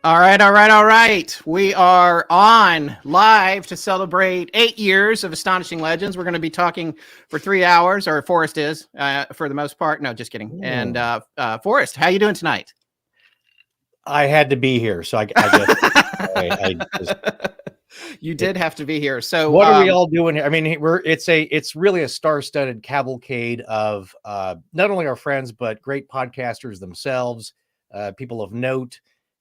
All right. We are on live to celebrate 8 years of Astonishing Legends. We're going to be talking for 3 hours, or Forrest is, for the most part. No, just kidding. Ooh. And Forrest, how you doing tonight? I had to be here, so I guess you did have to be here. So what are we all doing here? I mean, it's really a star-studded cavalcade of not only our friends but great podcasters themselves, people of note.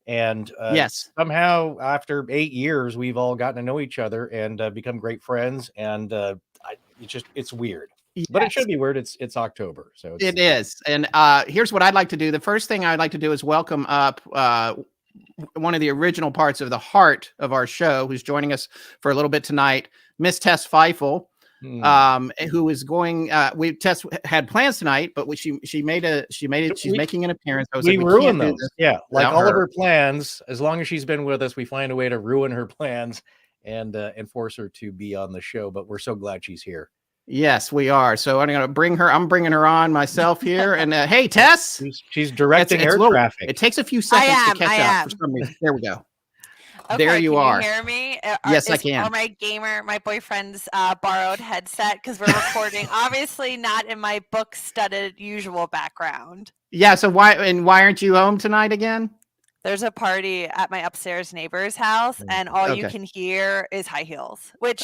And yes, somehow after 8 years, we've all gotten to know each other and become great friends. And it's weird, yes. But it should be weird. It's October, so it is. And here's what I'd like to do. The first thing I'd like to do is welcome up one of the original parts of the heart of our show, who's joining us for a little bit tonight, Miss Tess Feifel. Who is going? Tess had plans tonight, but she's making an appearance. We ruin those, yeah. Like all of her plans. As long as she's been with us, we find a way to ruin her plans and force her to be on the show. But we're so glad she's here. Yes, we are. So I'm going to bring her. I'm bringing her on myself here. And hey, Tess, she's directing air traffic. It takes a few seconds to catch up. For some reason. There we go. Okay, there you are. Can you hear me? Yes, I can. Or my boyfriend's borrowed headset, because we're recording, obviously not in my book-studded usual background. Yeah, so why aren't you home tonight again? There's a party at my upstairs neighbor's house, and all you can hear is high heels, which,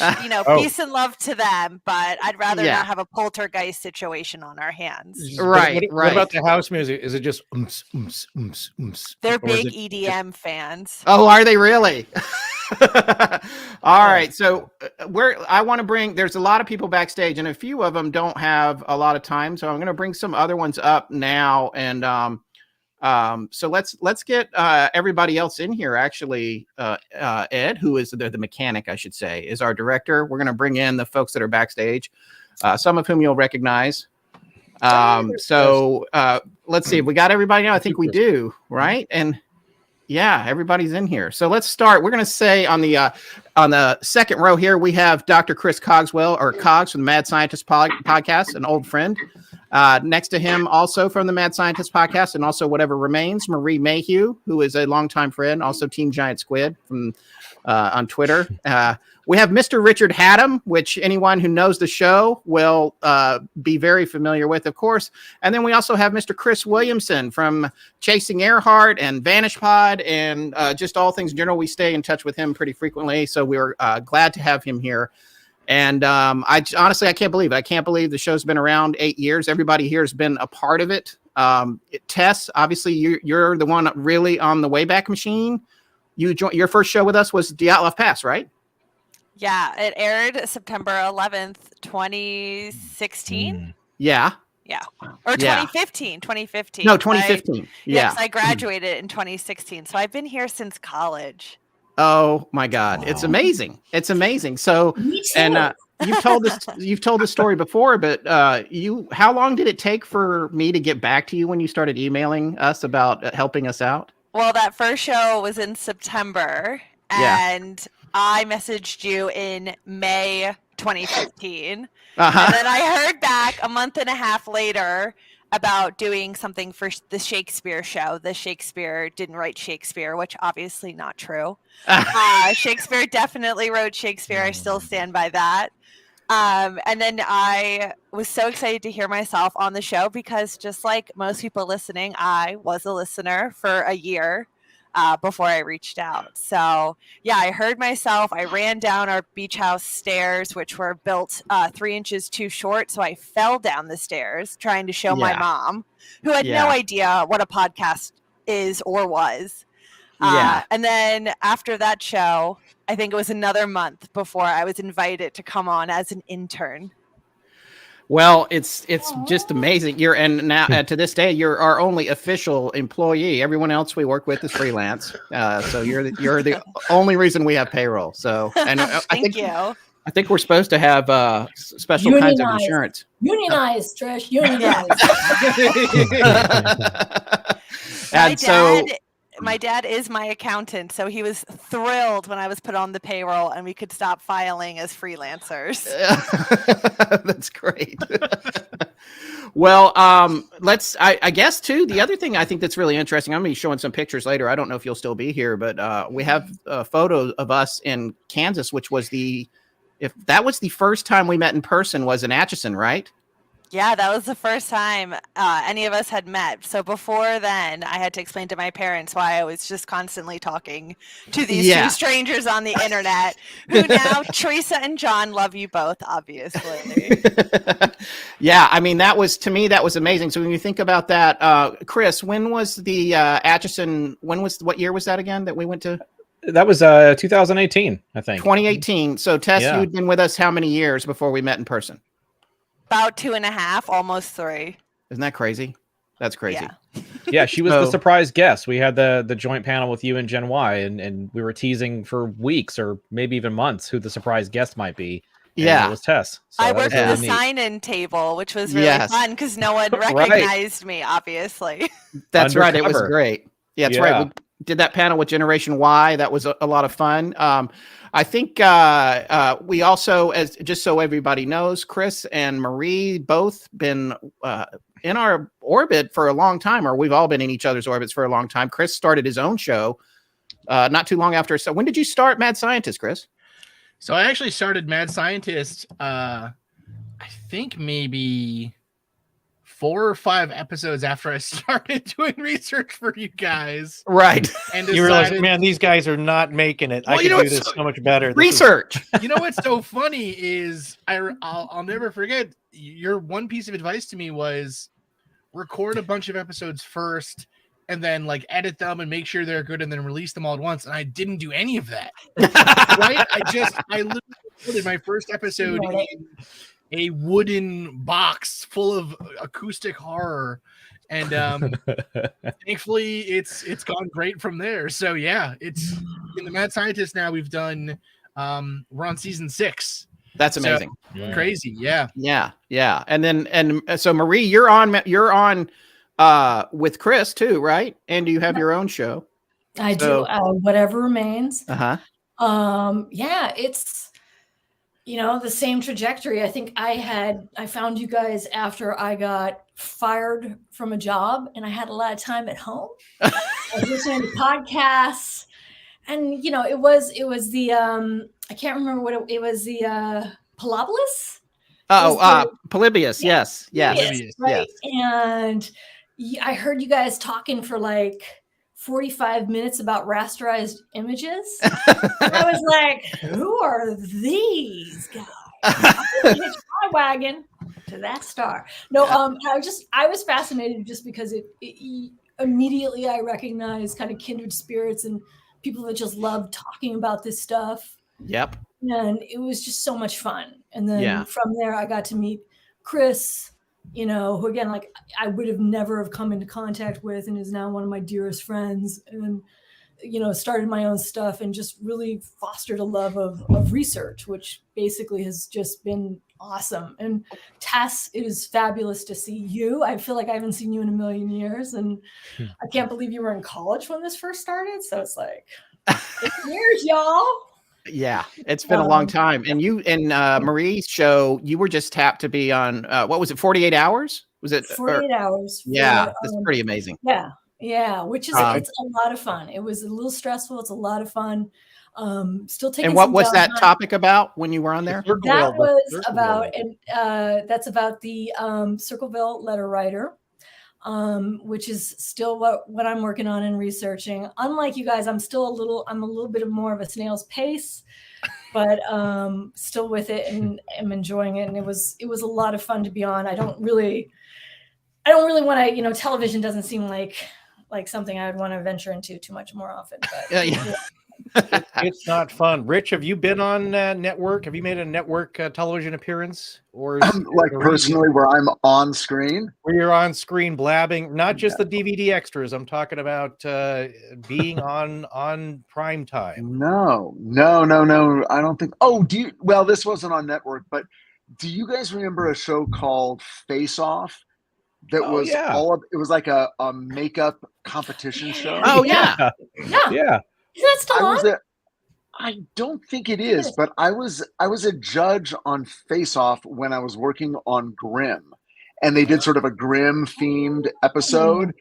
peace and love to them, but I'd rather not have a poltergeist situation on our hands. Right. What about the house music? Is it just They're big EDM fans. Oh, are they really? All right. So I want to bring, there's a lot of people backstage, and a few of them don't have a lot of time. So I'm going to bring some other ones up now. And, so let's get everybody else in here. Actually, Ed, who is the mechanic, I should say, is our director. We're going to bring in the folks that are backstage, some of whom you'll recognize. So let's see if we got everybody now. I think we do, right? And yeah, everybody's in here. So let's start. We're going to say on the second row here, we have Dr. Chris Cogswell, or Cogs, from the Mad Scientist podcast, an old friend. Next to him, also from the Mad Scientist podcast, and also Whatever Remains, Marie Mayhew, who is a longtime friend, also Team Giant Squid from on Twitter. We have Mr. Richard Haddam, which anyone who knows the show will be very familiar with, of course. And then we also have Mr. Chris Williamson from Chasing Earhart and Vanish Pod and just all things in general. We stay in touch with him pretty frequently, so we're glad to have him here. And I can't believe it. I can't believe the show's been around 8 years. Everybody here has been a part of it. Tess, obviously, you're the one really on the Wayback Machine. Your first show with us was Dyatlov Pass, right? Yeah, it aired September 11th, 2016. Yeah. Yeah. Or 2015. 2015. No, 2015. Yes, I graduated in 2016. So I've been here since college. Oh my God. It's amazing. It's amazing. So, and you've told this story before, but how long did it take for me to get back to you when you started emailing us about helping us out? Well, that first show was in September, and I messaged you in May 2015. And then I heard back a month and a half later about doing something for the Shakespeare show. The Shakespeare didn't write Shakespeare, which obviously not true. Shakespeare definitely wrote Shakespeare. I still stand by that. And then I was so excited to hear myself on the show because, just like most people listening, I was a listener for a year before I reached out. So yeah, I heard myself. I ran down our beach house stairs, which were built 3 inches too short. So I fell down the stairs trying to show my mom, who had no idea what a podcast is or was. And then after that show, I think it was another month before I was invited to come on as an intern. Well, it's just amazing. And now to this day, you're our only official employee. Everyone else we work with is freelance. So you're the only reason we have payroll. So, and I think we're supposed to have special kinds of insurance. Unionized, Trish. Unionized. My dad is my accountant, so he was thrilled when I was put on the payroll and we could stop filing as freelancers. That's great. Well, I guess too, the other thing I think that's really interesting, I'm going to be showing some pictures later. I don't know if you'll still be here, but we have a photo of us in Kansas, which was if that was the first time we met in person, was in Atchison, right? Yeah, that was the first time any of us had met. So before then, I had to explain to my parents why I was just constantly talking to these two strangers on the internet, who now, Teresa and John, love you both, obviously. Yeah, I mean, to me, that was amazing. So when you think about that, Chris, when was the Atchison, what year was that again that we went to? That was 2018, I think. 2018. So Tess, you'd been with us how many years before we met in person? About 2.5, almost 3. Isn't that crazy? That's crazy. Yeah, she was the surprise guest. We had the joint panel with you and Gen Y, and we were teasing for weeks or maybe even months who the surprise guest might be. Yeah, it was Tess. So I worked at the sign-in table, which was really fun because no one recognized me, obviously. That's right. It was great. Yeah, that's right. We did that panel with Generation Y. That was a lot of fun. I think we also, as just so everybody knows, Chris and Marie both been in our orbit for a long time, or we've all been in each other's orbits for a long time. Chris started his own show not too long after. So when did you start Mad Scientist, Chris? So I actually started Mad Scientist, I think maybe 4 or 5 episodes after I started doing research for you guys. Right. And you realize, man, these guys are not making it. Well, I can do this so much better. Research. You know what's so funny is I'll never forget, your one piece of advice to me was record a bunch of episodes first and then like edit them and make sure they're good and then release them all at once. And I didn't do any of that. Right? I literally recorded my first episode in a wooden box full of acoustic horror, and thankfully it's gone great from there. So yeah, it's in the Mad Scientist now. We've done we're on season 6. That's amazing. So, crazy. Yeah. And so Marie, you're on with Chris too, right? And you have your own show. I do. Whatever remains. Yeah, it's the same trajectory. I think I found you guys after I got fired from a job and I had a lot of time at home. I was listening to podcasts, and it was the I can't remember what it was, the Polybolus. Polybius. Yes. Right. And I heard you guys talking for like 45 minutes about rasterized images. I was like, who are these guys? I'm hitch my wagon to that star. No, I was fascinated just because it immediately I recognized kind of kindred spirits and people that just love talking about this stuff. Yep. And it was just so much fun. And then from there I got to meet Chris, who again, like I would have never have come into contact with, and is now one of my dearest friends, and started my own stuff and just really fostered a love of research, which basically has just been awesome. And Tess, it is fabulous to see you. I feel like I haven't seen you in a million years, and I can't believe you were in college when this first started. So it's like 6 years, y'all. Yeah, it's been a long time. And you and Marie's show, you were just tapped to be on, what was it, 48 Hours? Was it 48 hours? Yeah, it's pretty amazing. Yeah, which is it's a lot of fun. It was a little stressful. It's a lot of fun. Still taking. And what was that topic about when you were on there? That was about, and that's about the Circleville letter writer. Which is still what I'm working on and researching. Unlike you guys, I'm a little bit more of a snail's pace, but still with it and am enjoying it. And it was a lot of fun to be on. I don't really want to, television doesn't seem like something I would want to venture into too much more often. But it's not fun. Rich, have you been on network? Have you made a network television appearance, or personally where I'm on screen? Where you're on screen blabbing, not just the DVD extras. I'm talking about being on prime time. No. I don't think. Oh, well, this wasn't on network, but do you guys remember a show called Face Off? That was it was like a makeup competition show. Oh yeah. Is that still on? I don't think it is, but I was a judge on Face Off when I was working on Grimm, and they did sort of a grim themed episode.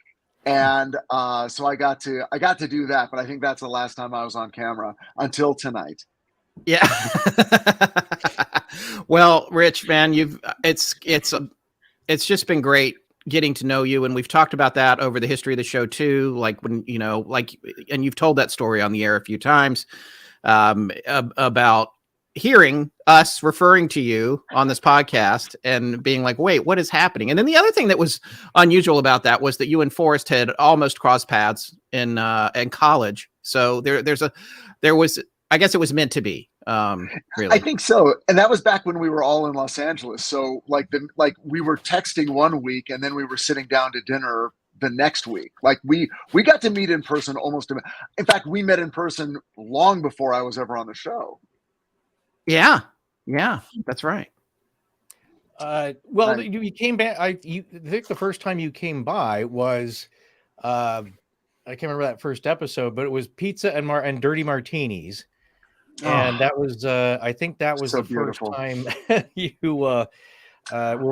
And so I got to do that, but I think that's the last time I was on camera until tonight. Yeah. Well, Rich, man, it's just been great getting to know you, and we've talked about that over the history of the show too. Like when and you've told that story on the air a few times about hearing us referring to you on this podcast and being like, wait, what is happening? And then the other thing that was unusual about that was that you and Forrest had almost crossed paths in college. So there was, I guess it was meant to be. Really, I think so. And that was back when we were all in Los Angeles. So like we were texting one week and then we were sitting down to dinner the next week. Like we got to meet in person almost. In fact, we met in person long before I was ever on the show. Yeah, that's right. Well, you came back. I think the first time you came by was, I can't remember that first episode, but it was pizza and dirty martinis, and that was, I think that was so the beautiful. First time you were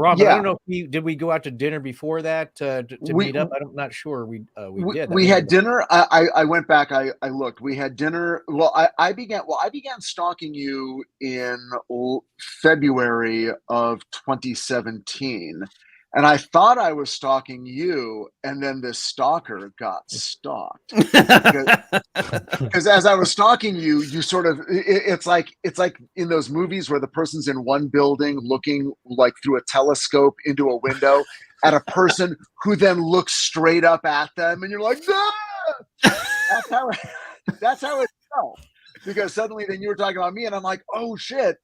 on. Yeah. I don't know if did we go out to dinner before that to meet up? I'm not sure. We did. We had dinner. I went back. I looked. We had dinner. Well, I began stalking you in February of 2017, and I thought I was stalking you, and then this stalker got stalked. Because as I was stalking you, you sort of, it's like in those movies where the person's in one building looking like through a telescope into a window at a person who then looks straight up at them, and you're like, no! That's how it felt. Because suddenly then you were talking about me, and I'm like, oh shit,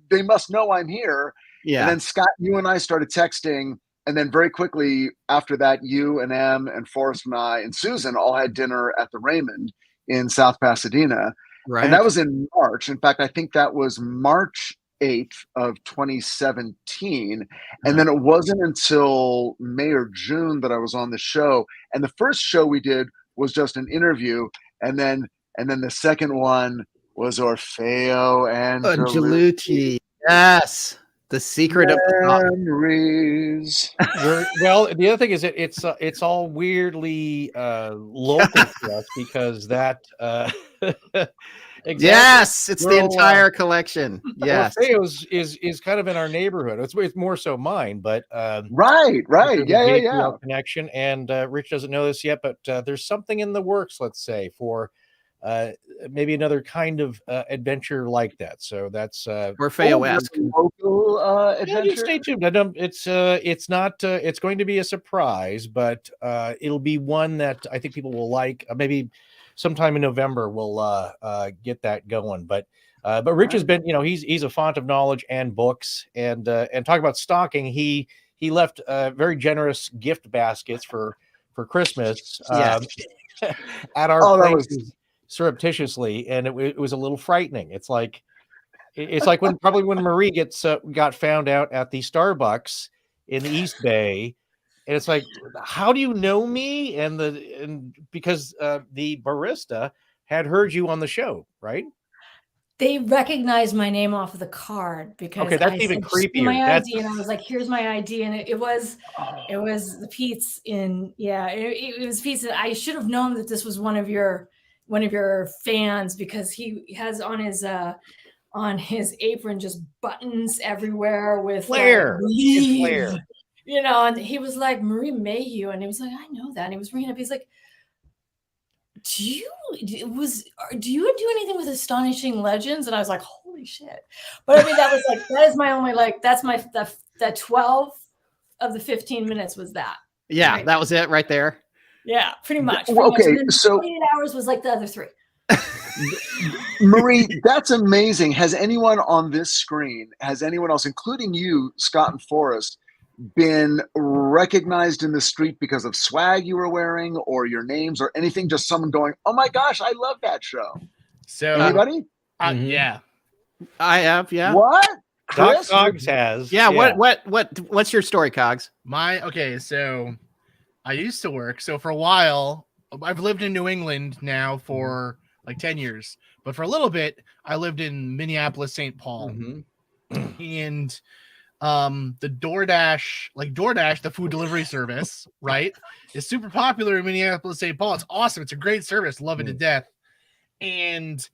they must know I'm here. Yeah. And then Scott, you and I started texting, and then very quickly after that, you and Em and Forrest and I and Susan all had dinner at the Raymond in South Pasadena. Right. And that was in March. In fact, I think that was March 8th of 2017. And then it wasn't until May or June that I was on the show. And the first show we did was just an interview. And then the second one was Orfeo and Angelucci. Yes. The secret of memories. Well, the other thing is that it's all weirdly local to us because that exactly. Yes, it's the entire collection. Yes, Orfeo's is kind of in our neighborhood. It's more so mine, but right, yeah. Connection, and Rich doesn't know this yet, but there's something in the works. Let's say for. Maybe another kind of adventure like that. So that's Orfeo-esque local adventure. Yeah, stay tuned. It's not. It's going to be a surprise, but it'll be one that I think people will like. Maybe sometime in November we'll get that going. But Rich has been, he's a font of knowledge and books, and talk about stalking. He left very generous gift baskets for Christmas. Yes. At our places. Surreptitiously, and it was a little frightening. It's like when Marie got found out at the Starbucks in the East Bay, and it's like, how do you know me? And because the barista had heard you on the show, right? They recognized my name off of the card because that's even creepier. My ID, and I was like, "Here's my ID," and it was the Pete's in it was Pete's. I should have known that this was one of your fans because he has on his apron just buttons everywhere with Flair. Flair. And he was like, Marie Mayhew, and he was like, I know that. And he was reading up. He's like, do you do anything with Astonishing Legends? And I was like, holy shit. But I mean, that is my only, that's my, that 12 of the 15 minutes was that. Yeah, right? That was it right there. Yeah, pretty much. Okay, so 48 hours was like the other 3. Marie, that's amazing. Has anyone on this screen, anyone else, including you, Scott and Forrest, been recognized in the street because of swag you were wearing or your names or anything? Just someone going, oh my gosh, I love that show. So anybody? Yeah. I have, yeah. What? Cogs has. Yeah, what's your story, Cogs? So I used to work. So for a while, I've lived in New England now for like 10 years. But for a little bit, I lived in Minneapolis, St. Paul. Mm-hmm. And the DoorDash, the food delivery service, right, is super popular in Minneapolis, St. Paul. It's awesome. It's a great service. Love it to death. And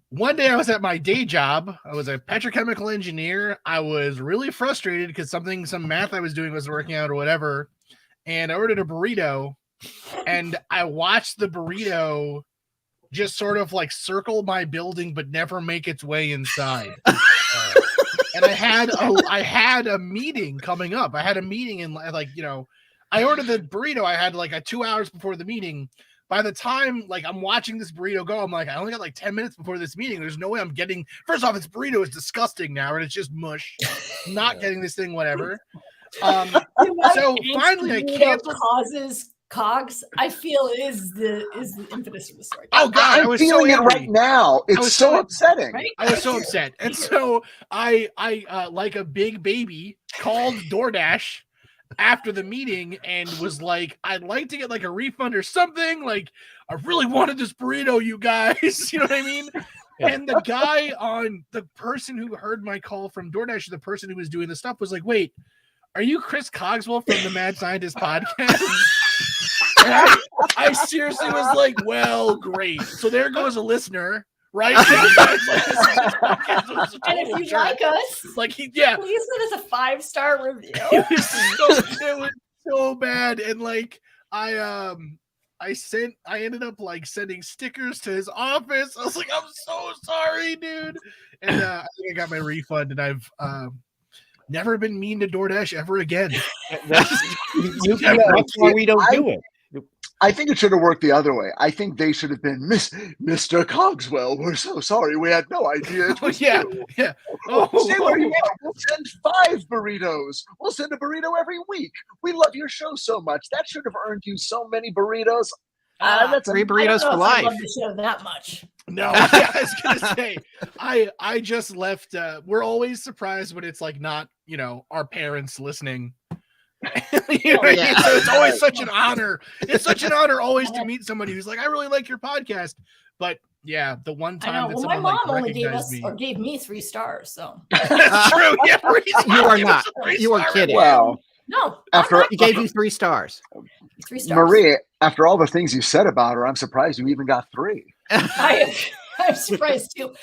one day I was at my day job. I was a petrochemical engineer. I was really frustrated because some math I was doing wasn't working out or whatever. And I ordered a burrito, and I watched the burrito just sort of like circle my building, but never make its way inside. And I had a meeting coming up. I had a meeting in I ordered the burrito. I had like 2 hours before the meeting. By the time I'm watching this burrito go, I'm like, I only got like 10 minutes before this meeting. There's no way I'm getting. First off, this burrito is disgusting now, and it's just mush. I'm not getting this thing, whatever. So finally, I canceled. Causes cogs, I feel, is the impetus for the story. Oh God, I'm feeling it right now. It's so upsetting. Right? I was so upset, and so I like a big baby called DoorDash after the meeting and was like, I'd like to get like a refund or something. Like, I really wanted this burrito, you guys. You know what I mean? Yeah. And the person who heard my call from DoorDash, the person who was doing the stuff, was like, wait, are you Chris Cogswell from the Mad Scientist podcast? And I seriously was like, well, great. So there goes a listener, right? And if you like us, please send us a 5-star review. It was so bad. And I ended up sending stickers to his office. I was like, I'm so sorry, dude. And I think I got my refund, and I've never been mean to DoorDash ever again. That's why we don't do it. I think it should have worked the other way. I think they should have been Mr. Cogswell. We're so sorry. We had no idea. It was you. Yeah. Oh, we'll send 5 burritos. We'll send a burrito every week. We love your show so much. That should have earned you so many burritos. That's 3 burritos for life. I love the show that much. No, I was gonna say I just left. We're always surprised when it's not our parents listening. So it's always such an honor. It's such an honor always to meet somebody who's like, I really like your podcast. But yeah, the one time that my someone mom only gave me 3 stars. So that's true. Yeah, you are not. You are kidding. Well, no. He gave you 3 stars. 3 stars. Marie, after all the things you said about her, I'm surprised you even got 3. I'm surprised too.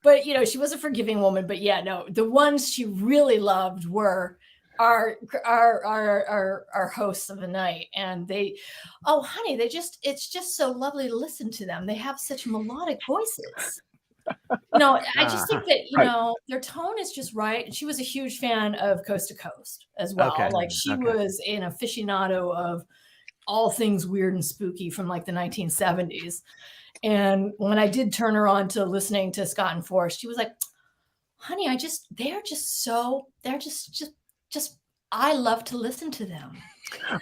But she was a forgiving woman. But yeah, no, the ones she really loved were our hosts of the night, and honey, it's just so lovely to listen to them. They have such melodic voices. I just think that their tone is just right. And she was a huge fan of Coast to Coast as well. Okay. She was an aficionado of all things weird and spooky from the 1970s. And when I did turn her on to listening to Scott and Forrest, she was like, honey, I love to listen to them.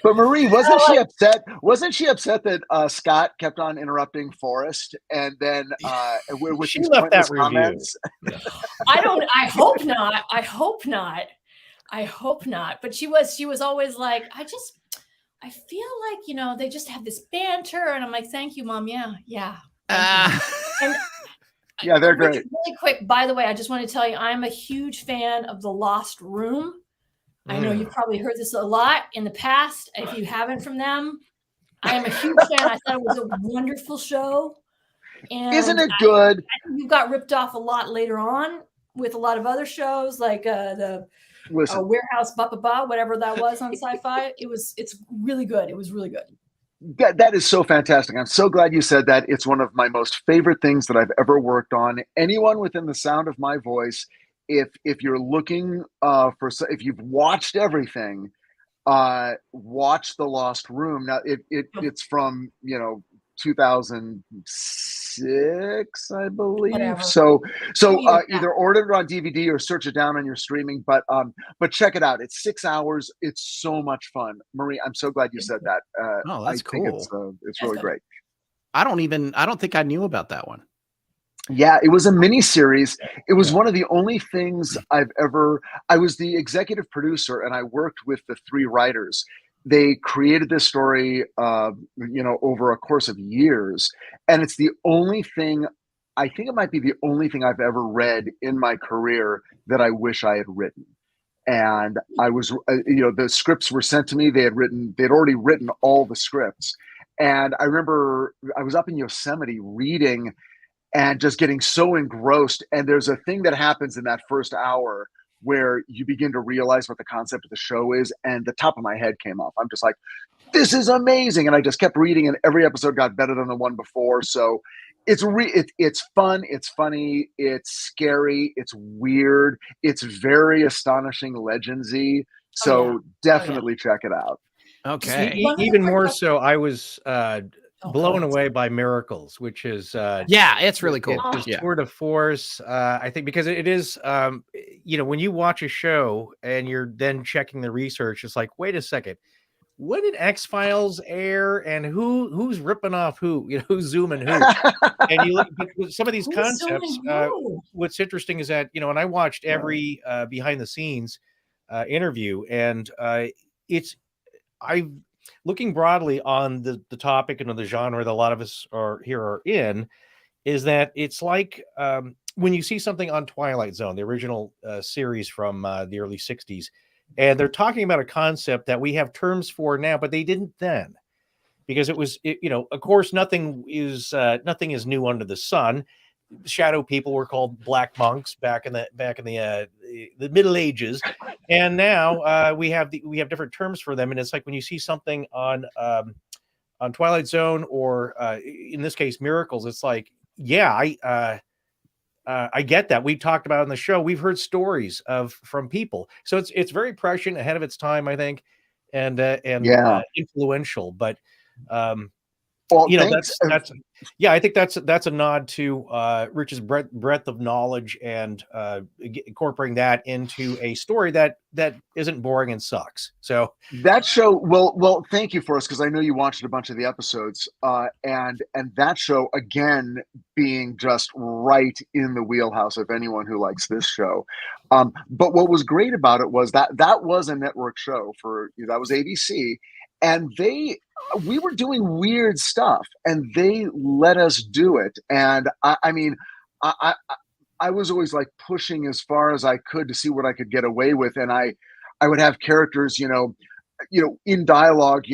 But Marie, wasn't she upset? Wasn't she upset that Scott kept on interrupting Forrest, and then she left that comments? I hope not. I hope not. But she was always like, I feel like they just have this banter, and I'm like, thank you, Mom. Yeah. And yeah, they're great. Really quick, by the way, I just want to tell you, I'm a huge fan of The Lost Room. I know you've probably heard this a lot in the past. If you haven't from them, I am a huge fan. I thought it was a wonderful show. And isn't it good? I think you got ripped off a lot later on with a lot of other shows like the Warehouse whatever that was on Sci-Fi. It's really good. It was really good. That is so fantastic. I'm so glad you said that. It's one of my most favorite things that I've ever worked on. Anyone within the sound of my voice, if you're looking if you've watched everything, watch The Lost Room. Now it's from 2006, I believe. Whatever. So either order it on DVD or search it down on your streaming. But check it out. It's 6 hours. It's so much fun. Marie, I'm so glad you said that. That's cool. It's really great. I don't think I knew about that one. Yeah, it was a mini series. It was one of the only things I was the executive producer, and I worked with the 3 writers. They created this story, over a course of years. And it's the only thing, I think it might be the only thing I've ever read in my career that I wish I had written. and I was, the scripts were sent to me. They'd already written all the scripts. And I remember I was up in Yosemite reading and just getting so engrossed. And there's a thing that happens in that first hour where you begin to realize what the concept of the show is. And the top of my head came off. I'm just like, this is amazing. And I just kept reading, and every episode got better than the one before. So it's fun. It's funny. It's scary. It's weird. It's very Astonishing Legends-y. So definitely check it out. Okay. Even more so, I was blown away by Miracles, which is it's really cool. It's tour de force. I think because it is, when you watch a show and you're then checking the research, it's like, wait a second, when did X-Files air, and who's ripping off who? Who's zooming who? And you look at some of these concepts. What's interesting is that and I watched every behind the scenes interview, and looking broadly on the topic and the genre that a lot of us are in, is that it's like when you see something on Twilight Zone, the original series from the early 60s, and they're talking about a concept that we have terms for now, but they didn't then, because it was, of course, nothing is new under the sun. Shadow people were called black monks back in the Middle Ages, and now we have different terms for them. And it's like when you see something on Twilight Zone, or in this case Miracles, it's like, I get that. We talked about it on the show. We've heard stories from people, so it's very prescient, ahead of its time, I think, and influential. But I think that's a nod to Rich's breadth of knowledge, and incorporating that into a story that isn't boring and sucks. So that show, well, thank you, Forrest, because I know you watched a bunch of the episodes, and that show, again, being just right in the wheelhouse of anyone who likes this show. But what was great about it was that was a network show that was ABC, and we were doing weird stuff, and they let us do it. And I was always like pushing as far as I could to see what I could get away with. And I would have characters, in dialogue,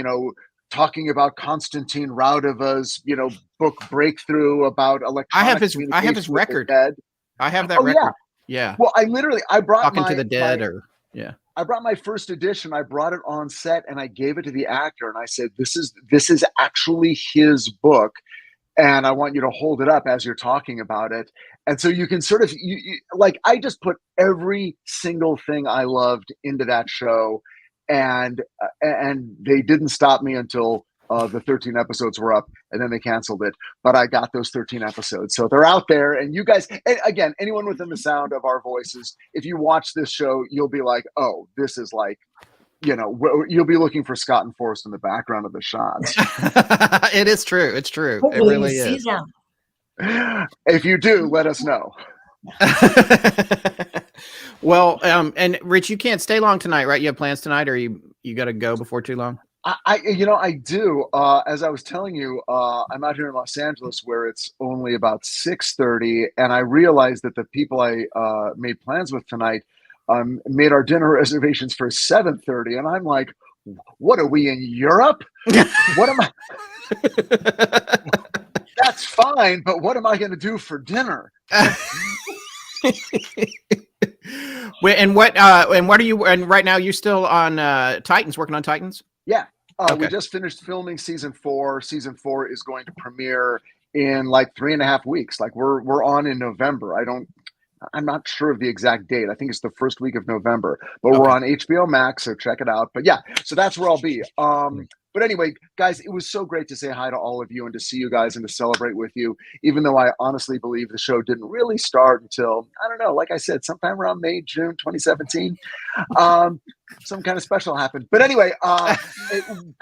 talking about Konstantin Raudova's, book Breakthrough about electronic communication. I have his record. I have that record. Yeah. Well, I brought Talking to the Dead, I brought my first edition. I brought it on set, and I gave it to the actor, and I said, "This is actually his book, and I want you to hold it up as you're talking about it." And so you can sort of I just put every single thing I loved into that show, and they didn't stop me until the 13 episodes were up, and then they canceled it. But I got those 13 episodes, so they're out there. And you guys, and again, anyone within the sound of our voices, if you watch this show, you'll be like, "Oh, this is like," you'll be looking for Scott and Forrest in the background of the shots. It is true. It's true. Hopefully it really is. If you do, let us know. Well, and Rich, you can't stay long tonight, right? You have plans tonight, or you got to go before too long? I do. As I was telling you, I'm out here in Los Angeles where it's only about 6:30, and I realized that the people I made plans with tonight made our dinner reservations for 7:30, and I'm like, "What are we in Europe? What am I?" That's fine, but what am I going to do for dinner? And what are you? And right now, you're still on Titans, working on Titans. Yeah. We just finished filming season 4. Season 4 is going to premiere in like 3.5 weeks. Like we're on in November. I'm not sure of the exact date. I think it's the first week of November, but we're on HBO Max, so check it out. But yeah, so that's where I'll be. But anyway, guys, it was so great to say hi to all of you and to see you guys and to celebrate with you, even though I honestly believe the show didn't really start until, I don't know, like I said, sometime around May, June 2017. Some kind of special happened. But anyway,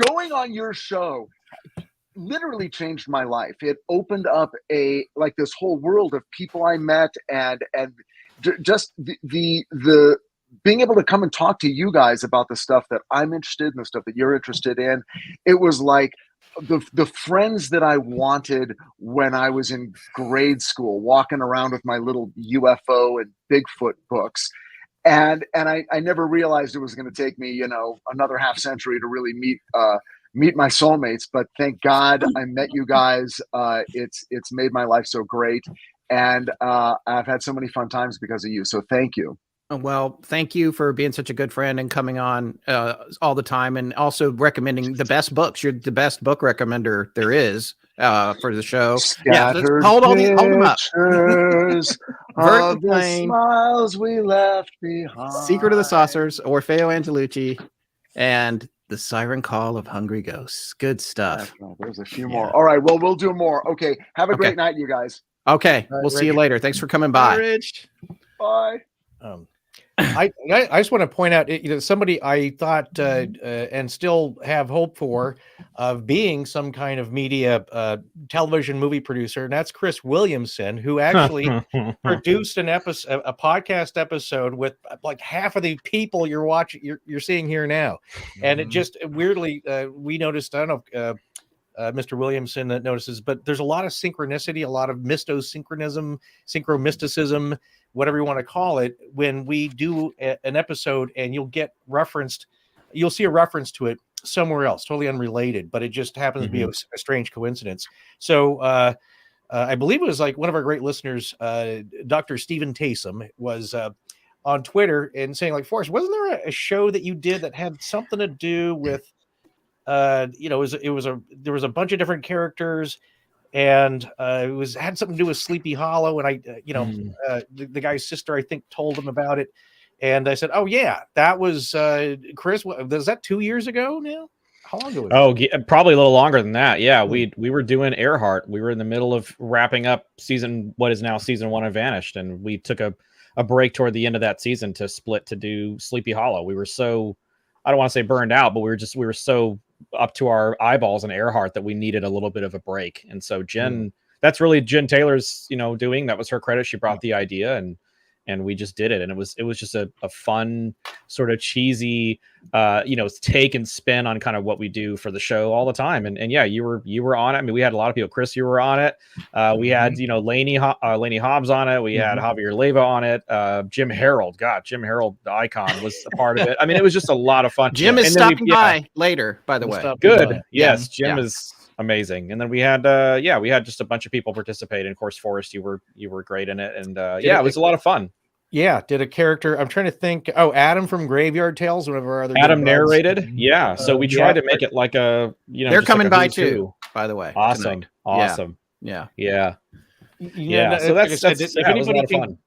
going on your show literally changed my life. It opened up this whole world of people I met, and just the being able to come and talk to you guys about the stuff that I'm interested in, the stuff that you're interested in. It was like the friends that I wanted when I was in grade school, walking around with my little UFO and Bigfoot books. and I never realized it was going to take me, another half century to really meet my soulmates. But thank God I met you guys. It's made my life so great, and I've had so many fun times because of you. So thank you. Well, thank you for being such a good friend and coming on all the time, and also recommending the best books. You're the best book recommender there is for the show. Scattered hold them up. Of the smiles we left behind. Secret of the Saucers, Orfeo Angelucci, and The Siren Call of Hungry Ghosts. Good stuff. There's a few more. All right, well, we'll do more. Okay, have a great night, you guys. Okay, we'll see you later. Thanks for coming by. Bye, Rich. Bye. I just want to point out, somebody I thought and still have hope for of being some kind of media television movie producer, and that's Chris Williamson, who actually produced a podcast episode with like half of the people you're seeing here now, and it just weirdly we noticed. I don't know. Mr. Williamson that notices, but there's a lot of synchronicity, a lot of synchromysticism, whatever you want to call it, when we do an episode, and you'll see a reference to it somewhere else, totally unrelated, but it just happens to be a strange coincidence. So I believe it was like one of our great listeners, Dr. Stephen Taysom, was on Twitter and saying, like, Forrest, wasn't there a show that you did that had something to do with there was a bunch of different characters, and it had something to do with Sleepy Hollow, and the guy's sister, I think, told him about it, and I said, oh yeah, that was Chris. Was that 2 years ago now? How long ago was Oh, yeah, probably a little longer than that. Yeah, we were doing Earhart. We were in the middle of wrapping up what is now season 1 of Vanished, and we took a break toward the end of that season to split to do Sleepy Hollow. We were so, I don't want to say burned out, but we were so up to our eyeballs in Earhart that we needed a little bit of a break. And so Jen, that's really Jen Taylor's, doing. That was her credit. She brought the idea, and we just did it. And it was just a fun, sort of cheesy, take and spin on kind of what we do for the show all the time. And yeah, you were on it. I mean, we had a lot of people. Chris, you were on it. We had, Lainey Hobbs on it. We had Javier Leyva on it. Jim Harold, Jim Harold, the icon, was a part of it. I mean, it was just a lot of fun. Jim is stopping by later, by the way. Good. Yes. Jim is amazing. And then we had just a bunch of people participate. And of course, Forrest, you were great in it. And it was a lot of fun. Yeah, did a character. I'm trying to think. Oh, Adam from Graveyard Tales, one of our other. Adam narrated. Yeah, so we tried to make it like a, they're coming by too, by the way. Awesome, tonight. awesome. Yeah. So that's if anybody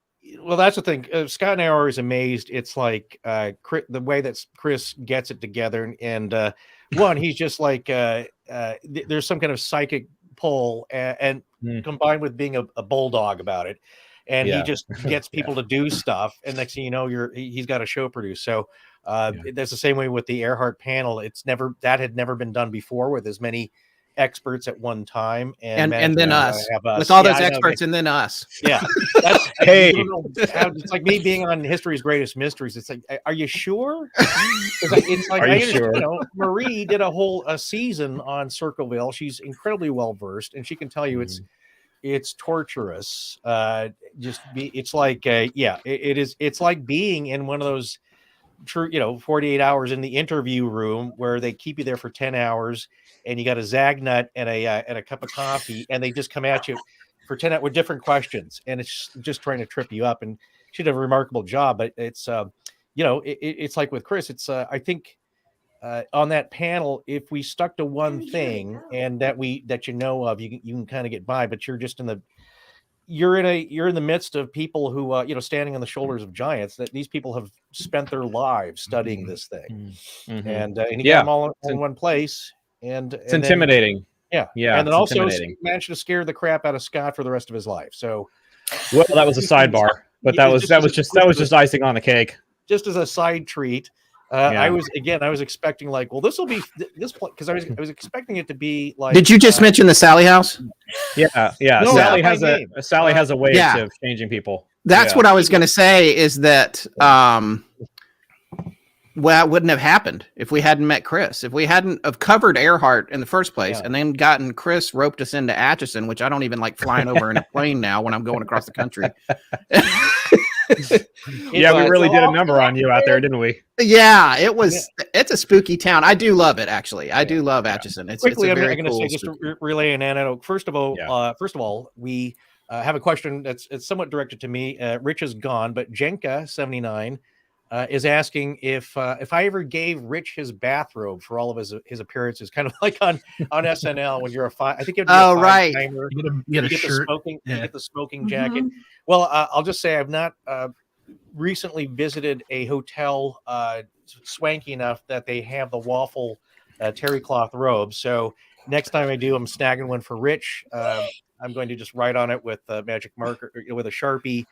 well, that's the thing. Scott and I are always amazed. It's like the way that Chris gets it together, and one, he's just like there's some kind of psychic pull, and combined with being a bulldog about it. And he just gets people to do stuff, and next thing you know, he's got a show produced. So that's the same way with the Earhart panel. That had never been done before with as many experts at one time, and then us with all those experts, and then us. Yeah, that's, it's like me being on History's Greatest Mysteries. It's like, are you sure? It's like, are you sure? Marie did a whole season on Circleville. She's incredibly well versed, and she can tell you it's torturous. It's like it is. It's like being in one of those true 48 hours in the interview room where they keep you there for 10 hours, and you got a Zagnut and a cup of coffee, and they just come at you for 10 hours with different questions, and it's just trying to trip you up. And she did a remarkable job. But it's it's like with Chris, it's I think on that panel, if we stuck to one thing and that you know of, you can kind of get by, but you're just in the midst of people who standing on the shoulders of giants, that these people have spent their lives studying this thing, and you get them all in one place, and it's intimidating. And then also managed to scare the crap out of Scott for the rest of his life. So, well, that was a sidebar, but that was just icing on the cake. Just as a side treat. I was expecting like, well, this will be this point, because I was expecting it to be like. Did you just mention the Sally House? Yeah. No, Sally has a way of changing people. That's what I was going to say. Is that well, it wouldn't have happened if we hadn't met Chris. If we hadn't have covered Earhart in the first place, and then gotten Chris roped us into Atchison, which I don't even like flying over in a plane now when I'm going across the country. We really did a number on you out there, didn't we? Yeah, it was. It's a spooky town. I do love it, actually. I do love Atchison. It's quickly. It's a I'm very going to cool say just to relay an anecdote. First of all, we have a question it's somewhat directed to me. Rich is gone, but Jenka79 is asking if I ever gave Rich his bathrobe for all of his appearances, kind of like on SNL when you're I think it'd be a right. You get a shirt. You get the smoking jacket. Well, I'll just say I've not recently visited a hotel swanky enough that they have the waffle terry cloth robe. So next time I do, I'm snagging one for Rich. I'm going to just write on it with a magic marker with a Sharpie,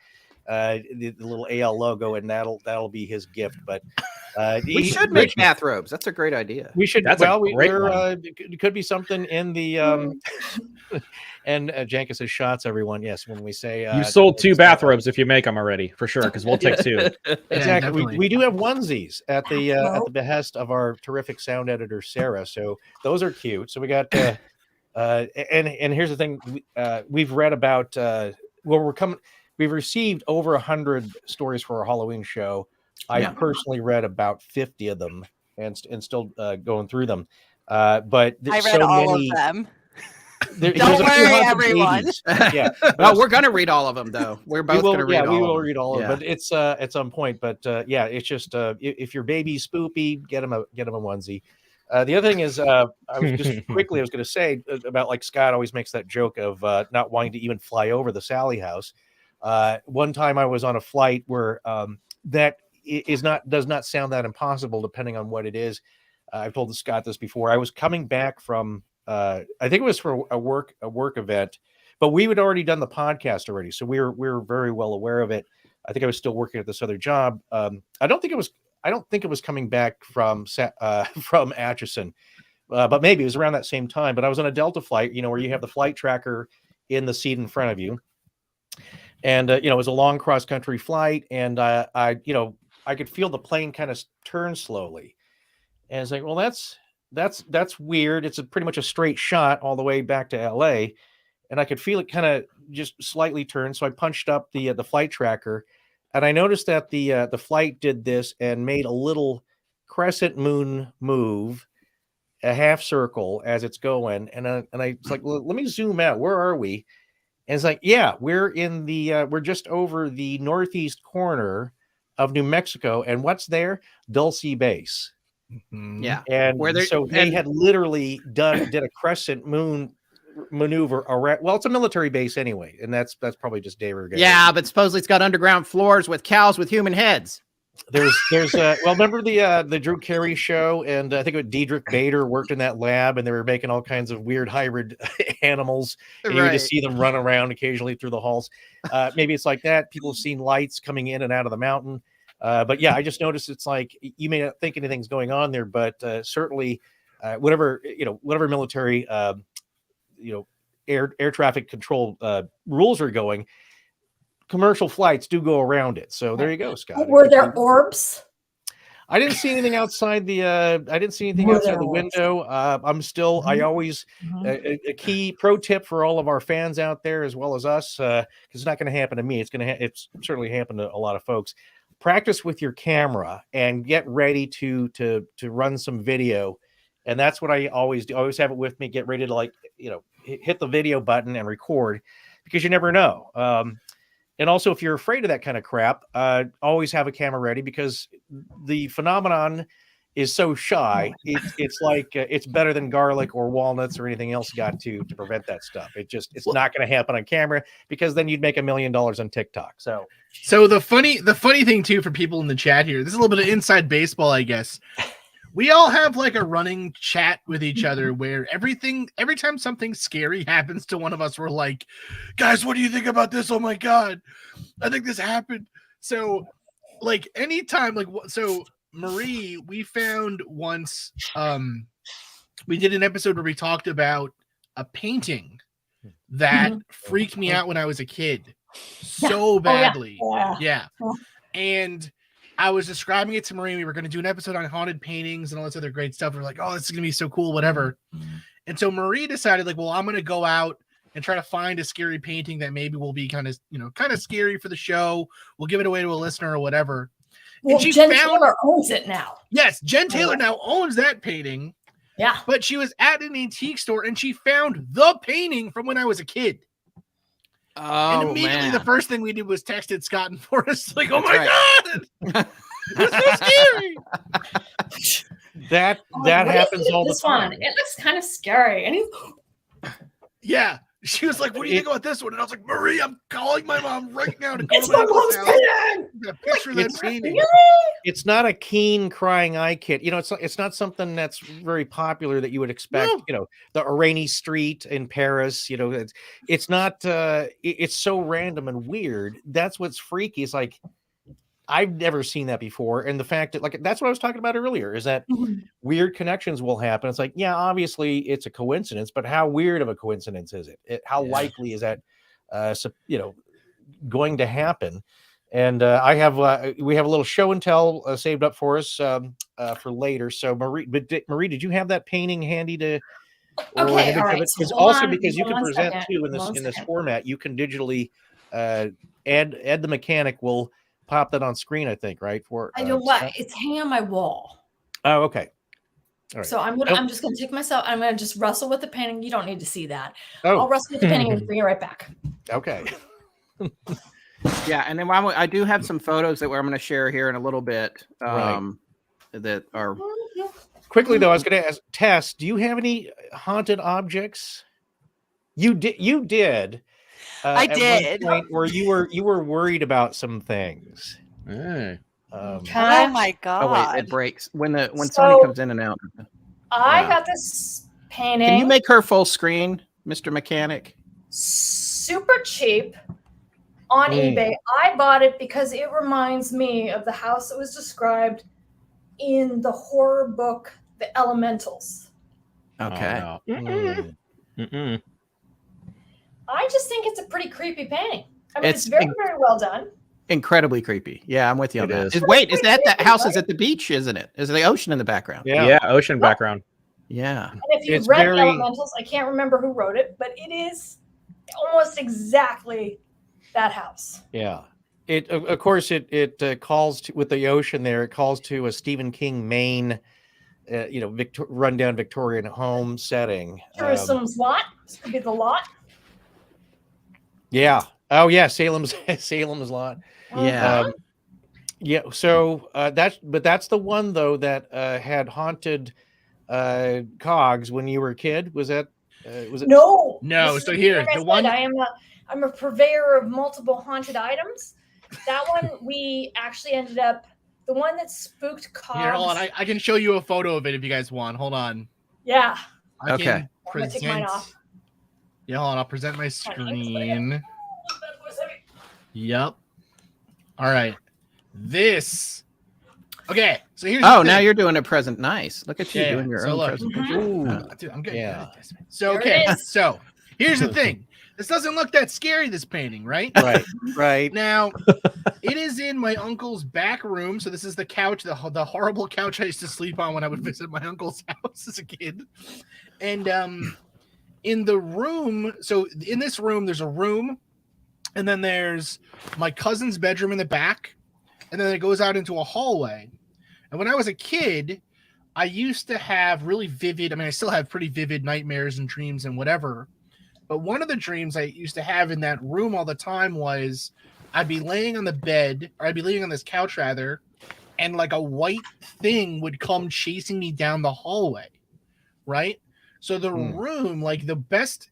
the little AL logo, and that'll be his gift. But we should make bathrobes. That's a great idea. We should. That's it could be something in the and Janka says shots. Everyone, yes. When we say you sold 2 bathrobes if you make them already, for sure, because we'll take 2. Exactly. We do have onesies at the behest of our terrific sound editor Sarah. So those are cute. So we got. And here's the thing, we've read about we've received over 100 stories for our Halloween show. I personally read about 50 of them and still going through them. But I read all of them. Don't worry, everyone. Yeah. Well, we're going to read all of them, though. We're both going to read all of them. We will read all of them. But it's at some point. But it's just if your baby's spoopy, get him a onesie. The other thing is, I was going to say about, like, Scott always makes that joke of not wanting to even fly over the Sally house. One time I was on a flight where that does not sound that impossible, depending on what it is. I've told Scott this before. I was coming back from, I think it was for a work event, but we had already done the podcast already, so we were very well aware of it. I think I was still working at this other job. I don't think it was coming back from Atchison, but maybe it was around that same time. But I was on a Delta flight, where you have the flight tracker in the seat in front of you, and it was a long cross country flight, and I could feel the plane kind of turn slowly, and it's like, well, that's weird. It's pretty much a straight shot all the way back to LA, and I could feel it kind of just slightly turn. So I punched up the flight tracker. And I noticed that the flight did this and made a little crescent moon move, a half circle as it's going. And I was like, well, let me zoom out. Where are we? And it's like, we're in we're just over the northeast corner of New Mexico. And what's there? Dulce Base. Mm-hmm. Yeah. And they had literally did a crescent moon maneuver around. Well, it's a military base anyway, and that's probably just Dave. Yeah, but supposedly it's got underground floors with cows with human heads. There's remember the Drew Carey show, and I think it was Diedrich Bader worked in that lab, and they were making all kinds of weird hybrid animals, and you would just see them run around occasionally through the halls. Maybe it's like that. People have seen lights coming in and out of the mountain, but I just noticed it's like you may not think anything's going on there, but certainly whatever military air traffic control rules are going, commercial flights do go around it. So there you go, Scott. Were there orbs? I didn't see anything outside the window. I'm still I always a key pro tip for all of our fans out there as well as us, because it's not going to happen to me. It's certainly happened to a lot of folks. Practice with your camera and get ready to run some video. And that's what I always do. I always have it with me. Get ready to hit the video button and record, because you never know. And also, if you're afraid of that kind of crap, always have a camera ready, because the phenomenon is so shy. It's like it's better than garlic or walnuts or anything else got to prevent that stuff. It's not going to happen on camera, because then you'd make $1 million on TikTok. So the funny thing too for people in the chat here, this is a little bit of inside baseball, I guess. We all have like a running chat with each other where every time something scary happens to one of us, we're like, guys, what do you think about this? Oh my God, I think this happened. So like anytime, so Marie, we found once, we did an episode where we talked about a painting that freaked me out when I was a kid so badly. Yeah. And I was describing it to Marie. We were going to do an episode on haunted paintings and all this other great stuff. We're like, oh, this is going to be so cool, whatever. And so Marie decided, like, well, I'm going to go out and try to find a scary painting that maybe will be kind of scary for the show. We'll give it away to a listener or whatever. Well, Jen Taylor owns it now. Yes, Jen Taylor now owns that painting. Yeah. But she was at an antique store and she found the painting from when I was a kid. Oh, and immediately the first thing we did was texted Scott and Forrest, like, oh That's my God! It's so scary. That happens all the time. It looks kind of scary. And yeah. She was like, what do you think about this one? And I was like, Marie, I'm calling my mom right now to go it's to my mom's house. painting! Get a picture of that painting. It's not a keen crying eye kid. It's not something that's very popular that you would expect. No. The rainy street in Paris. It's not. It's so random and weird. That's what's freaky. It's like I've never seen that before, and the fact that that's what I was talking about earlier. Is that weird connections will happen? It's like, yeah, obviously it's a coincidence, but how weird of a coincidence is it? How likely is that? Going to happen? And we have a little show and tell saved up for us for later. So Marie, did you have that painting handy to? Okay, all right. Because also because you can present too in this format, you can digitally add the mechanic will pop that on screen. I think right for. I know what it's hanging on my wall. Oh, okay. All right. So I'm just gonna take myself. I'm gonna just wrestle with the painting. You don't need to see that. Oh. I'll wrestle with the painting and bring it right back. Okay. Yeah, and then I do have some photos that I'm going to share here in a little bit. That are quickly though. I was going to ask Tess, do you have any haunted objects? You did. I did. One point where you were worried about some things. Oh my God! Oh wait, it breaks when somebody comes in and out. I got this painting. Can you make her full screen, Mr. Mechanic? Super cheap. On eBay. I bought it because it reminds me of the house that was described in the horror book, The Elementals. Okay. Oh, no. I just think it's a pretty creepy painting. I mean, it's very, very well done. Incredibly creepy. Yeah, I'm with you on that. Is. Wait, is that house is at the beach, isn't it? Is the ocean in the background? Yeah, ocean background. Yeah. And if you've read The Elementals, I can't remember who wrote it, but it is almost exactly that house. Yeah. It of course it calls to, with the ocean there, it calls to a Stephen King Maine rundown Victorian home setting. Jerusalem's Lot. This could be the lot. Yeah. Oh yeah, Salem's Lot. Yeah. Yeah. So that's the one though that had haunted cogs when you were a kid. Was it? No. So here, the one I'm a purveyor of multiple haunted items. That one we actually ended up the one that spooked cogs. Here, hold on. I can show you a photo of it if you guys want. Hold on. Yeah. Okay. I'm gonna take mine off. Yeah, hold on. I'll present my screen. Yep. All right. This. Okay. So here's. Oh, now you're doing a present. Nice. Look at you doing your own present. Dude, I'm good. Yeah. So okay. So here's the thing. This doesn't look that scary, this painting, right? Right. Now, it is in my uncle's back room. So this is the couch, the horrible couch I used to sleep on when I would visit my uncle's house as a kid. And in the room, so in this room, there's a room, and then there's my cousin's bedroom in the back, and then it goes out into a hallway. And when I was a kid, I used to have really vivid, I still have pretty vivid nightmares and dreams and whatever. But one of the dreams I used to have in that room all the time was I'd be laying on the bed, or I'd be laying on this couch rather, and like a white thing would come chasing me down the hallway, right? So the room, like the best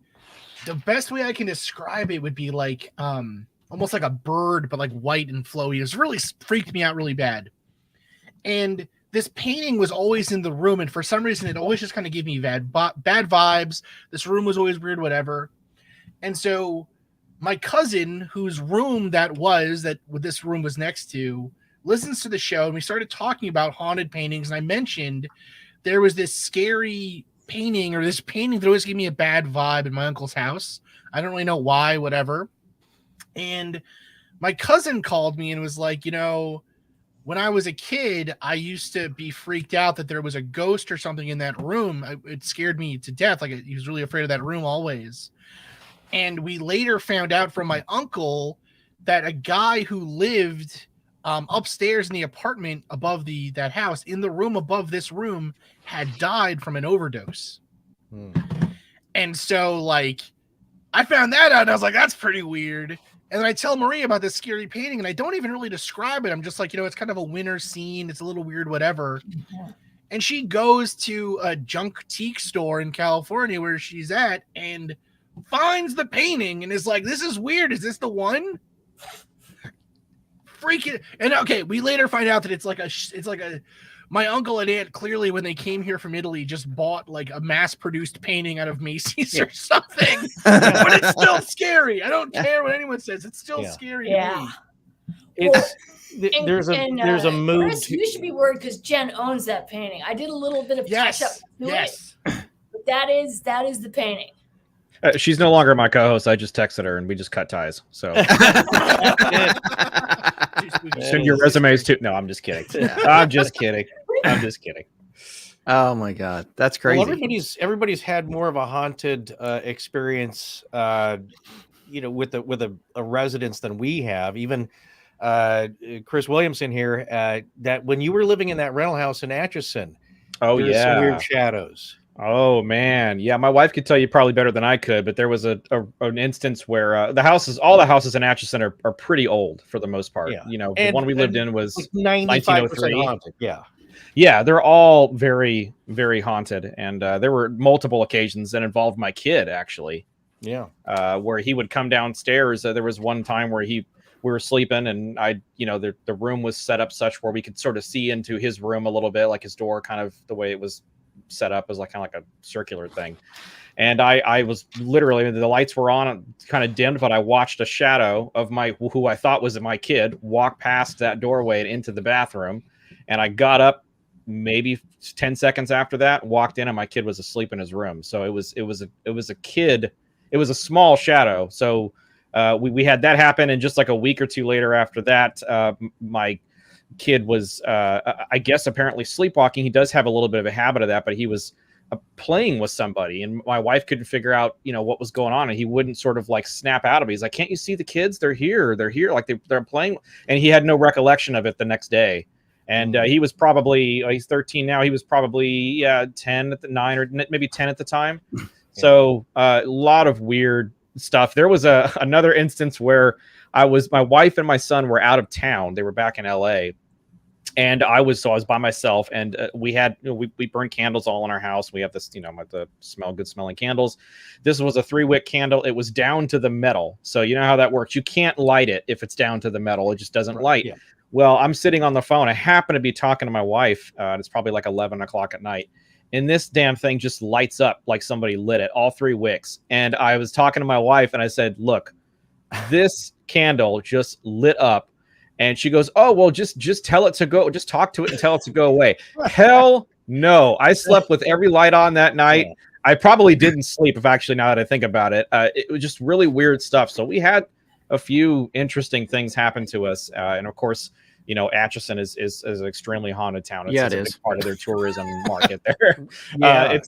way I can describe it would be like almost like a bird, but like white and flowy. It was really freaked me out really bad. And this painting was always in the room, and for some reason, it always just kind of gave me bad vibes. This room was always weird, whatever. And so, my cousin, whose room this room was next to, listens to the show, and we started talking about haunted paintings. And I mentioned there was this scary painting, or this painting that always gave me a bad vibe in my uncle's house. I don't really know why, whatever. And my cousin called me and was like, when I was a kid, I used to be freaked out that there was a ghost or something in that room. It scared me to death. Like he was really afraid of that room always. And we later found out from my uncle that a guy who lived upstairs in the apartment above that house, in the room above this room, had died from an overdose. And so, like, I found that out, and I was like, that's pretty weird. And then I tell Marie about this scary painting, and I don't even really describe it. I'm just like, it's kind of a winter scene. It's a little weird, whatever. And she goes to a junk teak store in California where she's at and finds the painting and is like, this is weird. Is this the one? Freaking. And okay, we later find out that it's like my uncle and aunt clearly, when they came here from Italy, just bought like a mass-produced painting out of Macy's or something. But it's still scary. I don't care what anyone says. It's still scary to me. It's there's a mood. Chris, you should be worried because Jen owns that painting. I did a little bit of touch up to it, but that is the painting. She's no longer my co-host. I just texted her and we just cut ties. So send your resumes to. No, I'm just kidding. I'm just kidding. Oh my God, that's crazy. Well, everybody's had more of a haunted experience, with a residence than we have. Even Chris Williamson here, that when you were living in that rental house in Atchison, some weird shadows. Oh man, yeah. My wife could tell you probably better than I could, but there was an instance where all the houses in Atchison are pretty old for the most part. Yeah. The one we lived in was like 95% haunted. Yeah, they're all very, very haunted, and there were multiple occasions that involved my kid actually. Yeah, where he would come downstairs. There was one time where we were sleeping, and the room was set up such where we could sort of see into his room a little bit, like his door, kind of the way it was set up as kind of like a circular thing. And I was literally, the lights were on, kind of dimmed, but I watched a shadow of who I thought was my kid walk past that doorway and into the bathroom. And I got up maybe 10 seconds after that, walked in, and my kid was asleep in his room. So it was a kid. It was a small shadow. So we had that happen. And just like a week or two later after that, my kid was, I guess, apparently sleepwalking. He does have a little bit of a habit of that, but he was playing with somebody, and my wife couldn't figure out, what was going on, and he wouldn't sort of like snap out of it. He's like, "Can't you see the kids? They're here. Like they're playing," and he had no recollection of it the next day. And he was probably, he's 13 now. He was probably 10 at the 9 or maybe 10 at the time. So a lot of weird stuff. There was another instance where my wife and my son were out of town. They were back in LA. And I was by myself, and we burn candles all in our house. We have this, the good smelling candles. This was a 3-wick candle. It was down to the metal. So you know how that works. You can't light it if it's down to the metal. It just doesn't light. Yeah. Well, I'm sitting on the phone. I happen to be talking to my wife. It's probably like 11 o'clock at night. And this damn thing just lights up like somebody lit it, all 3 wicks. And I was talking to my wife, and I said, "Look, this candle just lit up." And she goes, "Oh, well, just tell it to go. Just talk to it and tell it to go away." Hell no. I slept with every light on that night. I probably didn't sleep, now that I think about it. It was just really weird stuff. So we had a few interesting things happen to us. And of course, Atchison is an extremely haunted town. It's a big part of their tourism market there. It's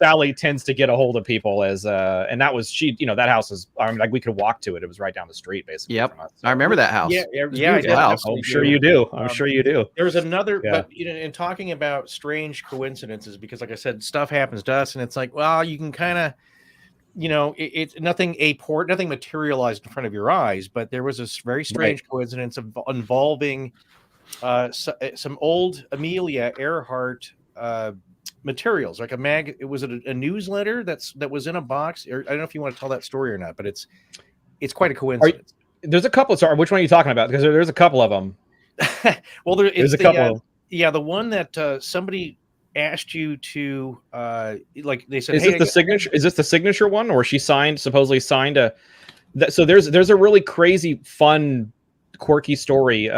Sally tends to get a hold of people and that was, that house is, we could walk to it. It was right down the street, basically. Yep. I remember that house. I'm sure you do. I'm sure you do. There's another, but in talking about strange coincidences, because like I said, stuff happens to us and it's like, well, you can kind of, it's nothing materialized in front of your eyes, but there was this very strange coincidence involving some old Amelia Earhart materials, like it was a newsletter that was in a box. Or I don't know if you want to tell that story or not, but it's quite a coincidence. There's a couple. Sorry, which one are you talking about? Because there's a couple of them. Well, there's a couple. The one that somebody asked you to like they said, is this the signature? Is this the signature one, or she supposedly signed a? So there's a really crazy, fun, quirky story.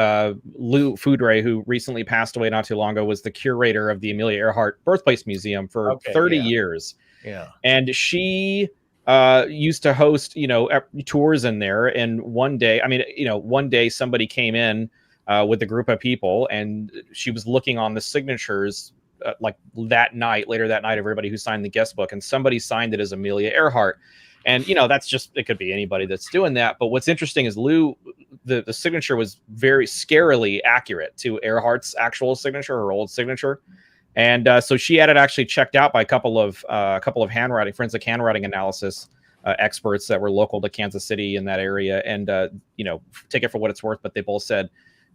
Lou Foudray, who recently passed away not too long ago, was the curator of the Amelia Earhart Birthplace Museum for 30 years. Yeah, and she used to host tours in there. And one day somebody came in with a group of people, and she was looking on the signatures. Later that night, everybody who signed the guest book, and somebody signed it as Amelia Earhart. And that's just, it could be anybody that's doing that. But what's interesting is Lou, the signature was very scarily accurate to Earhart's actual signature, her old signature. And so she had it actually checked out by a couple of forensic handwriting analysis experts that were local to Kansas City in that area, and take it for what it's worth. But they both said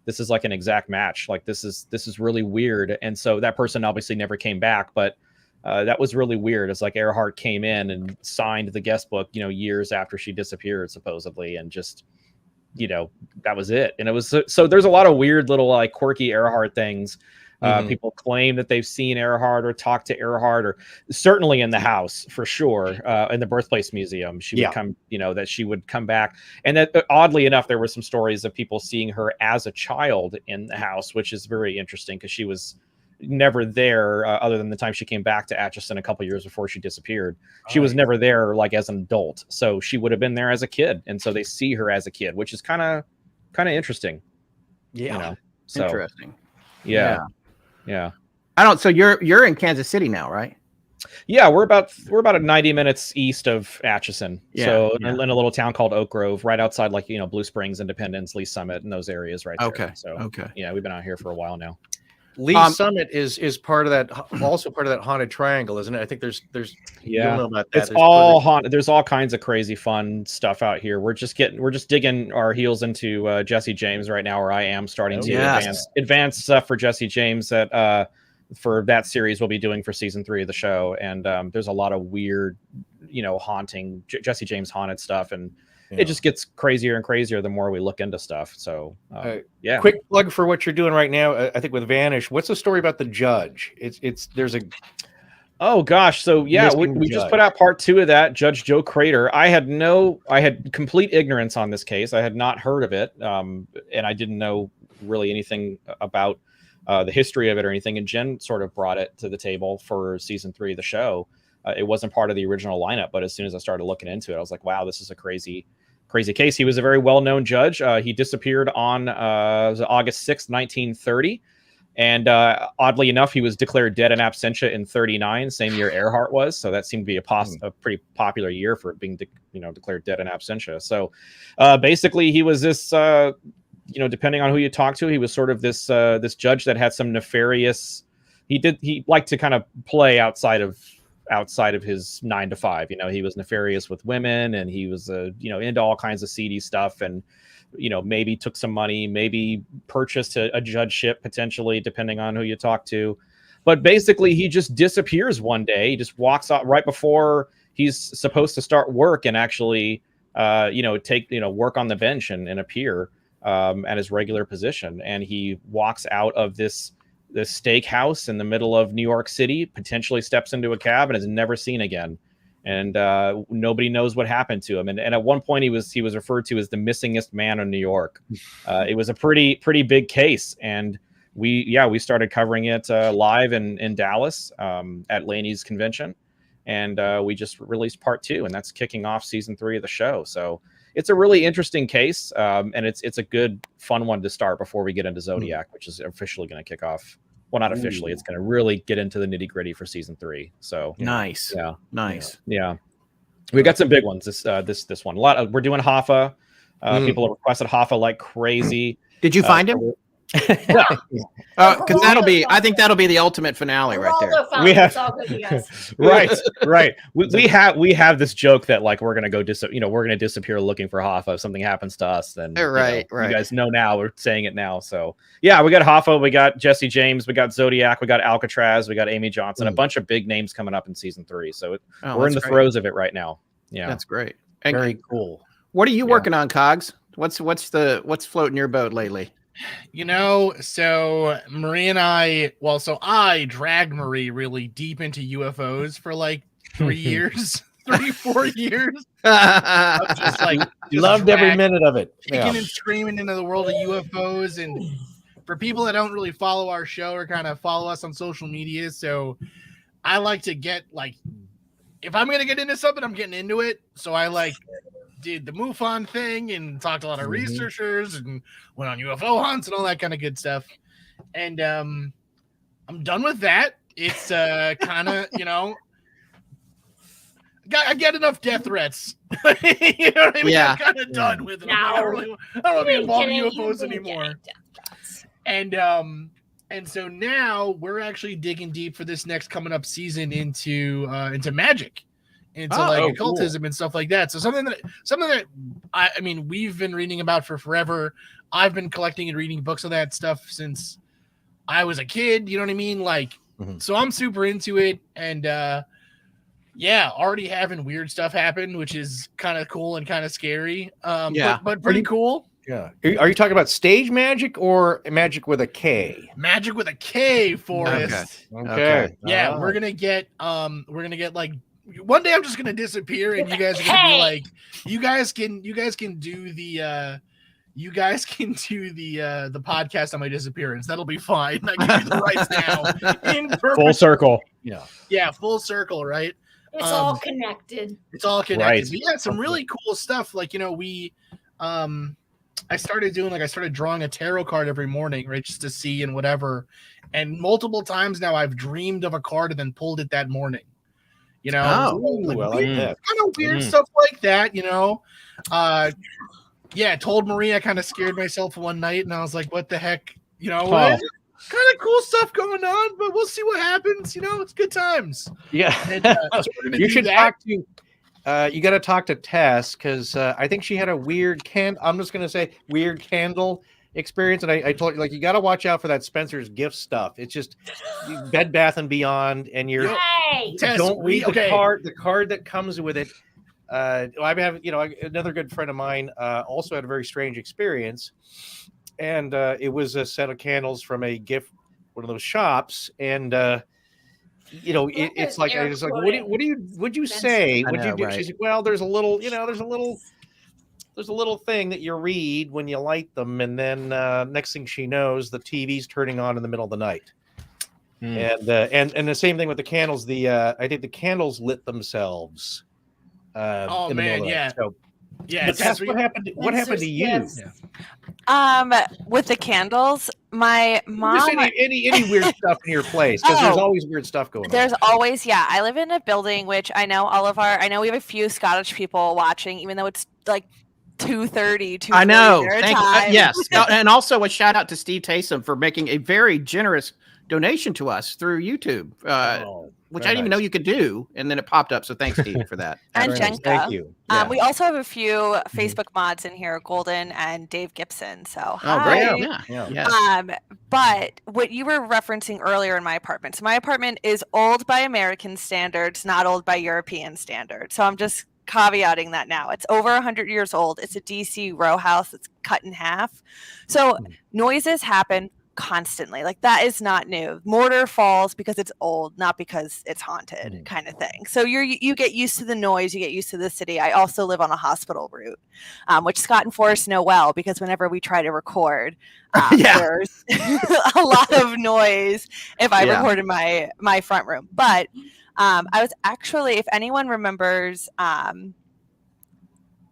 this is like an exact match. Like this is really weird. And so that person obviously never came back, but that was really weird. It's like Earhart came in and signed the guest book, years after she disappeared, supposedly, and just, that was it. And it was so there's a lot of weird little like quirky Earhart things. People claim that they've seen Earhart or talked to Earhart, or certainly in the house for sure. In the Birthplace Museum, she would come, that she would come back. And that oddly enough, there were some stories of people seeing her as a child in the house, which is very interesting because she was never there other than the time she came back to Atchison a couple years before she disappeared. She was never there like as an adult, so she would have been there as a kid, and so they see her as a kid, which is kind of interesting. So Interesting. Yeah. I don't. So you're in Kansas City now, right? Yeah, we're about 90 minutes east of Atchison. In a little town called Oak Grove, right outside Blue Springs, Independence, Lee Summit, and those areas right there. So yeah, we've been out here for a while now. Lee Summit is part of that, also part of that haunted triangle, isn't it? I think there's you don't know about that. It's all haunted. There's all kinds of crazy fun stuff out here. We're just digging our heels into Jesse James right now, or I am starting to advance stuff for Jesse James that for that series we'll be doing for season 3 of the show. And there's a lot of weird, haunting Jesse James haunted stuff, and it just gets crazier and crazier the more we look into stuff. So quick plug for what you're doing right now. I think with Vanish, what's the story about the judge? There's a oh gosh, so we just put out part 2 of that, Judge Joe Crater. I had complete ignorance on this case. I had not heard of it, and I didn't know really anything about the history of it or anything, and Jen sort of brought it to the table for season 3 of the show. It wasn't part of the original lineup, but as soon as I started looking into it, I was like, wow, this is a crazy case. He was a very well-known judge. He disappeared on August 6th, 1930. And oddly enough, he was declared dead in absentia in 39, same year Earhart was. So that seemed to be a pretty popular year for being declared dead in absentia. So basically, he was this, depending on who you talk to, he was sort of this judge that had some nefarious. He liked to kind of play outside of his 9 to 5. He was nefarious with women, and he was into all kinds of seedy stuff, and maybe took some money, maybe purchased a judgeship potentially, depending on who you talk to. But basically he just disappears one day. He just walks out right before he's supposed to start work and actually work on the bench and appear at his regular position. And he walks out of this steakhouse in the middle of New York City, potentially steps into a cab, and is never seen again. And nobody knows what happened to him. And at one point he was referred to as the missingest man in New York. It was a pretty big case. And we started covering it live in Dallas at Laney's convention. And we just released part 2, and that's kicking off season 3 of the show. So it's a really interesting case, and it's a good, fun one to start before we get into Zodiac, which is officially going to kick off. Well, not officially. It's going to really get into the nitty gritty for season 3. So nice, nice. Yeah, we got some big ones. This one. We're doing Hoffa. People have requested Hoffa like crazy. Did you find him? Because I think that'll be the ultimate finale right there. We have right. We have this joke that like we're gonna go we're gonna disappear looking for Hoffa. If something happens to us, then right. You guys know now. We're saying it now. So yeah, we got Hoffa, we got Jesse James, we got Zodiac, we got Alcatraz, we got Amy Johnson, a bunch of big names coming up in season 3. So we're in the throes of it right now. Yeah, that's great. Very cool. What are you working on, Cogs? What's floating your boat lately? So Marie and I dragged Marie really deep into UFOs for like 3 years, 4 years. Just loved every minute of it. Kicking and screaming into the world of UFOs. And for people that don't really follow our show or kind of follow us on social media, so I like to get if I'm going to get into something, I'm getting into it. So I did the MUFON thing and talked to a lot of researchers and went on UFO hunts and all that kind of good stuff. And I'm done with that. It's kind of, I get enough death threats. You know what I mean? Yeah. I'm kind of done with them. I don't want to be involved in UFOs anymore. And so now we're actually digging deep for this next coming up season into magic, into occultism and stuff like that. So something that I mean we've been reading about for forever. I've been collecting and reading books of that stuff since I was a kid. You know what I mean? Like, so I'm super into it, and already having weird stuff happen, which is kind of cool and kind of scary. But pretty cool. Yeah. Are you talking about stage magic or magic with a K? Magic with a K, Forrest. Okay. Yeah, we're gonna get like one day I'm just gonna disappear and you guys are gonna be like, you guys can do the podcast on my disappearance. That'll be fine. I give you the rights now. Full circle. Yeah, full circle, right? It's all connected. It's all connected. Right. But yeah, some really cool stuff. Like, we I started drawing a tarot card every morning, right? Just to see and whatever. And multiple times now I've dreamed of a card and then pulled it that morning. I like that. Kind of weird stuff like that, told Marie I kind of scared myself one night and I was like, what the heck? Kind of cool stuff going on, but we'll see what happens. It's good times. Yeah. And, so you should talk to you got to talk to Tess, because I think she had a weird weird candle experience, and I told you, like, you got to watch out for that Spencer's gift stuff. It's just Bed Bath and Beyond, and you're Tess, don't read the card that comes with it. I have another good friend of mine also had a very strange experience, and it was a set of candles from one of those shops, and it's like, I was like, would you say? Would you do? Right. She's like, well, there's a little thing that you read when you light them, and then next thing she knows, the TV's turning on in the middle of the night. And the same thing with the candles. I think the candles lit themselves. Oh man, yeah. So, yeah. That's what happened. What happened to you? Yes. With the candles, my mom. Just any weird stuff in your place, because there's always weird stuff going on. There's always, I live in a building which I know we have a few Scottish people watching, even though it's like 2:30. I know. Yes, and also a shout out to Steve Taysom for making a very generous donation to us through YouTube. Which I didn't even know you could do, and then it popped up. So thanks, Steve, for that. And Jenka. Thank you. Yeah. We also have a few Facebook mods in here, Golden and Dave Gibson. So hi. Yeah. But what you were referencing earlier in my apartment. So my apartment is old by American standards, not old by European standards. So I'm just caveating that now. It's over 100 years old. It's a DC row house that's cut in half. So noises happen constantly. Like, that is not new. Mortar falls because it's old, not because it's haunted, kind of thing. So you get used to the noise, you get used to the city. I also live on a hospital route, which Scott and Forrest know well, because whenever we try to record, there's a lot of noise if I record in my front room. But I was actually, if anyone remembers,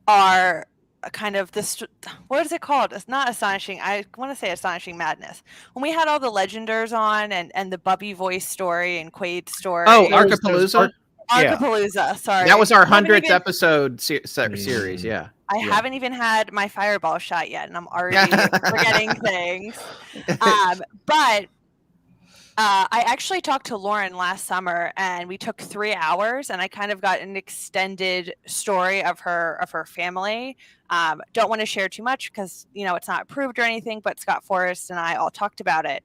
our kind of this, what is it called? It's not Astonishing. I want to say Astonishing Madness. When we had all the Legenders on, and the Bubby voice story and Quaid's story. Oh, Archipalooza. Archipalooza. Sorry, that was our 100th episode series. Yeah. I haven't even had my fireball shot yet, and I'm already forgetting things. But I actually talked to Lauren last summer, and we took 3 hours, and I kind of got an extended story of her family. Don't want to share too much because, it's not approved or anything, but Scott Forrest and I all talked about it.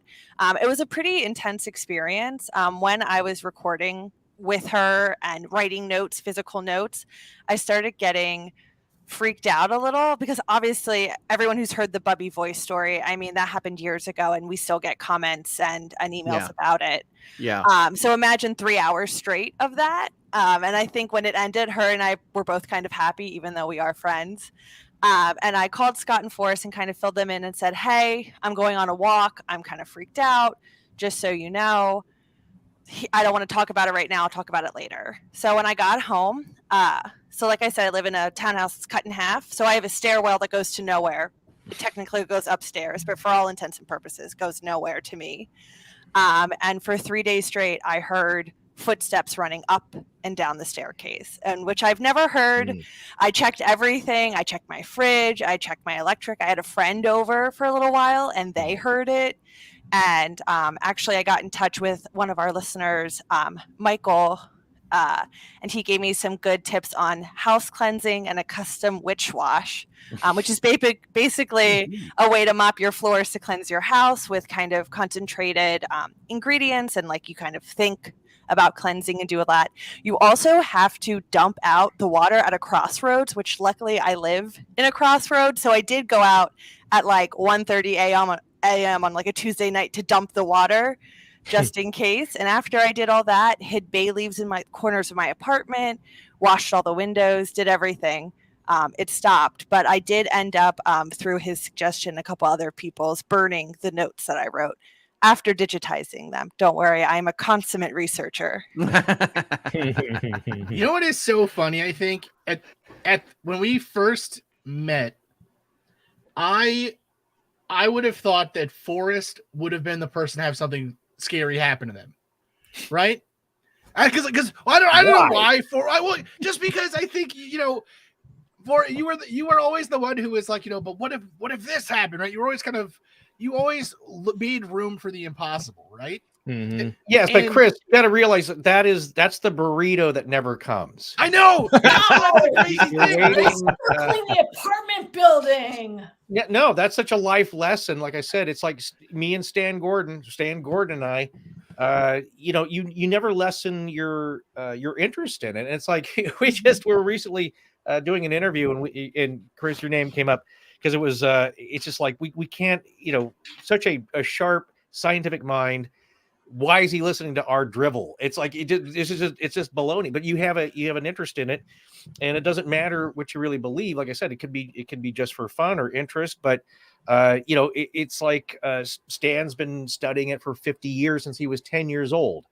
It was a pretty intense experience. When I was recording with her and writing notes, physical notes, I started getting freaked out a little, because obviously everyone who's heard the Bubby voice story, I mean, that happened years ago, and we still get comments and emails about it. Yeah. So imagine 3 hours straight of that. And I think when it ended, her and I were both kind of happy, even though we are friends. And I called Scott and Forrest and kind of filled them in and said, hey, I'm going on a walk. I'm kind of freaked out. Just so you know, I don't want to talk about it right now. I'll talk about it later. So when I got home, so like I said, I live in a townhouse that's cut in half. So I have a stairwell that goes to nowhere. It technically goes upstairs, but for all intents and purposes, goes nowhere to me. And for 3 days straight, I heard footsteps running up and down the staircase, and which I've never heard. I checked everything. I checked my fridge. I checked my electric. I had a friend over for a little while and they heard it. And actually I got in touch with one of our listeners, Michael, and he gave me some good tips on house cleansing and a custom witch wash, which is basically a way to mop your floors to cleanse your house with kind of concentrated ingredients, and like you kind of think about cleansing and do a lot. You also have to dump out the water at a crossroads, which luckily I live in a crossroads. So I did go out at like 1:30 a.m. on like a Tuesday night to dump the water just in case. And after I did all that, hid bay leaves in my corners of my apartment, washed all the windows, did everything. It stopped, but I did end up, through his suggestion, a couple other people's, burning the notes that I wrote after digitizing them. Don't worry, I'm a consummate researcher. You know what is so funny? I think at when we first met, I would have thought that Forrest would have been the person to have something scary happen to them, right? Because I don't know why. Just because I think for you were always the one who was like, but what if this happened, right? You always made room for the impossible, right? Mm-hmm. Yes, but Chris, you got to realize that's the burrito that never comes. I know. Circling the apartment building. Yeah, no, that's such a life lesson. Like I said, it's like me and Stan Gordon and I. You never lessen your interest in it. And it's like we were recently doing an interview, and Chris, your name came up because it was it's just like we can't, such a sharp scientific mind. Why is he listening to our drivel? It's like it's just baloney. But you have an interest in it, and it doesn't matter what you really believe. Like I said, it can be just for fun or interest. But it's like Stan's been studying it for 50 years since he was 10 years old,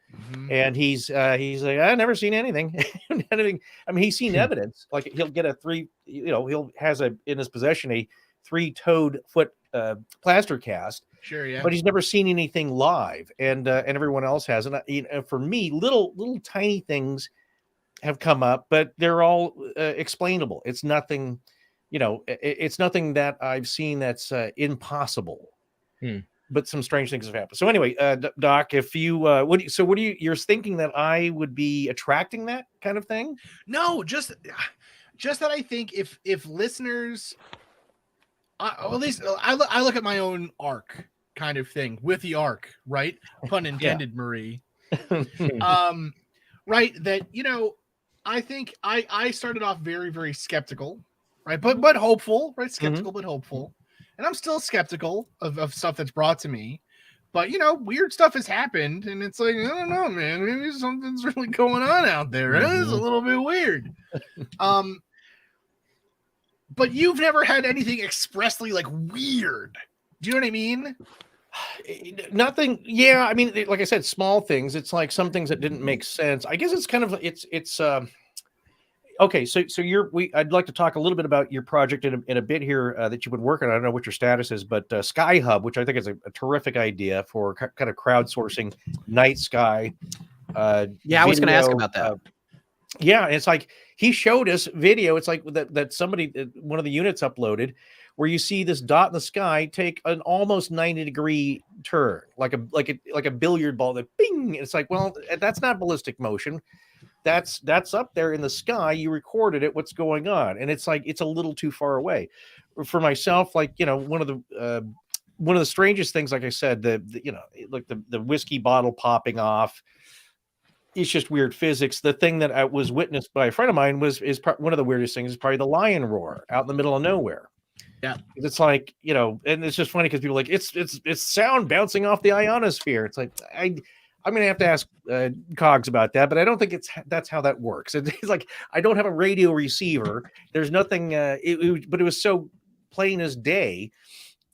and he's like, I've never seen anything. I mean, he's seen evidence. Like he'll get he'll has in his possession a 3-toed foot plaster cast. Sure, yeah. But he's never seen anything live, and everyone else has. And for me, little tiny things have come up, but they're all explainable. It's nothing, it's nothing that I've seen that's impossible. But some strange things have happened. So anyway, Doc, if you you're thinking that I would be attracting that kind of thing? No, just that I think if listeners. At least I look at my own arc kind of thing with the arc, right? Pun intended, Marie. Right. That, I think I started off very, very skeptical, right? But hopeful, right? Skeptical, but hopeful. And I'm still skeptical of stuff that's brought to me. But, weird stuff has happened. And it's like, I don't know, man. Maybe something's really going on out there. It's a little bit weird. But you've never had anything expressly like weird. Do you know what I mean? Nothing. Yeah. I mean, like I said, small things. It's like some things that didn't make sense. I guess it's kind of, it's okay. So I'd like to talk a little bit about your project in a bit here that you've been working on. I don't know what your status is, but Sky Hub, which I think is a terrific idea for kind of crowdsourcing night sky. I was going to ask about that. Yeah, it's like he showed us video. It's like that somebody, one of the units uploaded, where you see this dot in the sky take an almost 90-degree turn, like a billiard ball. That bing. It's like, well, that's not ballistic motion. That's up there in the sky. You recorded it. What's going on? And it's like it's a little too far away. For myself, like one of the strangest things, like I said, the whiskey bottle popping off. It's just weird physics. The thing that I was witnessed by a friend of mine is one of the weirdest things is probably the lion roar out in the middle of nowhere. Yeah, it's like and it's just funny because people are like it's sound bouncing off the ionosphere. It's like I'm gonna have to ask Cogs about that, but I don't think that's how that works. It's like I don't have a radio receiver. There's nothing. But it was so plain as day,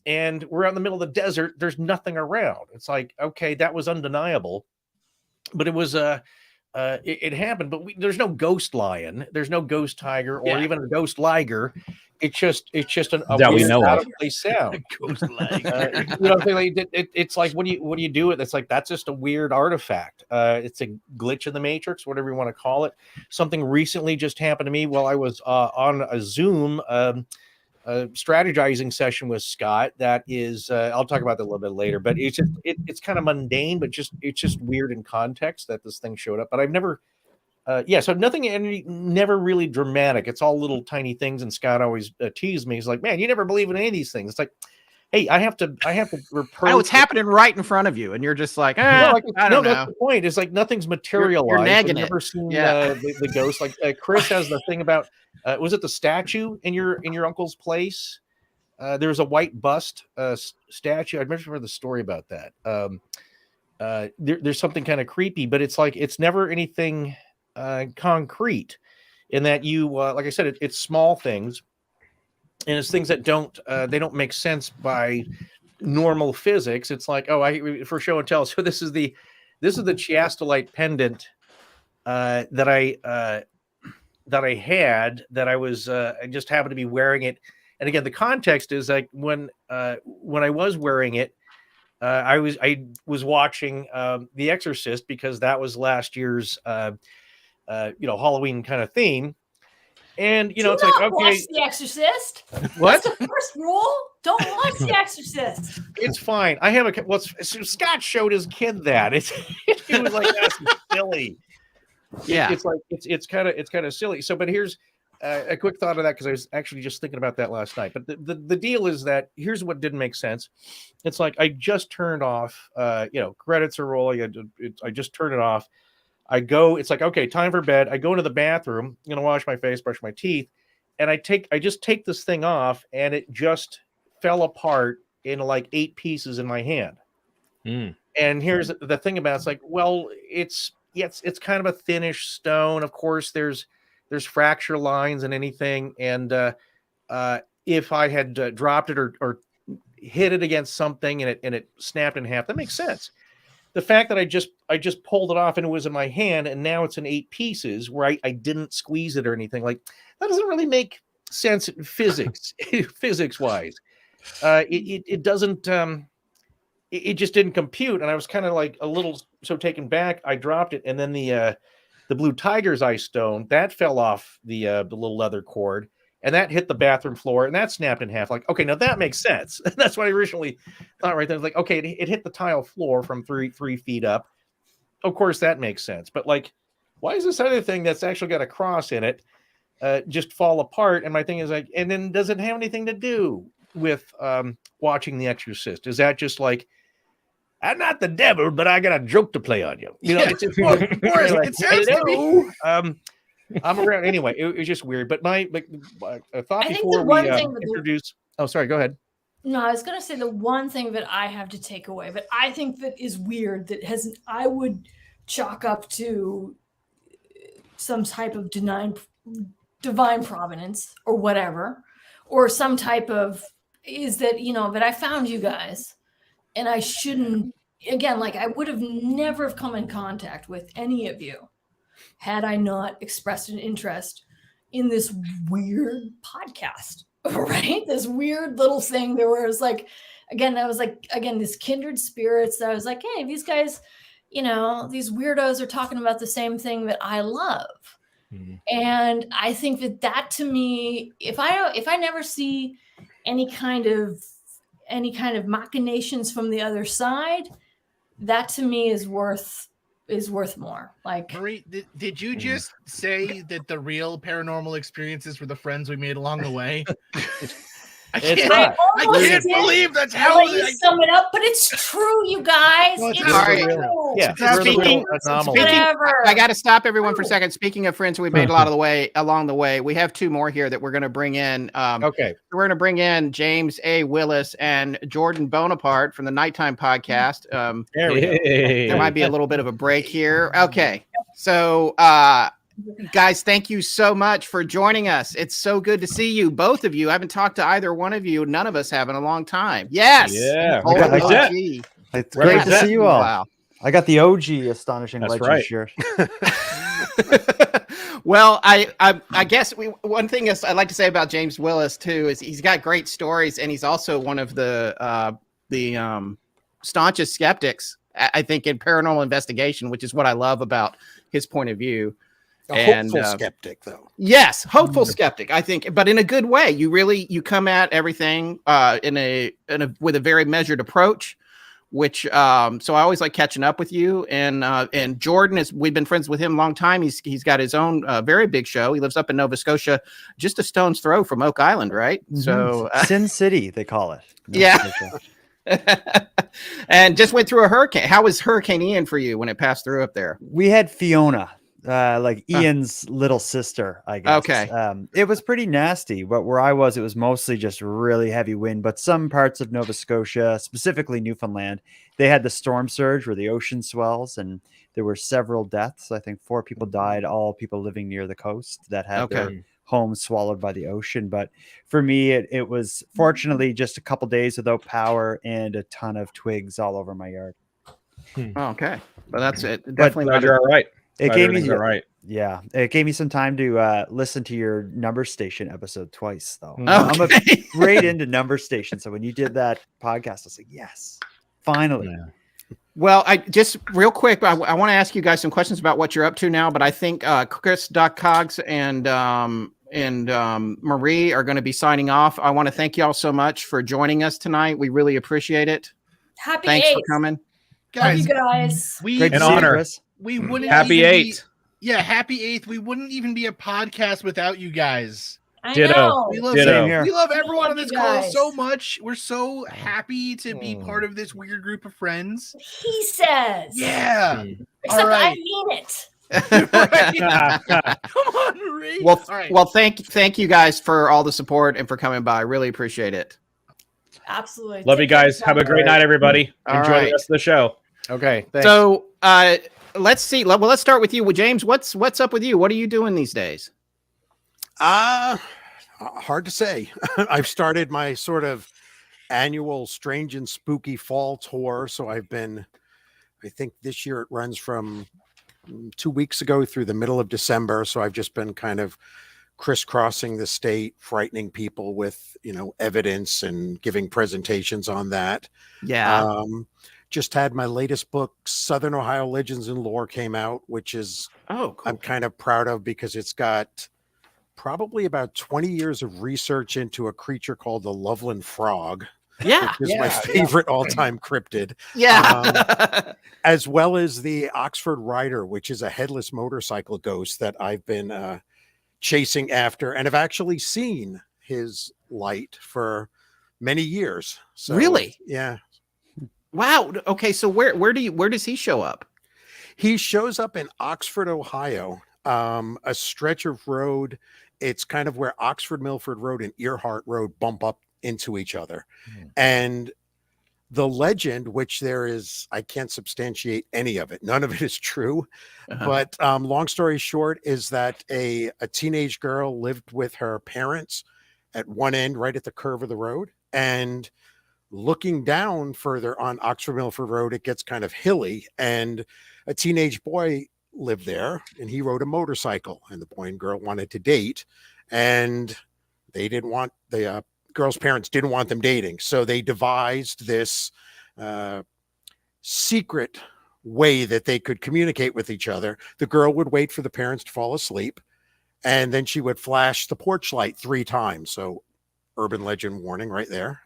and we're out in the middle of the desert. There's nothing around. It's like okay, that was undeniable. But it was it happened. But there's no ghost lion, there's no ghost tiger, or even a ghost liger. It's just a That we weird know out of. of place sound. Ghost leg. You know, it's like when you do it, it's like that's just a weird artifact. It's a glitch in the matrix, whatever you want to call it. Something recently just happened to me while I was on a Zoom strategizing session with Scott. That is, I'll talk about that a little bit later. But it's kind of mundane, but it's just weird in context that this thing showed up. But I've never. So nothing, never really dramatic. It's all little tiny things. And Scott always teased me. He's like, "Man, you never believe in any of these things." It's like, hey, I have to reproach. Oh, it's happening right in front of you, and you're just like, I don't know. That's the point. It's like nothing's materialized. You're nagging I've never seen the ghost. Like Chris has the thing about. Was it the statue in your uncle's place? There's a white bust statue. I remember the story about that. There's something kind of creepy, but it's like it's never anything. Concrete in that you like I said it's small things and it's things that don't make sense by normal physics. It's like for show and tell. So this is the chiastolite pendant that I had that I was I just happened to be wearing it. And again, the context is like when I was wearing it, I was watching The Exorcist because that was last year's Halloween kind of theme. And it's like, okay, watch The Exorcist. What? That's the first rule. Don't watch The Exorcist. It's fine. I have Scott showed his kid that. He was like, that's silly. Yeah. It's like it's kind of silly. So, but here's a quick thought of that because I was actually just thinking about that last night. But the deal is that here's what didn't make sense. It's like I just turned off. Credits are rolling. I just turned it off. I go, it's like, okay, time for bed. I go into the bathroom, I'm going to wash my face, brush my teeth. And I just take this thing off and it just fell apart in like 8 pieces in my hand. And here's the thing about it. It's like, well, it's kind of a thinnish stone. Of course, there's fracture lines and anything. And if I had dropped it or hit it against something and it snapped in half, that makes sense. The fact that I just pulled it off and it was in my hand and now it's in 8 pieces where I didn't squeeze it or anything, like that doesn't really make sense in physics wise. It doesn't it just didn't compute. And I was kind of like a little so taken back. I dropped it, and then the blue tiger's eye stone that fell off the little leather cord. And that hit the bathroom floor, and that snapped in half. Like, okay, now that makes sense. That's what I originally thought right there. Like, okay, it hit the tile floor from 3 feet up. Of course, that makes sense. But like, why is this other thing that's actually got a cross in it just fall apart? And my thing is like, and then does it have anything to do with watching The Exorcist? Is that just like, I'm not the devil, but I got a joke to play on you? It's just it sounds to me. I'm around anyway. It was just weird. But my thought I think before the one we thing that introduce. Oh, sorry. Go ahead. No, I was going to say the one thing that I have to take away, but I think that is weird that I would chalk up to some type of divine providence or whatever, or some type of is that that I found you guys, and I shouldn't. Again, like I would have never come in contact with any of you had I not expressed an interest in this weird podcast, right? This weird little thing there was like, this kindred spirits that I was like, hey, these guys, these weirdos are talking about the same thing that I love. Mm-hmm. And I think that to me, if I never see any kind of machinations from the other side, that to me is worth more. Like, Marie, did you just say that the real paranormal experiences were the friends we made along the way? I can't believe that's how you sum it up, but it's true, you guys. Well, it's true. Yeah. Speaking, I got to stop everyone for a second. Speaking of friends we've made along the way, we have 2 more here that we're going to bring in. Okay. We're going to bring in James A. Willis and Jordan Bonaparte from the Nighttime Podcast. There might be a little bit of a break here. Okay. So, guys, thank you so much for joining us. It's so good to see you, both of you. I haven't talked to either one of you. None of us have in a long time. Yes. Yeah. It's great to see you all. Wow. I got the OG Astonishing That's Legends right. shirt. Well, I guess one thing is I'd like to say about James Willis too is he's got great stories, and he's also one of the staunchest skeptics, I think, in paranormal investigation, which is what I love about his point of view. Hopeful skeptic, though. Yes, hopeful skeptic, I think, but in a good way. You come at everything with a very measured approach. Which so I always like catching up with you, and Jordan we've been friends with him a long time. He's got his own very big show. He lives up in Nova Scotia, just a stone's throw from Oak Island, right? Mm-hmm. So Sin City, they call it. Yeah. And just went through a hurricane. How was Hurricane Ian for you when it passed through up there? We had Fiona, like Ian's little sister, I guess. Okay. It was pretty nasty, but where I was, it was mostly just really heavy wind. But some parts of Nova Scotia, specifically Newfoundland, they had the storm surge where the ocean swells, and there were several deaths. I think 4 people died, all people living near the coast that had their homes swallowed by the ocean. But for me, it was fortunately just a couple days without power and a ton of twigs all over my yard. Okay. Well, that's it. Definitely. Glad you're all right. It gave me right. Yeah, it gave me some time to listen to your Number Station episode twice, though. Okay. I'm great into Number Station, so when you did that podcast, I was like, yes, finally. Yeah. Well, I just real quick, I want to ask you guys some questions about what you're up to now, but I think Chris, Doc Cogs, and Marie are going to be signing off. I want to thank you all so much for joining us tonight. We really appreciate it. Thanks for coming. Guys, you guys. An honor. We wouldn't happy 8th. Happy 8th. We wouldn't even be a podcast without you guys. Ditto. We love everyone on this call so much. We're so happy to be part of this weird group of friends. He says. Yeah. Except I mean it. Come on, Marie. Well, thank you guys for all the support and for coming by. I really appreciate it. Absolutely. Love you guys. Have a great night, everybody. Enjoy the rest of the show. Okay. Thanks. So let's see. Well, let's start with you. Well, James, what's up with you? What are you doing these days? Hard to say. I've started my sort of annual strange and spooky fall tour. So I think this year it runs from 2 weeks ago through the middle of December. So I've just been kind of crisscrossing the state, frightening people with, evidence and giving presentations on that. Yeah. Just had my latest book, Southern Ohio Legends and Lore, came out, which is cool. I'm kind of proud of because it's got probably about 20 years of research into a creature called the Loveland Frog. Yeah. Which is my favorite all-time cryptid. Yeah. As well as the Oxford Rider, which is a headless motorcycle ghost that I've been chasing after and have actually seen his light for many years. So, really? Yeah. Wow. Okay. So where does he show up? He shows up in Oxford, Ohio, a stretch of road. It's kind of where Oxford Milford Road and Earhart Road bump up into each other. And the legend, which I can't substantiate any of it. None of it is true. But long story short is that a teenage girl lived with her parents at one end, right at the curve of the road. And looking down further on Oxford Milford Road, it gets kind of hilly, and a teenage boy lived there, and he rode a motorcycle, and the boy and girl wanted to date, and they didn't want the girl's parents didn't want them dating. So they devised this secret way that they could communicate with each other. The girl would wait for the parents to fall asleep, and then she would flash the porch light 3 times. So urban legend warning right there.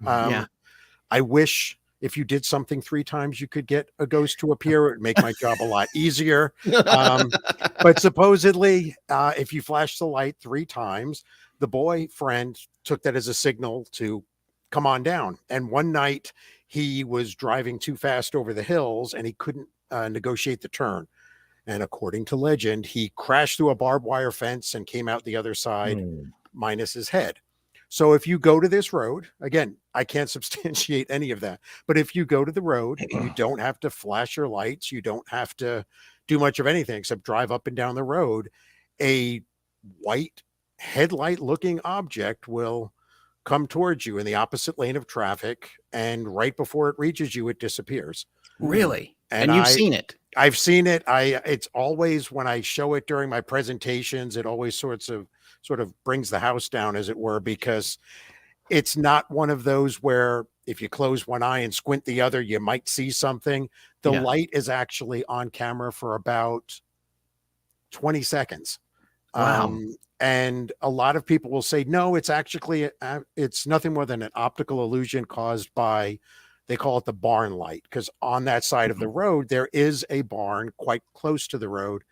I wish if you did something 3 times, you could get a ghost to appear. It would make my job a lot easier. But supposedly, if you flash the light 3 times, the boyfriend took that as a signal to come on down. And one night he was driving too fast over the hills and he couldn't negotiate the turn. And according to legend, he crashed through a barbed wire fence and came out the other side minus his head. So if you go to this road, again, I can't substantiate any of that, but if you go to the road, you don't have to flash your lights. You don't have to do much of anything except drive up and down the road. A white headlight looking object will come towards you in the opposite lane of traffic. And right before it reaches you, it disappears. Really? And you've seen it. I've seen it. It's always, when I show it during my presentations, it always sort of brings the house down, as it were, because it's not one of those where if you close one eye and squint the other, you might see something. The light is actually on camera for about 20 seconds. Wow. And a lot of people will say, no, it's actually, it's nothing more than an optical illusion caused by, they call it the barn light, because on that side of the road, there is a barn quite close to the road.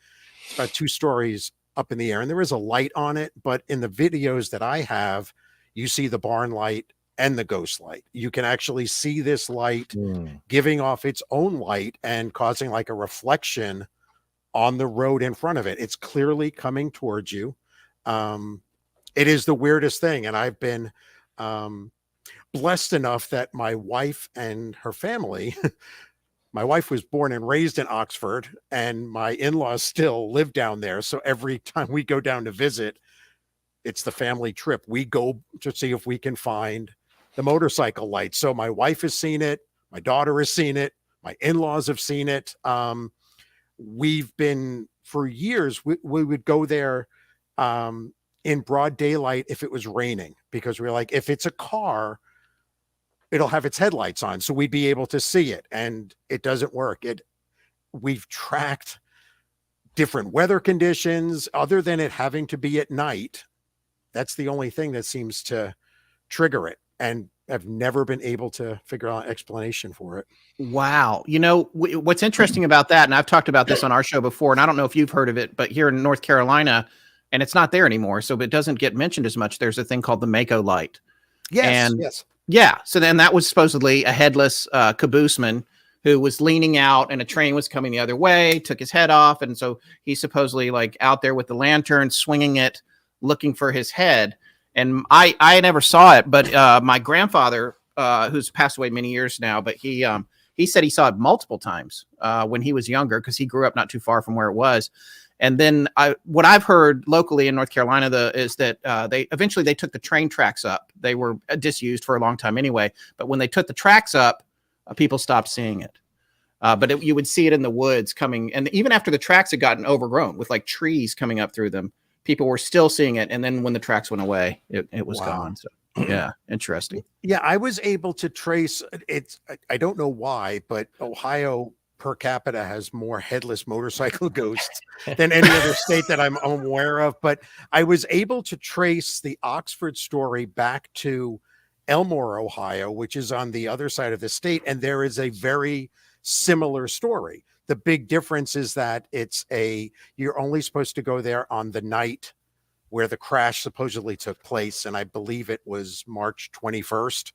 It's about 2 stories up in the air, and there is a light on it. But in the videos that I have, you see the barn light and the ghost light. You can actually see this light giving off its own light and causing like a reflection on the road in front of it. It's clearly coming towards you. It is the weirdest thing. And I've been blessed enough that my wife and her family, my wife was born and raised in Oxford, and my in-laws still live down there. So every time we go down to visit, it's the family trip. We go to see if we can find the motorcycle light. So my wife has seen it. My daughter has seen it. My in-laws have seen it. We've been, for years, we would go there in broad daylight if it was raining, because we're like, if it's a car, it'll have its headlights on, so we'd be able to see it. And it doesn't work. We've tracked different weather conditions other than it having to be at night. That's the only thing that seems to trigger it. And I've never been able to figure out an explanation for it. Wow. You know, what's interesting about that, and I've talked about this on our show before, and I don't know if you've heard of it, but here in North Carolina, and it's not there anymore, so it doesn't get mentioned as much, there's a thing called the Mako light. Yes. And yes. Yeah. So then that was supposedly a headless cabooseman who was leaning out and a train was coming the other way, took his head off. And so he's supposedly like out there with the lantern, swinging it, looking for his head. And I never saw it, but my grandfather, who's passed away many years now, but he said he saw it multiple times when he was younger, because he grew up not too far from where it was. And then what I've heard locally in North Carolina is that they eventually took the train tracks up. They were disused for a long time anyway, but when they took the tracks up, people stopped seeing it. But you would see it in the woods coming, and even after the tracks had gotten overgrown with like trees coming up through them, people were still seeing it. And then when the tracks went away, it was gone. So yeah, interesting. Yeah, I was able to trace it. I don't know why, but Ohio per capita has more headless motorcycle ghosts than any other state that I'm aware of. But I was able to trace the Oxford story back to Elmore, Ohio, which is on the other side of the state. And there is a very similar story. The big difference is that you're only supposed to go there on the night where the crash supposedly took place. And I believe it was March 21st.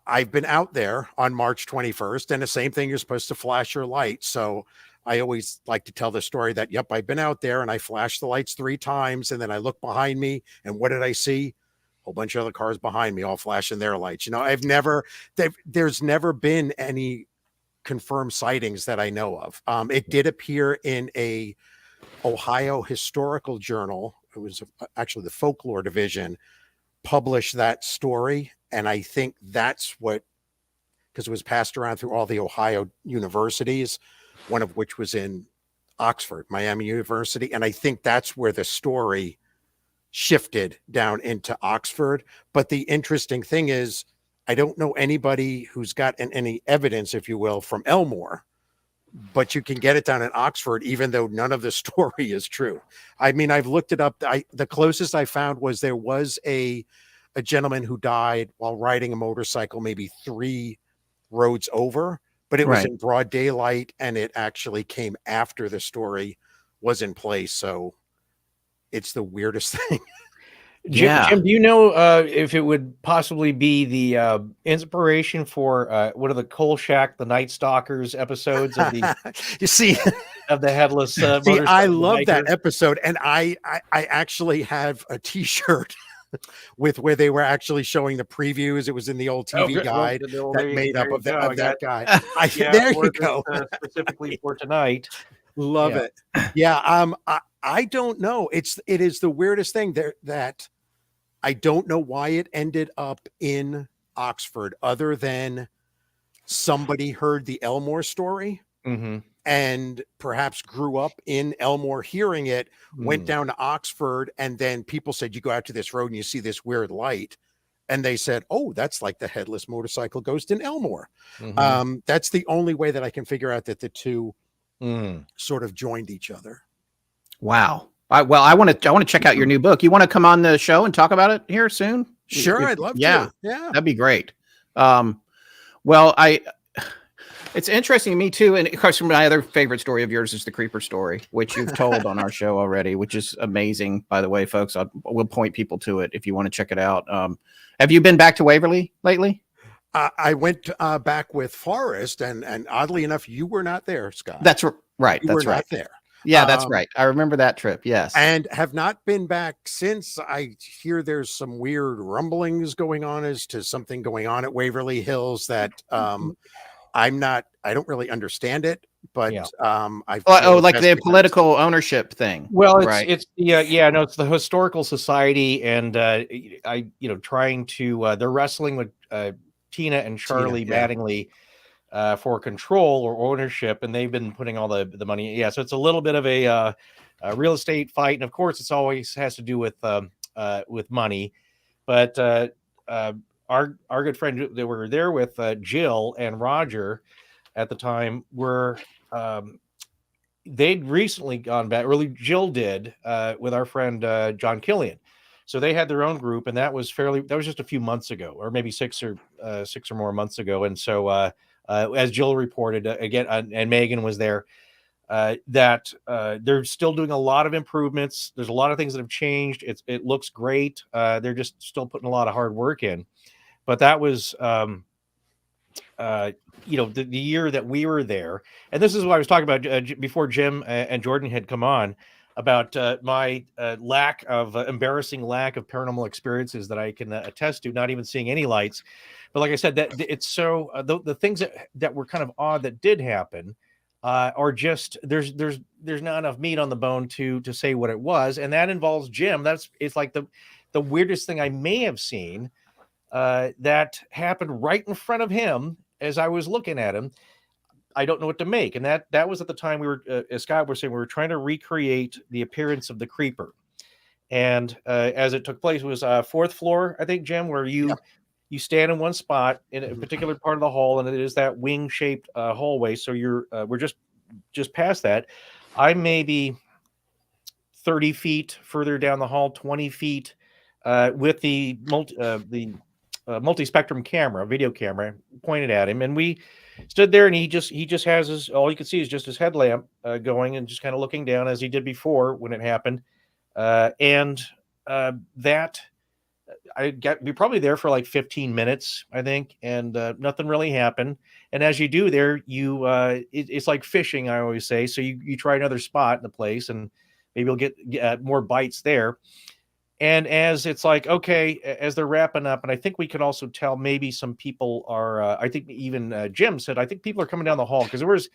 I've been out there on March 21st, and the same thing, you're supposed to flash your light. So I always like to tell the story that, yep, I've been out there and I flashed the lights 3 times, and then I look behind me, and what did I see? A whole bunch of other cars behind me all flashing their lights. You know, there's never been any confirmed sightings that I know of. It did appear in a Ohio historical journal. It was actually the folklore division published that story. And I think that's because it was passed around through all the Ohio universities, one of which was in Oxford, Miami University. And I think that's where the story shifted down into Oxford. But the interesting thing is, I don't know anybody who's got any evidence, if you will, from Elmore, but you can get it down in Oxford, even though none of the story is true. I mean, I've looked it up. The closest I found was there was a gentleman who died while riding a motorcycle, maybe 3 roads over, but it was in broad daylight, and it actually came after the story was in place. So it's the weirdest thing. Jim, do you know if it would possibly be the inspiration for one of the Coal Shack, the Night Stalkers episodes of the you see of the headless see, I love that episode, and I actually have a t-shirt with where they were actually showing the previews. It was in the old TV guide that made up of that guy. There you go. Specifically for tonight. Love it. Yeah. I don't know. It is the weirdest thing there that I don't know why it ended up in Oxford, other than somebody heard the Elmore story and perhaps grew up in Elmore hearing it, went down to Oxford, and then people said, you go out to this road and you see this weird light. And they said, oh, that's like the headless motorcycle ghost in Elmore. That's the only way that I can figure out that the two sort of joined each other. Wow. Well, I want to check out your new book. You want to come on the show and talk about it here soon? Sure, I'd love to. Yeah, that'd be great. It's interesting to me too, and of course, my other favorite story of yours is the Creeper story, which you've told on our show already, which is amazing. By the way, folks, we'll point people to it if you want to check it out. Have you been back to Waverly lately? I went back with Forrest, and oddly enough, you were not there, Scott. That's right. You were not there. Yeah, that's right. I remember that trip. Yes. And have not been back since. I hear there's some weird rumblings going on as to something going on at Waverly Hills that I don't really understand it, but like the political ownership thing. Well, it's the Historical Society, and trying to they're wrestling with Tina and Charlie Mattingly for control or ownership, and they've been putting all the money. Yeah, so it's a little bit of a real estate fight, and of course, it's always has to do with money. But our good friend that were there with Jill and Roger at the time were they'd recently gone back. Really, Jill did with our friend John Killian. So they had their own group, and that was just a few months ago, or maybe six or more months ago. And so as Jill reported again, and Megan was there, that they're still doing a lot of improvements. There's a lot of things that have changed. It looks great. They're just still putting a lot of hard work in. But that was, the year that we were there. And this is what I was talking about before Jim and Jordan had come on, about my embarrassing lack of paranormal experiences that I can attest to, not even seeing any lights. But like I said, that it's so the things that were kind of odd that did happen are just there's not enough meat on the bone to say what it was, and that involves Jim. It's like the weirdest thing I may have seen that happened right in front of him as I was looking at him. I don't know what to make. And that was at the time we were, as Scott was saying, we were trying to recreate the appearance of the Creeper. And as it took place, it was fourth floor, I think, Jim, where you stand in one spot in a particular part of the hall, and it is that wing-shaped hallway. So we're just past that. I may be 30 feet further down the hall, 20 feet with the multi-spectrum camera, video camera pointed at him. And we stood there, and he just has all you can see is just his headlamp going, and just kind of looking down as he did before when it happened. That we probably there for like 15 minutes, I think, and nothing really happened. And as you do there, it's like fishing, I always say. So you try another spot in the place, and maybe you'll get more bites there. And as it's like, okay, as they're wrapping up, and I think we could also tell maybe some people are, I think even Jim said, I think people are coming down the hall, because there was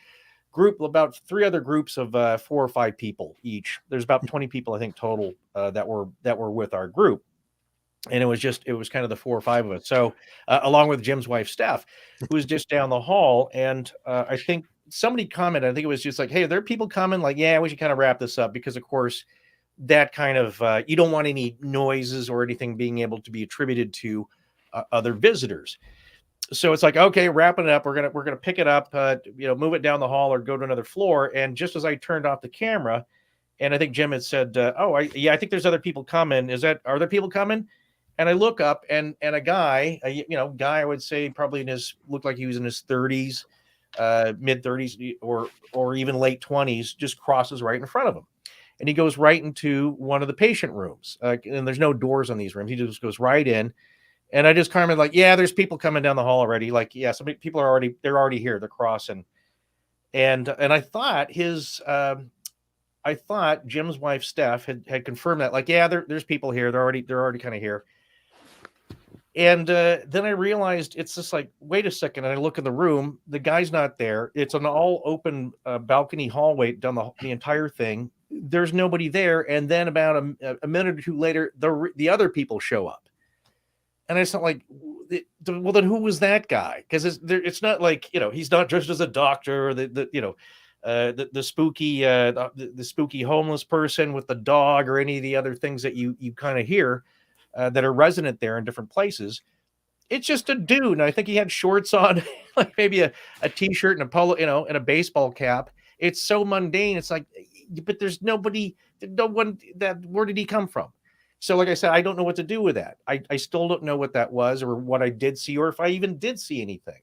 about 3 other groups of 4 or 5 people each. There's about 20 people, I think, total that were with our group. And it was kind of the 4 or 5 of us. So along with Jim's wife, Steph, who was just down the hall. And I think somebody commented, I think it was just like, hey, are there people coming? Like, yeah, we should kind of wrap this up, because of course, that kind of you don't want any noises or anything being able to be attributed to other visitors. So it's like, okay, wrapping it up. We're gonna pick it up, move it down the hall or go to another floor. And just as I turned off the camera, and I think Jim had said, I think there's other people coming. Are there people coming? And I look up, and a guy, I would say probably looked like he was in his 30s, mid 30s, or even late 20s, just crosses right in front of him. And he goes right into one of the patient rooms. And there's no doors on these rooms. He just goes right in. And I just kind of like, yeah, there's people coming down the hall already. Like, yeah, some people are already here. They're crossing. And I thought Jim's wife, Steph, had confirmed that. Like, yeah, there's people here. They're already kind of here. And then I realized it's just like, wait a second. And I look in the room. The guy's not there. It's an all open balcony hallway down the entire thing. There's nobody there. And then about a minute or two later, the other people show up. And it's not like, well, then who was that guy? Because it's not like, he's not dressed as a doctor or the spooky homeless person with the dog or any of the other things that you kind of hear that are resonant there in different places. It's just a dude. And I think he had shorts on, like maybe a t-shirt and a polo, and a baseball cap. It's so mundane. It's like, but there's no one where did he come from? So like I said, I don't know what to do with that. I still don't know what that was or what I did see, or if I even did see anything.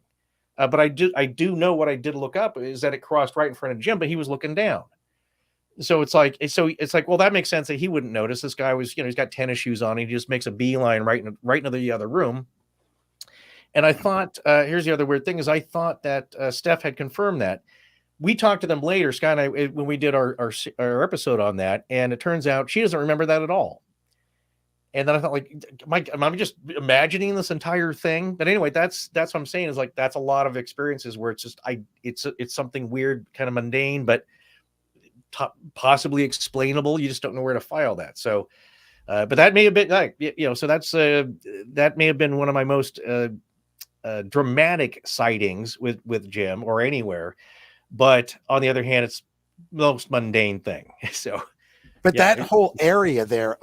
But I do know what I did look up is that it crossed right in front of Jim, but he was looking down. So it's like, well, that makes sense that he wouldn't notice. This guy was, he's got tennis shoes on. He just makes a beeline right into the other room. And I thought, here's the other weird thing is I thought that Steph had confirmed that. We talked to them later, Scott and I, when we did our episode on that, and it turns out she doesn't remember that at all. And then I thought, like, am I just imagining this entire thing? But anyway, that's what I'm saying is like that's a lot of experiences where it's just it's something weird, kind of mundane, but possibly explainable. You just don't know where to file that. So, but that may have been like so that's that may have been one of my most dramatic sightings with Jim or anywhere. But on the other hand, it's the most mundane thing. So, but that whole area there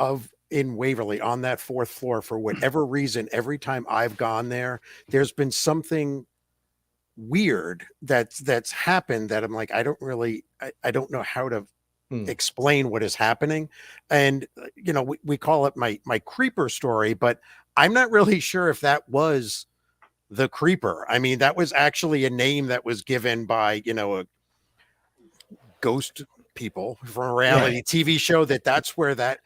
in Waverly on that 4th floor, for whatever reason, every time I've gone there, there's been something weird that's happened that I'm like, I don't know how to explain what is happening. And, we call it my creeper story, but I'm not really sure if that was the creeper. I mean, that was actually a name that was given by, a ghost people from a reality TV show that's where that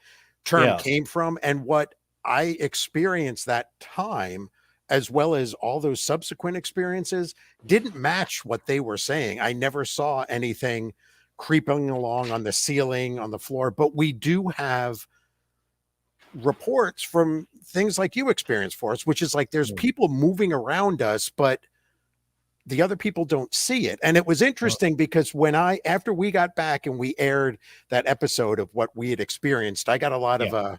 term came from. And what I experienced that time, as well as all those subsequent experiences, didn't match what they were saying. I never saw anything creeping along on the ceiling, on the floor, but we do have reports from things like you experienced for us, which is like there's people moving around us, but the other people don't see it. And it was interesting because after we got back and we aired that episode of what we had experienced, I got a lot of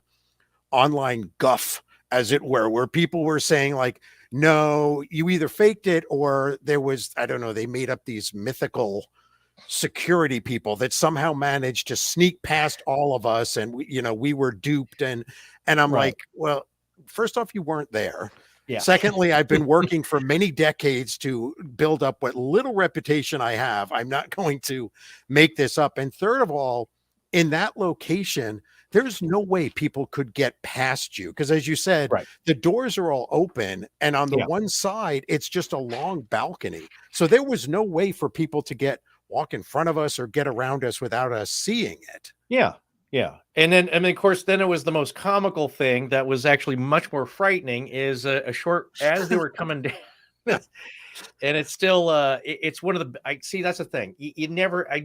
online guff, as it were, where people were saying like, no, you either faked it or there was, I don't know, they made up these mythical security people that somehow managed to sneak past all of us. And we were duped. And I'm like, well, first off, you weren't there. Yeah. Secondly, I've been working for many decades to build up what little reputation I have. I'm not going to make this up. And third of all, in that location, there's no way people could get past you. Because as you said, the doors are all open. And on the one side, it's just a long balcony. So there was no way for people to walk in front of us or get around us without us seeing it. Yeah. Yeah. And then, of course, then it was the most comical thing that was actually much more frightening is a short, as they were coming down. And it's still, it's one of I see, that's the thing. I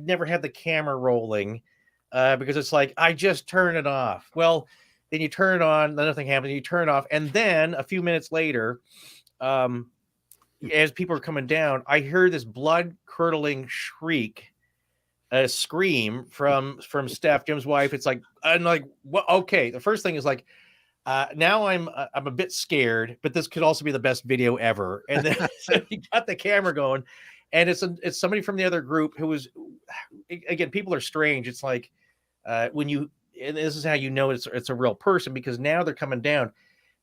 never had the camera rolling because it's like, I just turn it off. Well, then you turn it on, then nothing happens. You turn it off. And then a few minutes later, as people are coming down, I heard this blood curdling shriek. A scream from Steph, Jim's wife. It's like, I'm like, well, okay. The first thing is like, now I'm a bit scared, but this could also be the best video ever. And then so he got the camera going, and it's somebody from the other group who was, again, people are strange. It's like and this is how you know it's a real person, because now they're coming down.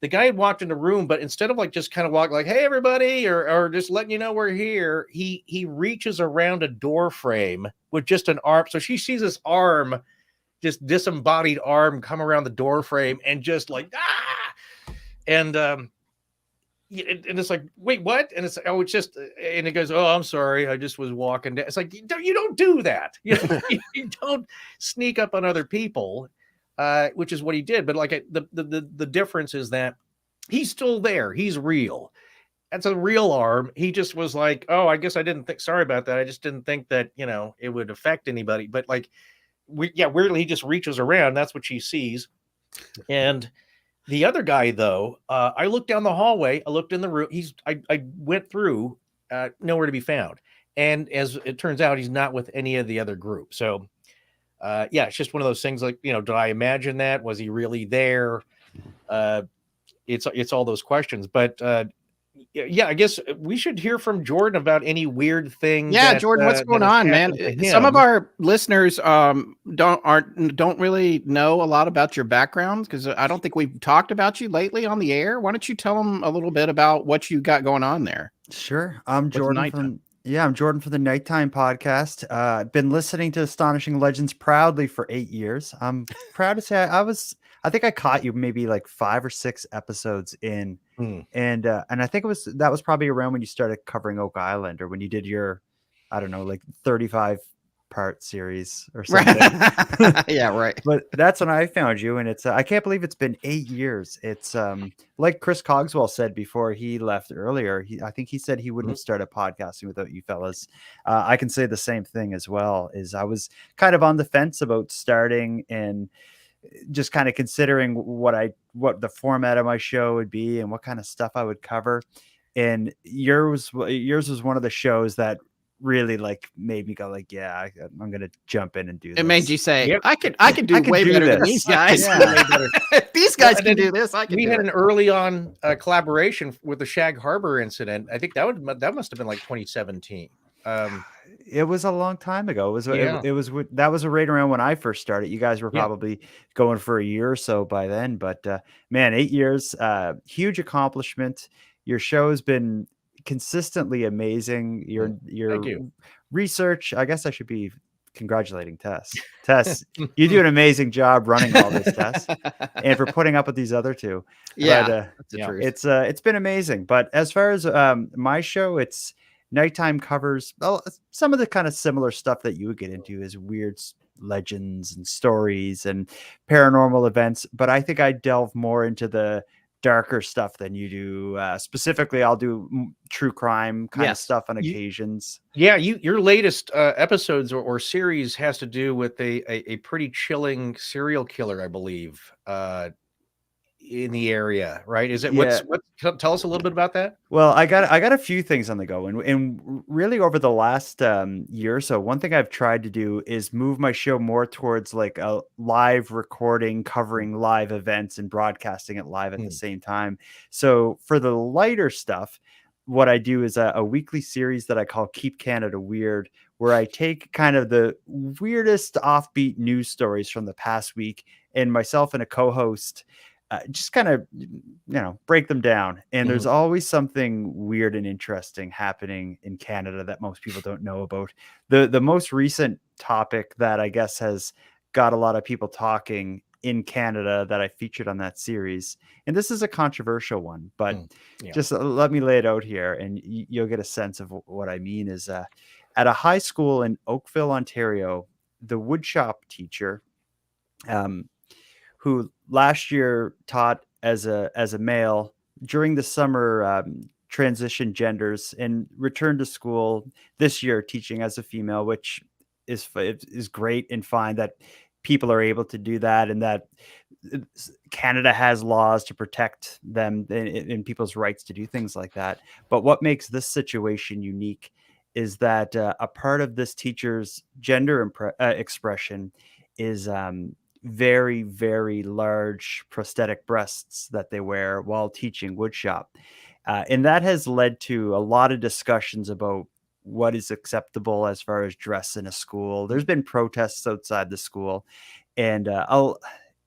The guy had walked in the room, but instead of like just kind of walk like, hey, everybody, or just letting you know we're here, he reaches around a door frame with just an arm. So she sees this arm, just disembodied arm come around the door frame and just like, and it's like, wait, what? And it's just, and it goes, oh, I'm sorry, I just was walking down. It's like, you don't do that. You don't sneak up on other people. Which is what he did. But like the difference is that he's still there. He's real. That's a real arm. He just was like, oh, I guess I didn't think, sorry about that. I just didn't think that, it would affect anybody. But like, weirdly, he just reaches around. That's what she sees. And the other guy, though, I looked down the hallway. I looked in the room. I went through, nowhere to be found. And as it turns out, he's not with any of the other group. So, it's just one of those things like, did I imagine that? Was he really there? it's all those questions. But yeah, I guess we should hear from Jordan about any weird thing. Yeah, Jordan, what's going on, man? Some of our listeners don't really know a lot about your background, because I don't think we've talked about you lately on the air. Why don't you tell them a little bit about what you got going on there? Sure. I'm Jordan from the Nighttime podcast. I've been listening to Astonishing Legends proudly for 8 years. I'm proud to say I think I caught you maybe like 5 or 6 episodes in. And I think that was probably around when you started covering Oak Island, or when you did your, I don't know, like 35-part series or something. Yeah, right. But that's when I found you, and it's I can't believe it's been 8 years. It's like Chris Cogswell said before he left earlier. I think he said he wouldn't have started podcasting without you fellas. I can say the same thing as well. Is I was kind of on the fence about starting, and just kind of considering what the format of my show would be and what kind of stuff I would cover. And yours was one of the shows that really like made me go like, yeah, I'm going to jump in and do this. It made you say, yep. I could do way better than these guys. If these guys can do this, I can do it. We had an early on collaboration with the Shag Harbor incident. I think that must have been like 2017. It was a long time ago. That was right around when I first started. You guys were probably going for a year or so by then, but man, 8 years, huge accomplishment. Your show has been consistently amazing. Your research, I guess I should be congratulating Tess. Tess, you do an amazing job running all this, Tess, and for putting up with these other two. Yeah, but, it's been amazing. But as far as my show, it's Nighttime covers some of the kind of similar stuff that you would get into, is weird legends and stories and paranormal events. But I think I delve more into the darker stuff than you do. Specifically, I'll do true crime kind of stuff on occasions. Yeah, your latest episodes or series has to do with a pretty chilling serial killer, I believe, in the area, right? Is it tell us a little bit about that? Well, I got a few things on the go, and really over the last year or so, one thing I've tried to do is move my show more towards like a live recording, covering live events and broadcasting it live at the same time. So for the lighter stuff, what I do is a weekly series that I call Keep Canada Weird, where I take kind of the weirdest offbeat news stories from the past week, and myself and a co-host just kind of, break them down. And there's always something weird and interesting happening in Canada that most people don't know about. The most recent topic that I guess has got a lot of people talking in Canada that I featured on that series, and this is a controversial one, but just let me lay it out here and you'll get a sense of what I mean. Is at a high school in Oakville, Ontario, the woodshop teacher, who last year taught as a male, during the summer transitioned genders and returned to school this year teaching as a female, which is great and fine that people are able to do that, and that Canada has laws to protect them in people's rights to do things like that. But what makes this situation unique is that a part of this teacher's gender expression is very, very large prosthetic breasts that they wear while teaching woodshop. And that has led to a lot of discussions about what is acceptable as far as dress in a school. There's been protests outside the school. And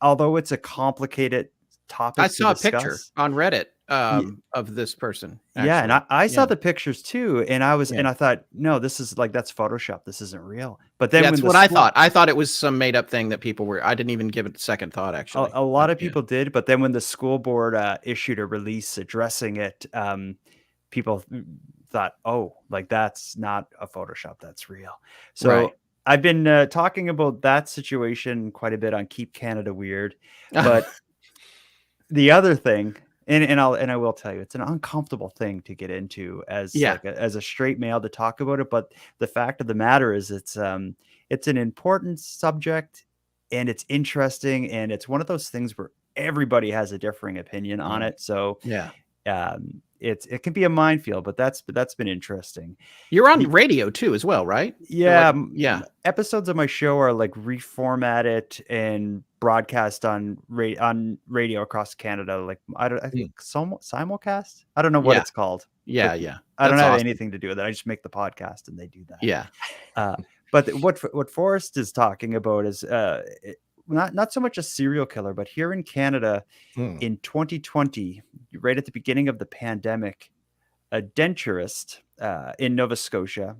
although it's a complicated topic, I saw a picture on Reddit of this person. Actually. Yeah, and I saw the pictures too, and I thought, no, this is that's Photoshop. This isn't real. But then that's what I thought. I thought it was some made up thing that people were. I didn't even give it a second thought. Actually, a lot of people did. But then when the school board issued a release addressing it, people thought, oh, that's not a Photoshop. That's real. So. Right. I've been talking about that situation quite a bit on Keep Canada Weird, but the other thing, and I will tell you, it's an uncomfortable thing to get into as a straight male to talk about it. But the fact of the matter is, it's an important subject, and it's interesting, and it's one of those things where everybody has a differing opinion on it. So it can be a minefield, but that's been interesting. You're on radio too as well, right? Yeah, yeah. Episodes of my show are like reformatted and broadcast on radio across Canada. Like I think simulcast. I don't know what it's called. Yeah, I don't have anything to do with it. I just make the podcast and they do that. Yeah. But what Forrest is talking about is not so much a serial killer, but here in Canada in 2020, right at the beginning of the pandemic, a denturist in Nova Scotia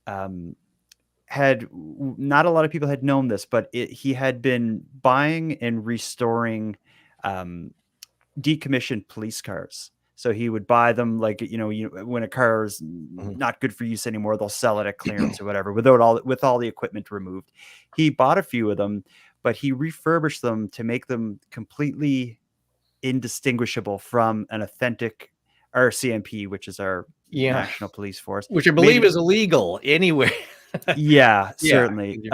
had, not a lot of people had known this, but he had been buying and restoring decommissioned police cars. So he would buy them, like, when a car is not good for use anymore, they'll sell it at clearance or whatever, with all the equipment removed. He bought a few of them, but he refurbished them to make them completely indistinguishable from an authentic RCMP, which is our National Police Force, which I believe is illegal anyway. Yeah, certainly.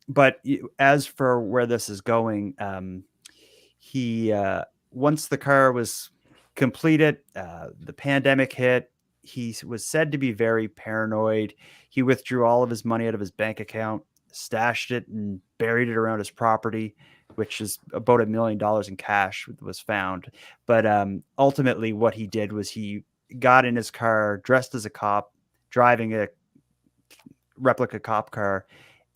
But as for where this is going, he once the car was completed, the pandemic hit. He was said to be very paranoid. He withdrew all of his money out of his bank account, stashed it, and buried it around his property, which is about $1 million in cash was found. But ultimately what he did was he got in his car, dressed as a cop, driving a replica cop car,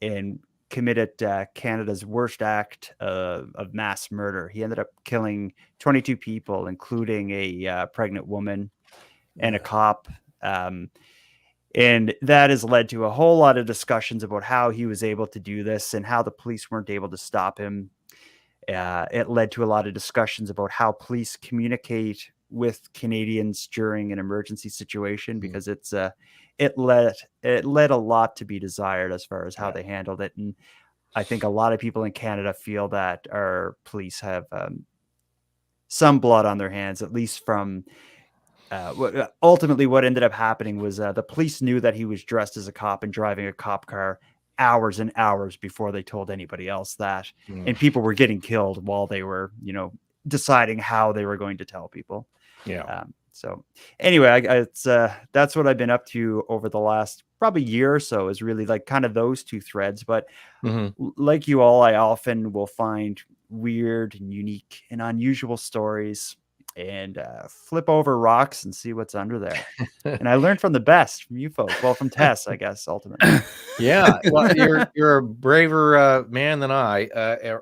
and committed Canada's worst act of mass murder. He ended up killing 22 people, including a pregnant woman and a cop. And that has led to a whole lot of discussions about how he was able to do this and how the police weren't able to stop him. It led to a lot of discussions about how police communicate with Canadians during an emergency situation, because it led a lot to be desired as far as how they handled it. And I think a lot of people in Canada feel that our police have some blood on their hands, at least from ultimately what ended up happening was the police knew that he was dressed as a cop and driving a cop car hours and hours before they told anybody else that. And people were getting killed while they were, deciding how they were going to tell people. So anyway, that's what I've been up to over the last probably year or so, is really like kind of those two threads. But like you all, I often will find weird and unique and unusual stories and flip over rocks and see what's under there. And I learned from the best, from you folks. Well, from Tess, I guess, ultimately. Yeah, well, you're a braver man than I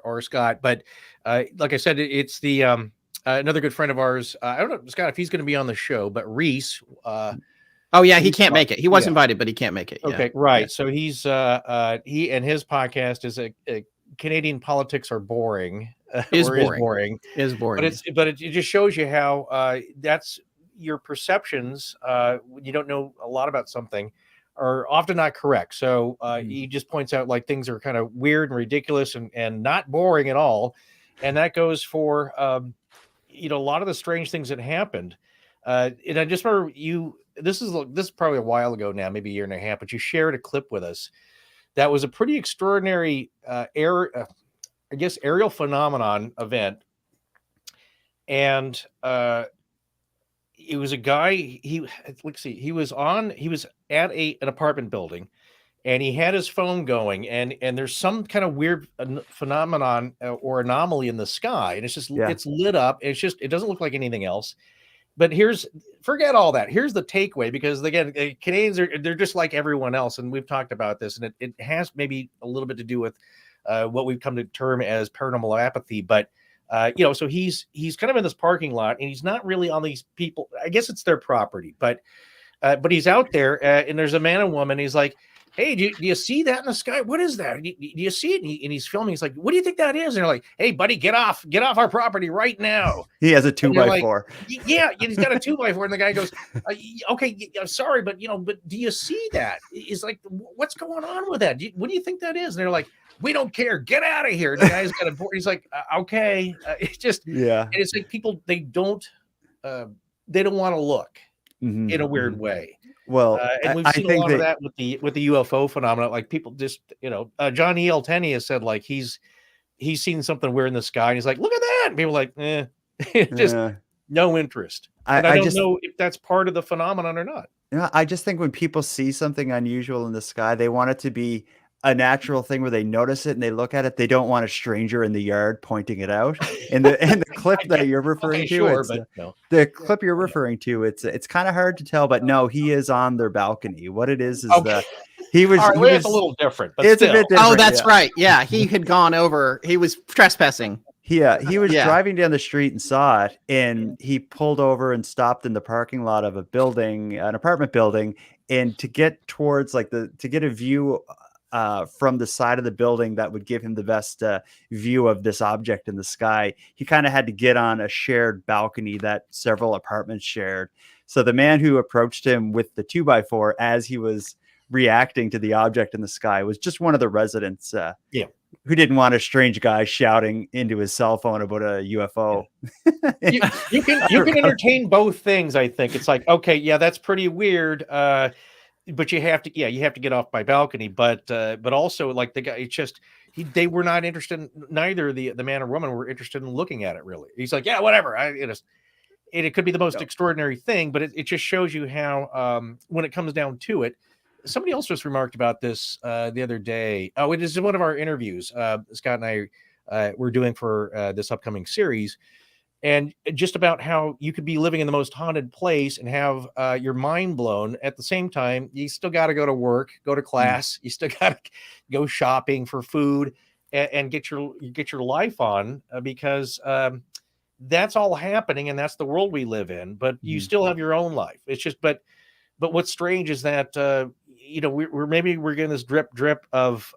or Scott. But like I said, it's the another good friend of ours. I don't know, Scott, if he's going to be on the show, but Reese. Oh yeah, he can't make it. He was invited, but he can't make it. Okay, right. Yeah. So he's he and his podcast is a Canadian politics are boring. Is boring. But it just shows you how that's your perceptions when you don't know a lot about something are often not correct. So he just points out like things are kind of weird and ridiculous and not boring at all. And that goes for a lot of the strange things that happened. And I just remember this is probably a while ago now, maybe a year and a half, but you shared a clip with us that was a pretty extraordinary aerial phenomenon event. And it was a guy, he was at an apartment building, and he had his phone going, and there's some kind of weird phenomenon or anomaly in the sky, and it's just it's lit up. It doesn't look like anything else. But forget all that. Here's the takeaway, because again, Canadians they're just like everyone else, and we've talked about this, and it has maybe a little bit to do with what we've come to term as paranormal apathy. But so he's kind of in this parking lot, and he's not really on these people. I guess it's their property, but he's out there, and there's a man and woman. He's like, "Hey, do you see that in the sky? What is that? Do you see it?" And he's filming. He's like, "What do you think that is?" And they're like, "Hey, buddy, get off our property right now." He has a 2x4. Yeah, he's got a 2x4, and the guy goes, "Okay, I'm sorry, but but do you see that?" He's like, "What's going on with that? What do you think that is?" And they're like, "We don't care. Get out of here." And the guy's got a board. He's like, "Okay." It's just And it's like people they don't want to look in a weird way. Well, and we've seen a lot of that with the UFO phenomenon. Like people just, John E.L. Tenney has said like he's seen something weird in the sky, and he's like, "Look at that!" And people are like, just no interest. I don't know if that's part of the phenomenon or not. I just think when people see something unusual in the sky, they want it to be a natural thing where they notice it and they look at it. They don't want a stranger in the yard pointing it out. And the clip that you're referring to, the clip you're referring to, it's kind of hard to tell, but no, he is on their balcony. What it is that he was, right, he was a little different, but it's still. a bit different. Oh, that's right. Yeah, he had gone over. He was trespassing. He was driving down the street and saw it, and he pulled over and stopped in the parking lot of an apartment building, and to get towards to get a view from the side of the building that would give him the best view of this object in the sky, he kind of had to get on a shared balcony that several apartments shared. So the man who approached him with the 2x4 as he was reacting to the object in the sky was just one of the residents. Who didn't want a strange guy shouting into his cell phone about a UFO. You can entertain both things. I think it's like, okay, yeah, that's pretty weird. But you have to get off my balcony. But also like the guy, it's just, they were not interested in, neither the man or woman were interested in looking at it really. He's like, yeah, whatever. It could be the most extraordinary thing, but it just shows you how, when it comes down to it, somebody else just remarked about this the other day. Oh, it is one of our interviews Scott and I were doing for this upcoming series, and just about how you could be living in the most haunted place and have your mind blown at the same time. You still got to go to work, go to class. You still got to go shopping for food and get your life on because that's all happening, and that's the world we live in. But you still have your own life. It's just, but what's strange is that we're getting this drip of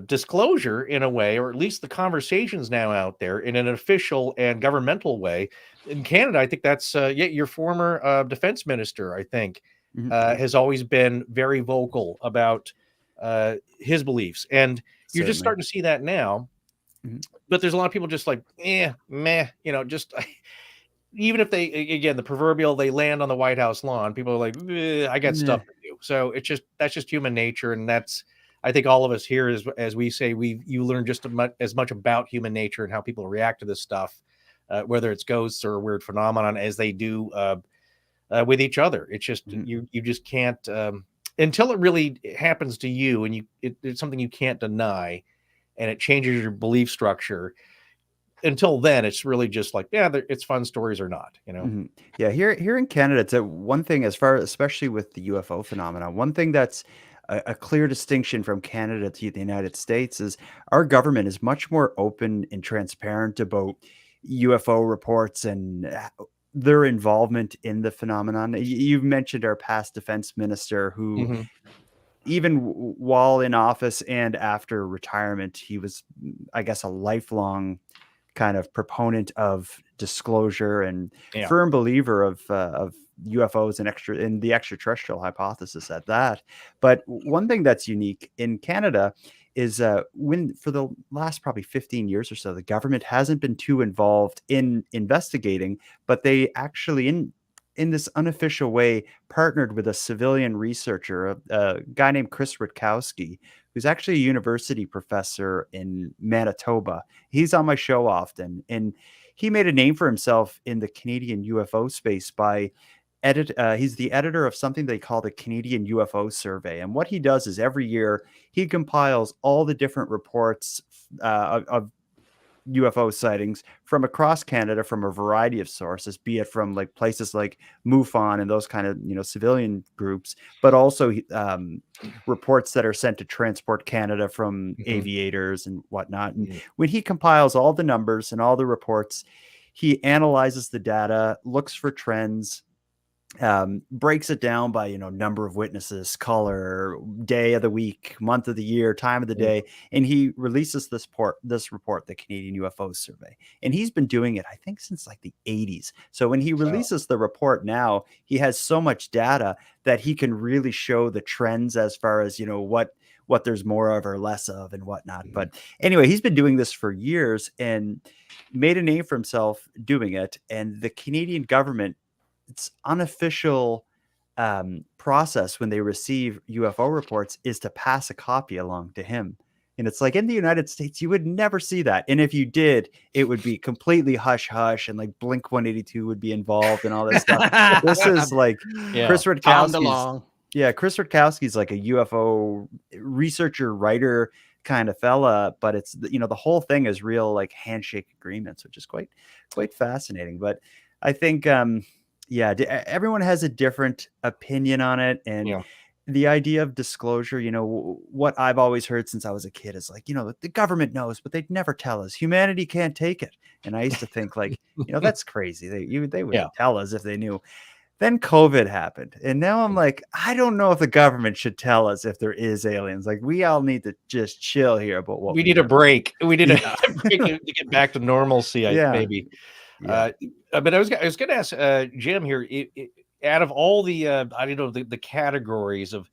disclosure in a way, or at least the conversation's now out there in an official and governmental way. In Canada, I think that's your former defense minister, I think, has always been very vocal about his beliefs, and you're just starting to see that now. But there's a lot of people just like, meh, just. Even if they, again, the proverbial, they land on the White House lawn, people are like, I got stuff to do. So that's just human nature. And that's, I think all of us here, as we say, you learn just as much about human nature and how people react to this stuff, whether it's ghosts or a weird phenomenon, as they do with each other. It's just, you just can't, until it really happens to you and it's something you can't deny and it changes your belief structure. Until then, it's really just like, it's fun stories or not, Yeah, here in Canada, it's one thing especially with the UFO phenomenon. One thing that's a clear distinction from Canada to the United States is our government is much more open and transparent about UFO reports and their involvement in the phenomenon. You've mentioned our past defense minister who. Even while in office and after retirement, he was, I guess, a lifelong kind of proponent of disclosure and firm believer of UFOs and the extraterrestrial hypothesis at that. But one thing that's unique in Canada is when for the last probably 15 years or so, the government hasn't been too involved in investigating, but they actually in this unofficial way partnered with a civilian researcher, a guy named Chris Rutkowski, who's actually a university professor in Manitoba. He's on my show often, and he made a name for himself in the Canadian UFO space by he's the editor of something they call the Canadian UFO Survey. And what he does is every year he compiles all the different reports of UFO sightings from across Canada from a variety of sources, be it from like places like MUFON and those kind of civilian groups, but also reports that are sent to Transport Canada from aviators and whatnot. And when he compiles all the numbers and all the reports, he analyzes the data, looks for trends, breaks it down by number of witnesses, color, day of the week, month of the year, time of the day, and he releases this report, the Canadian UFO Survey. And he's been doing it, I think, since like the 80s. So when he releases the report now, he has so much data that he can really show the trends as far as what there's more of or less of and whatnot. But anyway, he's been doing this for years and made a name for himself doing it. And the Canadian government, its unofficial process when they receive UFO reports is to pass a copy along to him. And it's like in the United States, you would never see that. And if you did, it would be completely hush hush, and like Blink 182 would be involved and all this stuff. This is like Chris Rutkowski's. Yeah, Chris Rutkowski's like a UFO researcher, writer kind of fella, but it's, you know, the whole thing is real like handshake agreements, which is quite fascinating. But I think everyone has a different opinion on it, and the idea of disclosure, you know, what I've always heard since I was a kid is like, you know, the government knows, but they'd never tell us. Humanity can't take it. And I used to think like, you know, that's crazy. They would tell us if they knew. Then COVID happened. And now I'm like, I don't know if the government should tell us if there is aliens. Like, we all need to just chill here about what we need a break. We need a break to get back to normalcy, maybe. Yeah. But I was going to ask Jim here, out of all the I don't know, the categories of,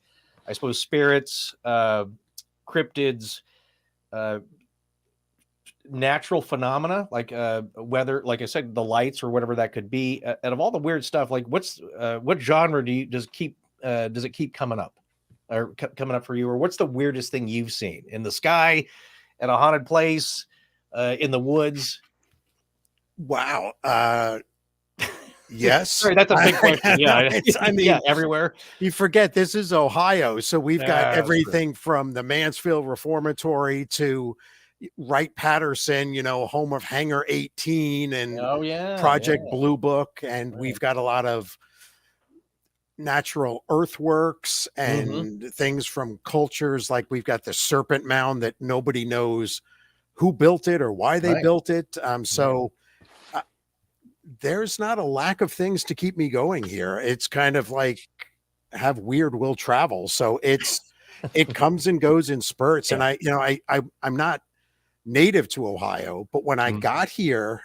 I suppose, spirits, cryptids, natural phenomena like weather, like I said, the lights or whatever that could be, out of all the weird stuff, like what genre does it keep coming up for you, or what's the weirdest thing you've seen in the sky, at a haunted place, in the woods? Wow. Yes. Sorry, that's a big question. I mean, everywhere. You forget this is Ohio, so we've got everything from the Mansfield Reformatory to Wright-Patterson, you know, home of Hangar 18 and Project Blue Book, and we've got a lot of natural earthworks and things from cultures, like we've got the Serpent Mound that nobody knows who built it or why they built it. There's not a lack of things to keep me going here. It's kind of like have weird will travel. So it comes and goes in spurts. And I'm not native to Ohio, but when I got here,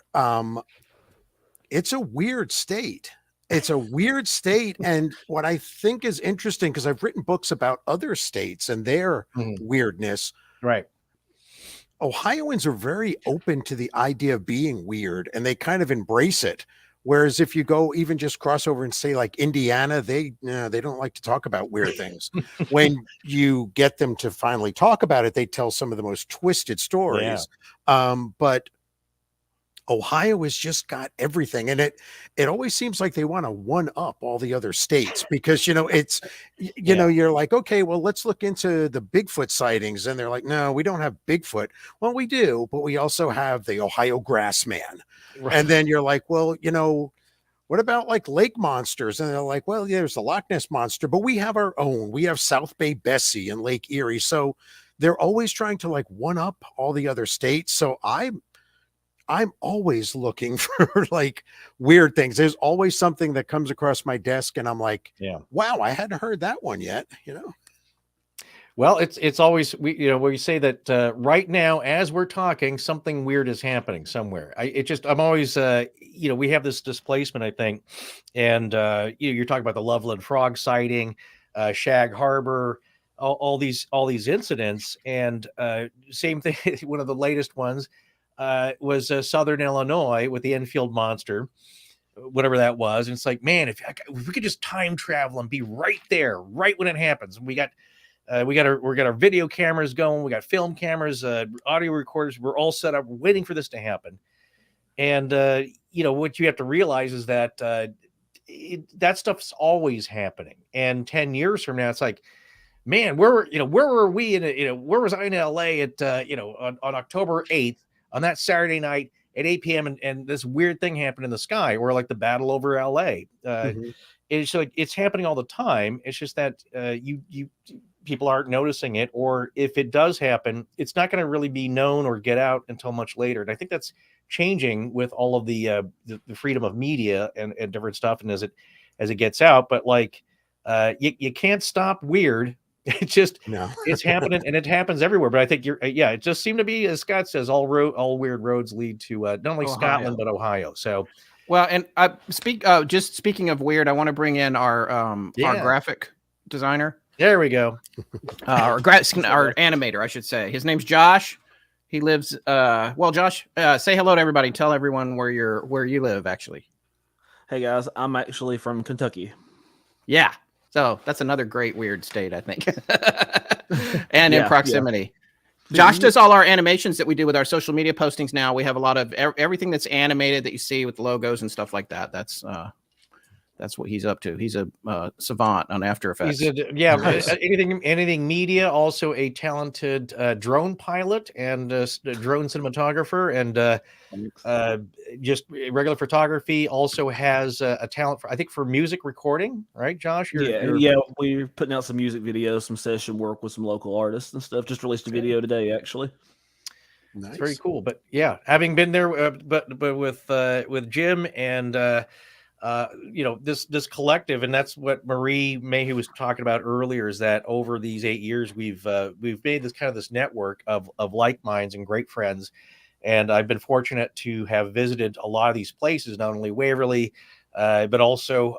it's a weird state. It's a weird state. And what I think is interesting, because I've written books about other states and their weirdness. Right. Ohioans are very open to the idea of being weird, and they kind of embrace it. Whereas if you go even just cross over and say like Indiana, they don't like to talk about weird things. When you get them to finally talk about it, they tell some of the most twisted stories. But Ohio has just got everything, and it always seems like they want to one up all the other states, because it's know, you're like, okay, well, let's look into the Bigfoot sightings, and they're like, no, we don't have Bigfoot. Well, we do, but we also have the Ohio Grassman. And then you're like, well, what about like lake monsters? And they're like, well, yeah, there's the Loch Ness monster, but we have our own. We have South Bay Bessie and Lake Erie. So they're always trying to like one up all the other states. So I'm always looking for like weird things. There's always something that comes across my desk, and I'm like, wow, I hadn't heard that one yet. Well, it's always, we say that right now, as we're talking, something weird is happening somewhere. I'm always, we have this displacement, I think. And, you're talking about the Loveland Frog sighting, Shag Harbor, all these incidents. And same thing, one of the latest ones was Southern Illinois with the Enfield monster, whatever that was. And it's like, man, if we could just time travel and be right there, right when it happens. We got our video cameras going. We got film cameras, audio recorders. We're all set up, waiting for this to happen. And what you have to realize is that that stuff's always happening. And 10 years from now, it's like, man, where were we where was I in LA at on October 8th on that Saturday night at 8 p.m. and this weird thing happened in the sky, or like the battle over LA. It's like it's happening all the time. It's just that people aren't noticing it, or if it does happen, it's not going to really be known or get out until much later. And I think that's changing with all of the freedom of media and different stuff, and as it gets out. But like you can't stop weird. It's just it's happening, and it happens everywhere. But I think it just seemed to be, as Scott says, all weird roads lead to not only Ohio. Scotland but Ohio. So well, and just speaking of weird, I want to bring in our graphic designer. There we go. Our animator, I should say. His name's Josh. He lives. Josh, say hello to everybody. Tell everyone where you live. Actually. Hey guys, I'm actually from Kentucky. Yeah. So that's another great weird state, I think, and in proximity. Josh does all our animations that we do with our social media postings now. We have a lot of everything that's animated that you see with logos and stuff like that. That's what he's up to. He's a savant on After Effects. Anything media. Also a talented drone pilot and drone cinematographer, and just regular photography. Also has a talent for, I think, for music recording. Right, Josh? Yeah. We're putting out some music videos, some session work with some local artists and stuff. Just released a video today, actually. Nice. It's very cool. But yeah, having been there, but with Jim and. This collective, and that's what Marie Mayhew was talking about earlier, is that over these 8 years we've made this network of like minds and great friends, and I've been fortunate to have visited a lot of these places, not only Waverly, but also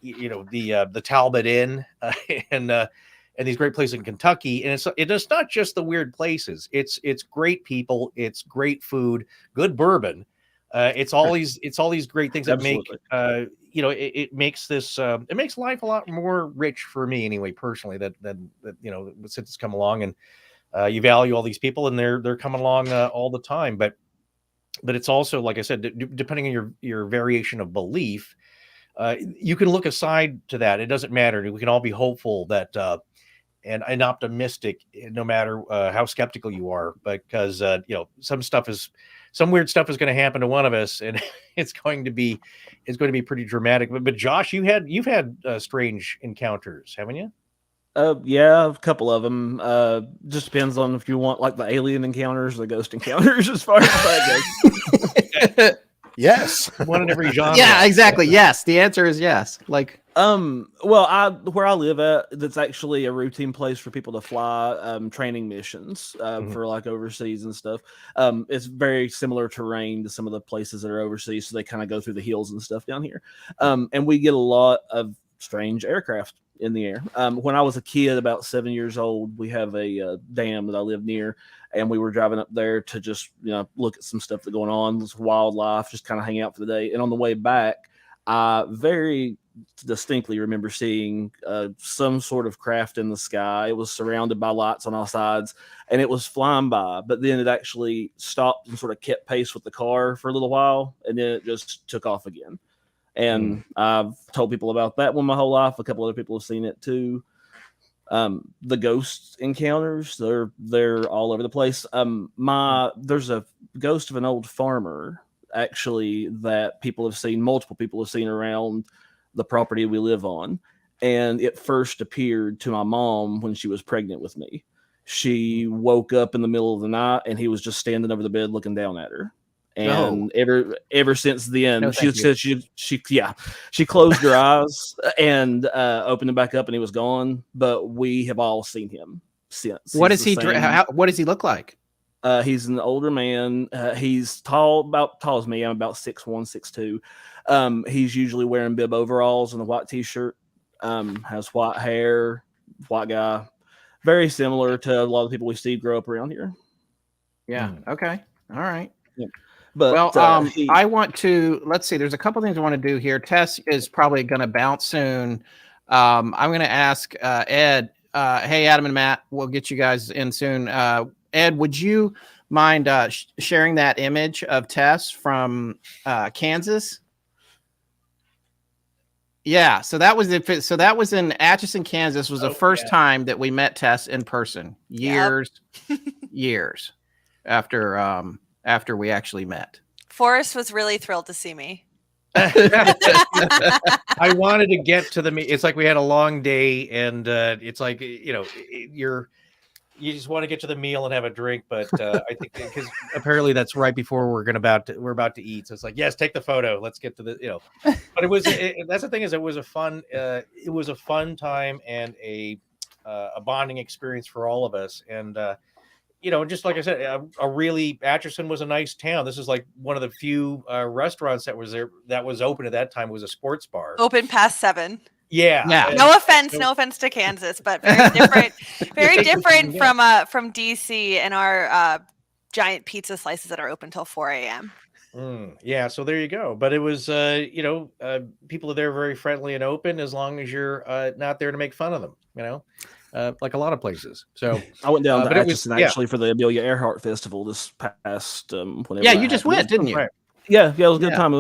the Talbot Inn and these great places in Kentucky. And it's not just the weird places; it's great people, it's great food, good bourbon. It's all these great things that make it makes this it makes life a lot more rich for me anyway, personally, that since it's come along, and you value all these people, and they're coming along all the time, but it's also, like I said, depending on your variation of belief, you can look aside to that. It doesn't matter. We can all be hopeful that and optimistic, no matter how skeptical you are, because some weird stuff is going to happen to one of us, and it's going to be pretty dramatic. But Josh, you've had strange encounters, haven't you? Yeah, a couple of them. Just depends on if you want like the alien encounters, or the ghost encounters, as far as that goes. Yes, one in every genre. Yeah, exactly. Yes, the answer is yes. Like, well, where I live at, that's actually a routine place for people to fly training missions for like overseas and stuff. It's very similar terrain to some of the places that are overseas, so they kind of go through the hills and stuff down here. And we get a lot of strange aircraft in the air. When I was a kid, about 7 years old, we have a dam that I live near, and we were driving up there to just look at some stuff that's going on, this wildlife, just kind of hang out for the day. And on the way back, I very distinctly remember seeing some sort of craft in the sky. It was surrounded by lights on all sides, and it was flying by, but then it actually stopped and sort of kept pace with the car for a little while, and then it just took off again. And I've told people about that one my whole life. A couple other people have seen it too. The ghost encounters, they're all over the place. There's a ghost of an old farmer, actually, that multiple people have seen around the property we live on. And it first appeared to my mom when she was pregnant with me. She woke up in the middle of the night, and he was just standing over the bed looking down at her. And ever since then, she said she closed her eyes and opened them back up, and he was gone. But we have all seen him since. What does he look like? He's an older man. He's about tall as me. I'm about 6'1", 6'2". He's usually wearing bib overalls and a white t-shirt. Has white hair, white guy. Very similar to a lot of people we see grow up around here. Yeah. Okay. All right. Yeah. But I want to, let's see, there's a couple things I want to do here. Tess is probably going to bounce soon. I'm going to ask Ed, hey, Adam and Matt, we'll get you guys in soon. Ed, would you mind sharing that image of Tess from Kansas? Yeah, so that was in Atchison, Kansas. Was the first time that we met Tess in person. Years after we actually met. Forrest was really thrilled to see me. I wanted to get to the meet. It's like we had a long day, and it's like you just want to get to the meal and have a drink, but I think because apparently that's right before we're about to eat. So it's like, yes, take the photo. Let's get to the But that's the thing, is it was a fun time and a bonding experience for all of us. And just like I said, Atchison was a nice town. This is like one of the few restaurants that was there that was open at that time. It was a sports bar. Open past 7. Yeah. No offense to Kansas, but very different, from DC and our giant pizza slices that are open till 4 a.m. Yeah, so there you go. But it was, people are there very friendly and open, as long as you're not there to make fun of them, like a lot of places. So I went down to but it was- Atchison actually for the Amelia Earhart Festival this past. Whenever Yeah, that you just happened. went, didn't you? Right. Yeah, it was a good Yeah. time.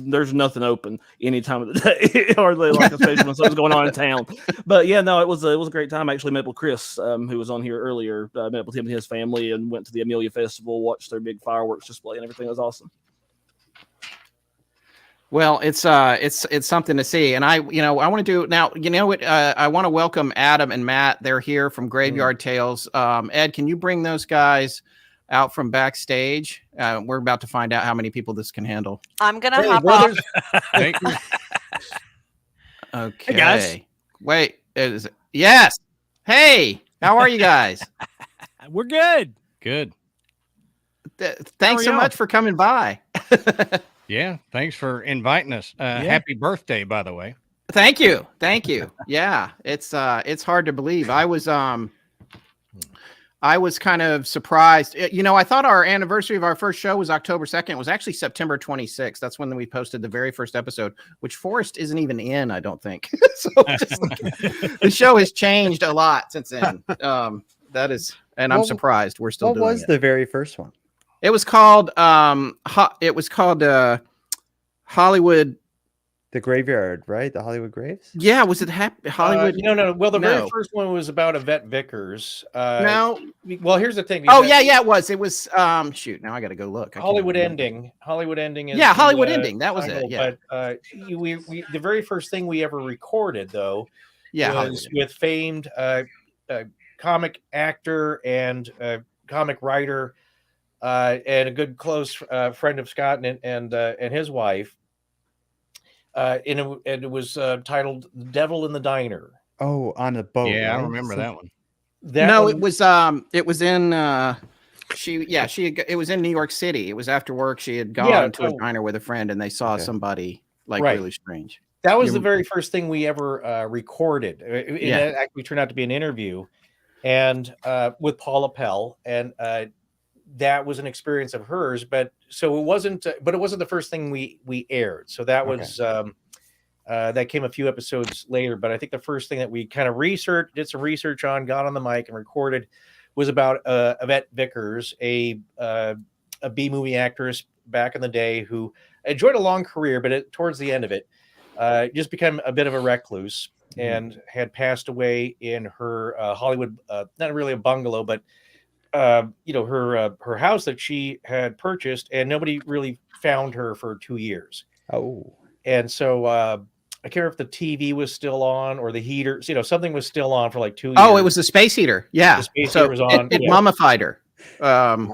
There's nothing open any time of the day, hardly, like especially when something's going on in town. But yeah, no, it was a great time. I actually met with Chris, who was on here earlier. Met with him and his family, and went to the Amelia Festival, watched their big fireworks display, and everything. It was awesome. Well, it's something to see, and I want to do now. You know what? I want to welcome Adam and Matt. They're here from Graveyard Tales. Ed, can you bring those guys out from backstage? We're about to find out how many people this can handle. I'm gonna hop off. Okay, Hey, guys. Wait, yes. Hey, how are you guys? We're good. Good. Thanks so y'all? much for coming by. Yeah. Thanks for inviting us. Happy birthday, by the way. Thank you. Yeah, it's hard to believe. I was kind of surprised. I thought our anniversary of our first show was October 2nd. It was actually September 26th. That's when we posted the very first episode, which Forrest isn't even in, I don't think. So the show has changed a lot since then. I'm surprised we're still doing it. What was the very first one? It was called Hollywood. The Graveyard, right? The Hollywood Graves? Yeah, was it Hollywood? No. Well, the No. very first one was about Yvette Vickers. No. Well, here's the thing. Oh, yeah, it was. It was shoot, now I got to go look. I can't Hollywood remember. Ending. Hollywood Ending is Hollywood Ending. That was title, it. Yeah. But we the very first thing we ever recorded though was with famed comic actor and comic writer and a good close friend of Scott and his wife. And it was titled "The Devil in the Diner." Oh, on a boat. Yeah, right? I remember that one. It was in it was in New York City. It was after work. She had gone to a diner with a friend and they saw somebody really strange. That was the very first thing we ever recorded. It actually turned out to be an interview and with Paula Pell, and that was an experience of hers, but it wasn't the first thing we aired. So that was that came a few episodes later, but I think the first thing that we kind of did some research on, got on the mic and recorded was about Yvette Vickers, a B-movie actress back in the day who enjoyed a long career, but towards the end of it, just became a bit of a recluse and had passed away in her Hollywood, not really a bungalow, but her house that she had purchased, and nobody really found her for 2 years. Oh, and so I can't remember if the TV was still on or the heater. Something was still on for like 2 years. Oh, it was the space heater. Yeah, the space heater was on. It mummified her. It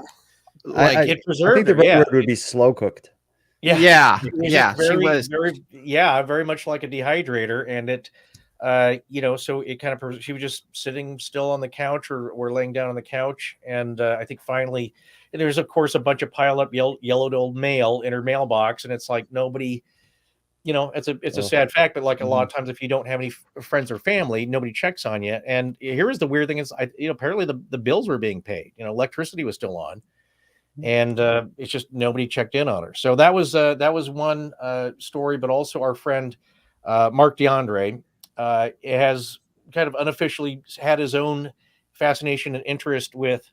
preserved. I think the right word would be slow cooked. Yeah. She was very much like a dehydrator, and it. So it kind of, she was just sitting still on the couch or laying down on the couch. And I think finally, there's of course a bunch of piled up yellowed old mail in her mailbox. And it's like nobody, it's a sad fact, but like a lot of times, if you don't have any friends or family, nobody checks on you. And here is the weird thing is, apparently the bills were being paid, electricity was still on. And it's just nobody checked in on her. So that was one story, but also our friend Mark DeAndre, it has kind of unofficially had his own fascination and interest with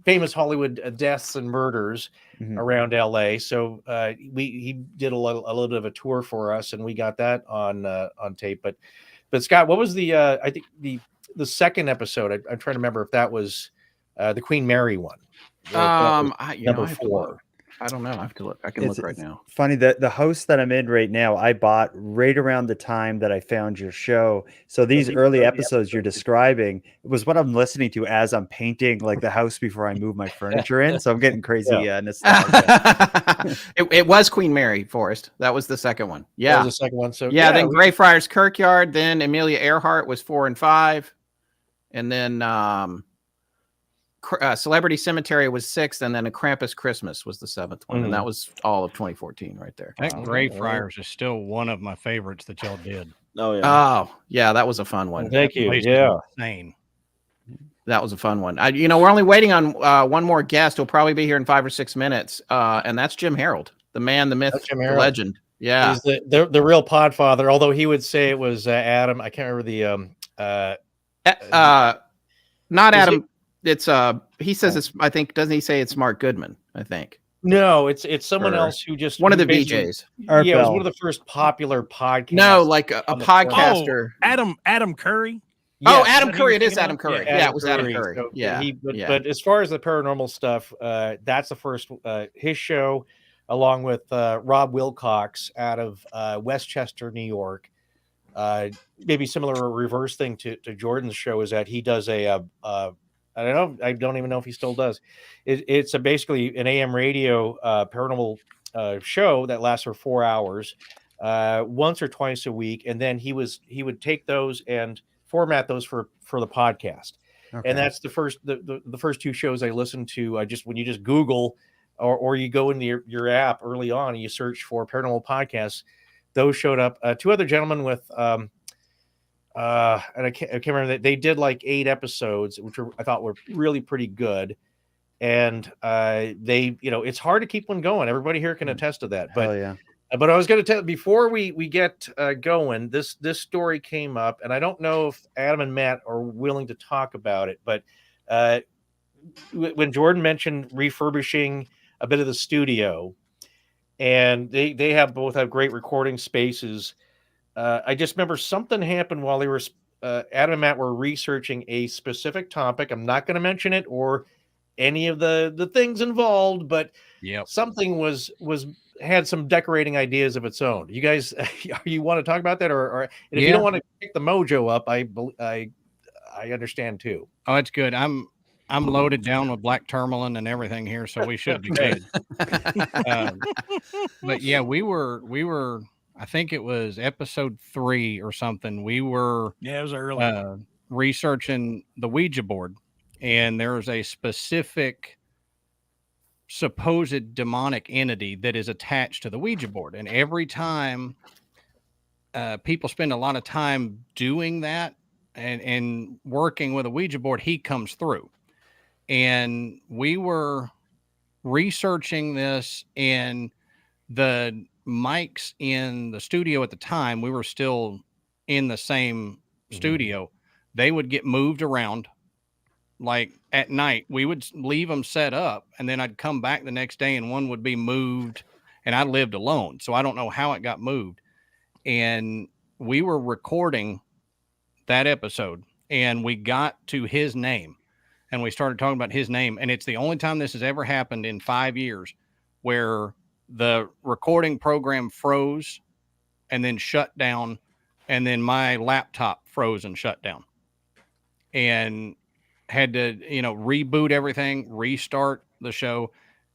famous Hollywood deaths and murders around LA. So he did a little bit of a tour for us, and we got that on tape. But Scott, what was I think the second episode? I'm trying to remember if that was the Queen Mary one. Number 4. I don't know. I have to look. I can look right now. Funny that the house that I'm in right now, I bought right around the time that I found your show. So these early episodes you're describing, it was what I'm listening to as I'm painting like the house before I move my furniture in. So I'm getting crazy nostalgia. It was Queen Mary, Forrest. That was the second one. Yeah, that was the second one. So then Greyfriars Kirkyard, then Amelia Earhart was 4 and 5, and then Celebrity Cemetery was 6th, and then A Krampus Christmas was the 7th one, and that was all of 2014 right there. That Greyfriars is still one of my favorites that y'all did. Oh yeah. Oh yeah, that was a fun one. Thank you. Yeah, insane. That was a fun one. We're only waiting on one more guest. He'll probably be here in 5 or 6 minutes, and that's Jim Harold, the man, the myth, the legend. Yeah, he's the real Podfather. Although he would say it was Adam. I can't remember the Not Adam. It's he says it's. I think doesn't he say it's Mark Goodman? I think. No, it's someone else who just one of the VJs. Yeah, it was one of the first popular podcasts. No, like a podcaster. Adam Curry. Oh, Adam Curry. It is Adam Curry. Yeah, it was Adam Curry. So, yeah. But as far as the paranormal stuff, that's the first his show, along with Rob Wilcox out of Westchester, New York. Maybe similar reverse thing to Jordan's show is that he does I don't even know if he still does. It's basically an AM radio paranormal show that lasts for 4 hours, once or twice a week, and then he would take those and format those for the podcast. Okay. And that's the first 2 shows I listened to. When you just Google or you go into your app early on and you search for paranormal podcasts, those showed up. 2 other gentlemen with and I can't remember that they did like 8 episodes, which I thought were really pretty good. And they, it's hard to keep one going. Everybody here can attest to that. But yeah. But I was going to tell before we get going, this story came up, and I don't know if Adam and Matt are willing to talk about it. But when Jordan mentioned refurbishing a bit of the studio, and they both have great recording spaces, I just remember something happened while they were Adam and Matt were researching a specific topic. I'm not going to mention it or any of the things involved, but something had some decorating ideas of its own. You guys, you want to talk about that, or if you don't want to pick the mojo up, I understand too. Oh, it's good. I'm loaded down with black tourmaline and everything here, so we should be good. But yeah, we were. I think it was episode 3 or something. We were it was early researching the Ouija board, and there was a specific supposed demonic entity that is attached to the Ouija board. And every time people spend a lot of time doing that and working with a Ouija board, he comes through. And we were researching this, and the mics in the studio at the time, we were still in the same studio. They would get moved around. Like at night, we would leave them set up, and then I'd come back the next day and one would be moved, and I lived alone. So I don't know how it got moved. And we were recording that episode, and we got to his name, and we started talking about his name. And it's the only time this has ever happened in 5 years where the recording program froze and then shut down, and then my laptop froze and shut down, and had to, reboot everything, restart the show.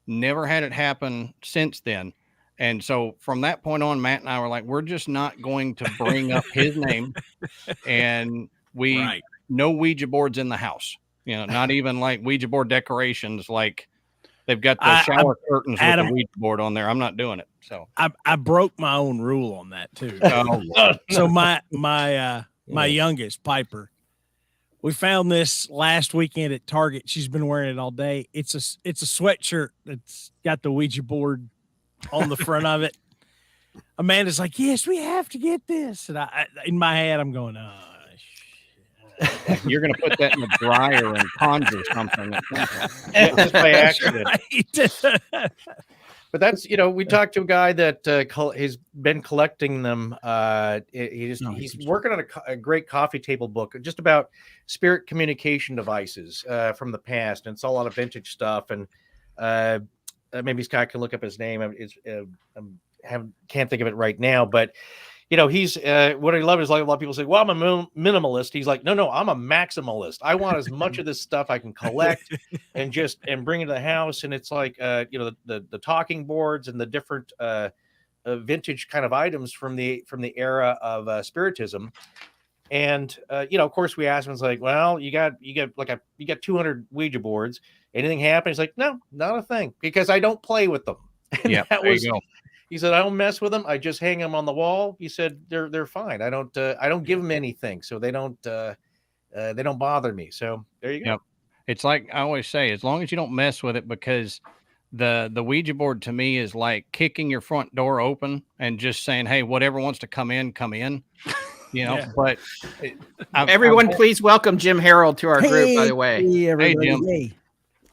Never had it happen since then. And so from that point on, Matt and I were like, we're just not going to bring up his name. And no Ouija boards in the house, not even like Ouija board decorations. Like they've got the shower curtains with the Ouija board on there. I'm not doing it. So I broke my own rule on that too. So my youngest Piper, we found this last weekend at Target. She's been wearing it all day. It's a sweatshirt that's got the Ouija board on the front of it. Amanda's like, yes, we have to get this. And I in my head, I'm going, you're going to put that in the dryer and conjure something. Just by accident. Right. But that's, we talked to a guy that has been collecting them. He's working on a great coffee table book just about spirit communication devices from the past. And it's all a lot of vintage stuff. And maybe Scott can look up his name. Can't think of it right now. But, he's what I love is like a lot of people say, well, I'm a minimalist. He's like, no, I'm a maximalist. I want as much of this stuff I can collect and bring it to the house. And it's like, the talking boards and the different vintage kind of items from the era of spiritism. And, of course we asked him, it's like, well, you got 200 Ouija boards. Anything happen? He's like, no, not a thing, because I don't play with them. Yeah, there you go. He said, I don't mess with them. I just hang them on the wall. He said, they're fine. I don't give them anything. So they don't bother me. So there you go. Yep. It's like I always say, as long as you don't mess with it, because the Ouija board to me is like kicking your front door open and just saying, hey, whatever wants to come in, come in. you know. But everyone, please welcome Jim Harold to our group. By the way, hey Jim.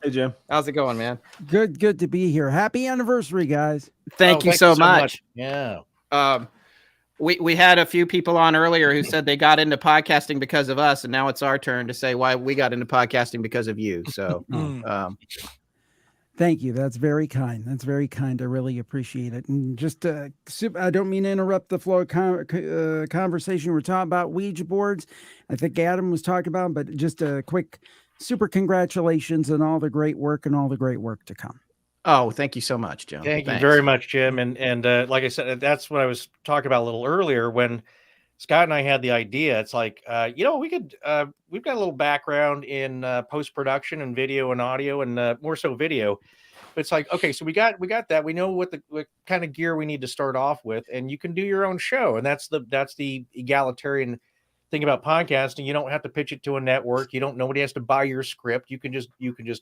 Hey Jim, how's it going, man? Good to be here. Happy anniversary, guys. Thank you so much. Yeah. We had a few people on earlier who said they got into podcasting because of us, and now it's our turn to say why we got into podcasting because of you. So, thank you. That's very kind. That's very kind. I really appreciate it. And just, I don't mean to interrupt the flow of conversation. We're talking about Ouija boards. I think Adam was talking about, but just a quick super congratulations on all the great work and all the great work to come. Oh, thank you so much, Jim. Thank you very much, Jim. And like I said, that's what I was talking about a little earlier when Scott and I had the idea. It's like, we could, we've got a little background in post-production and video and audio and more so video. But it's like, okay, so we got that. We know what kind of gear we need to start off with, and you can do your own show. And that's the egalitarian thing about podcasting. You don't have to pitch it to a network. Nobody has to buy your script. You can just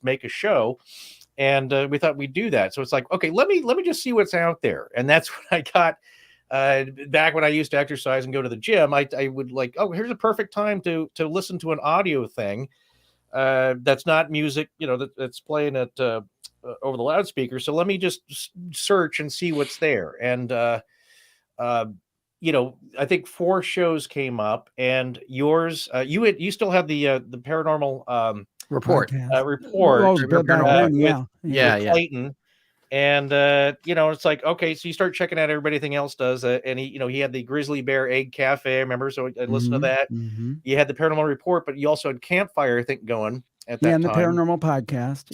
make a show. And we thought we'd do that. So it's like, okay, let me just see what's out there. And that's what I got back when I used to exercise and go to the gym. I would like, oh, here's a perfect time to listen to an audio thing that's not music, that's playing it over the loudspeaker. So let me just search and see what's there. And I think 4 shows came up, and yours, you still have the paranormal report with Clayton. And it's like, okay, so you start checking out everything else does, and he had the Grizzly Bear Egg Cafe, I remember, so I listened to that. You had the Paranormal Report, but you also had Campfire, I think, going at that time. And the Paranormal Podcast.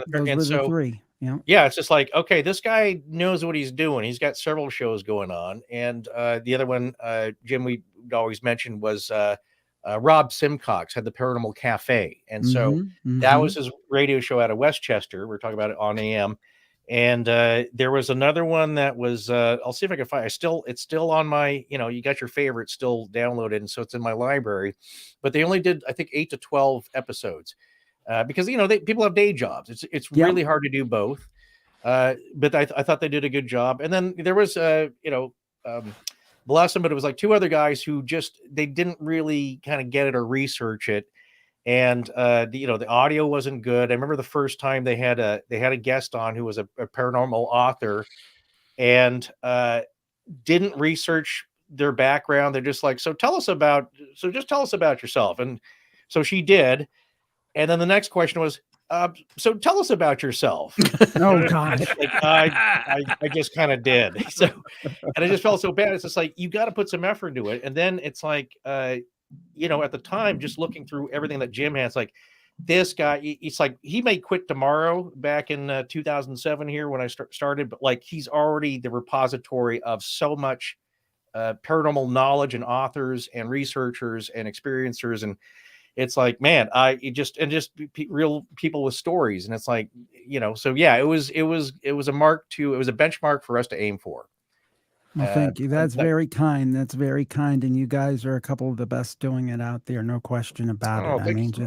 Those were the 3. It's just like, okay, this guy knows what he's doing. He's got several shows going on. And the other one, Jim, we always mentioned was Rob Simcox had the Paranormal Cafe. And so that was his radio show out of Westchester. We're talking about it on AM. And there was another one that was, I'll see if I can find it. It's still on my, you got your favorites still downloaded. And so it's in my library. But they only did, I think, 8 to 12 episodes. Because people have day jobs. It's really hard to do both. But I thought they did a good job. And then there was bless them, but it was like 2 other guys who they didn't really kind of get it or research it. And the audio wasn't good. I remember the first time they had a guest on who was a paranormal author, and didn't research their background. They're just like, just tell us about yourself. And so she did. And then the next question was, so tell us about yourself. Oh God. I just kind of did. So, and I just felt so bad. It's just like, you got to put some effort into it. And then it's like, at the time, just looking through everything that Jim has, like this guy, it's like, he may quit tomorrow back in 2007 here when I started, but like, he's already the repository of so much paranormal knowledge and authors and researchers and experiencers. And it's like, man, real people with stories. And it's like, so yeah, it was a benchmark for us to aim for. Well, thank you. That's very kind. That's very kind. And you guys are a couple of the best doing it out there. No question about it. I mean, you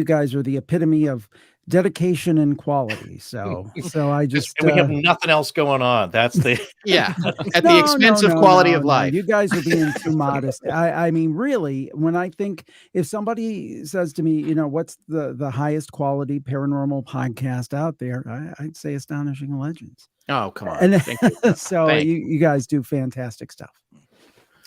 guys are the epitome of dedication and quality. So I we have nothing else going on. That's the at the expense of quality of life. You guys are being too modest. I mean, really, when I think, if somebody says to me, what's the highest quality paranormal podcast out there, I'd say Astonishing Legends. Oh, come on. And so you guys do fantastic stuff.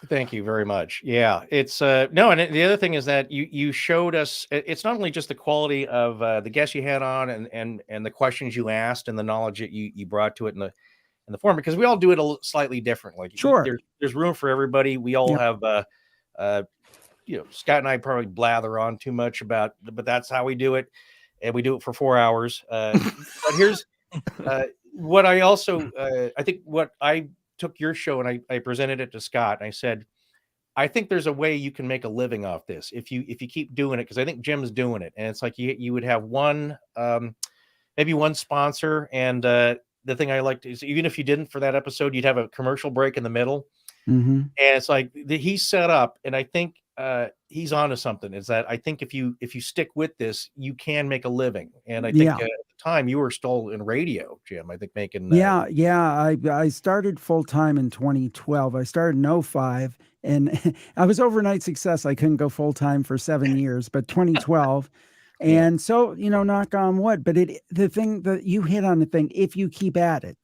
Thank you very much. Yeah, it's no, and the other thing is that you showed us. It's not only just the quality of the guests you had on, and the questions you asked, and the knowledge that you brought to it in the form, because we all do it slightly different. Like, sure, there's room for everybody. We all have Scott and I probably blather on too much but that's how we do it, and we do it for 4 hours. But here's what I also I think what I took your show and I presented it to Scott, and I said, I think there's a way you can make a living off this if you keep doing it, because I think Jim's doing it, and it's like you would have one maybe one sponsor, and the thing I liked is, even if you didn't for that episode, you'd have a commercial break in the middle. And it's like he's set up, and I think he's onto something. Is that I think if you stick with this, you can make a living. And I think at the time you were still in radio, Jim. I think making I started full time in 2012. I started in 2005, and I was overnight success. I couldn't go full time for 7 years, but 2012. And so, knock on wood, but the thing that you hit on, the thing, if you keep at it,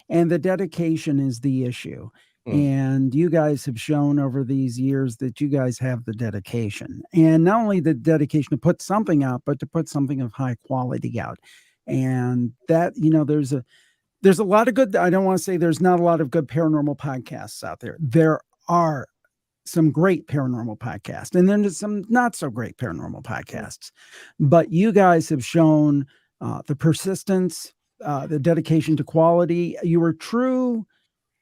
and the dedication is the issue. And you guys have shown over these years that you guys have the dedication, and not only the dedication to put something out, but to put something of high quality out. And that, there's a lot of good, I don't want to say there's not a lot of good paranormal podcasts out there. There are some great paranormal podcasts, and then there's some not so great paranormal podcasts, but you guys have shown the persistence, the dedication to quality, your true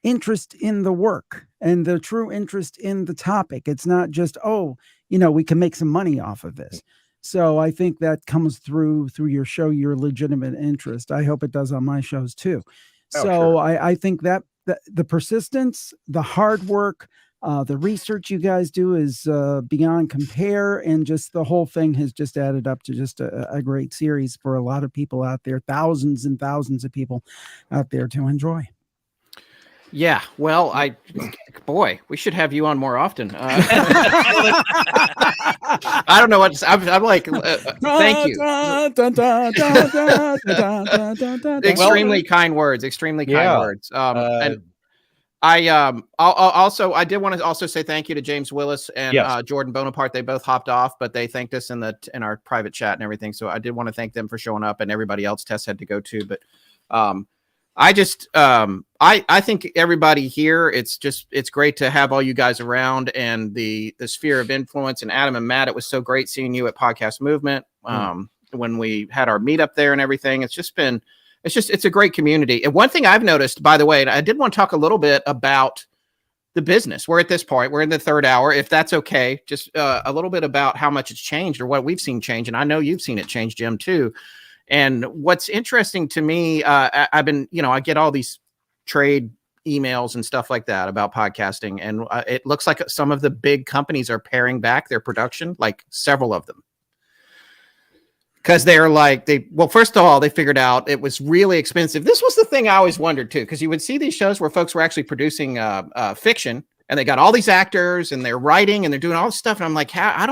interest in the work and the true interest in the topic. It's not just, we can make some money off of this. So I think that comes through your show, your legitimate interest. I hope it does on my shows too. I think that the persistence, the hard work, the research you guys do is beyond compare, and just the whole thing has just added up to just a great series for a lot of people out there, thousands and thousands of people out there to enjoy. Yeah, well, we should have you on more often. I don't know what I'm like. Thank you. Extremely kind words. Extremely kind words. And I did want to also say thank you to James Willis and Jordan Bonaparte. They both hopped off, but they thanked us in our private chat and everything. So I did want to thank them for showing up, and everybody else Tess had to go to. But I just I think everybody here, it's great to have all you guys around, and the sphere of influence. And Adam and Matt, it was so great seeing you at Podcast Movement when we had our meetup there and everything. It's a great community. And one thing I've noticed, by the way, and I did want to talk a little bit about the business. We're at this point, we're in the third hour, if that's okay, just a little bit about how much it's changed or what we've seen change. And I know you've seen it change, Jim, too. And what's interesting to me, I've been, I get all these trade emails and stuff like that about podcasting. And it looks like some of the big companies are paring back their production, like several of them. Because they're like, first of all, they figured out it was really expensive. This was the thing I always wondered, too, because you would see these shows where folks were actually producing fiction, and they got all these actors and they're writing and they're doing all this stuff. And I'm like, I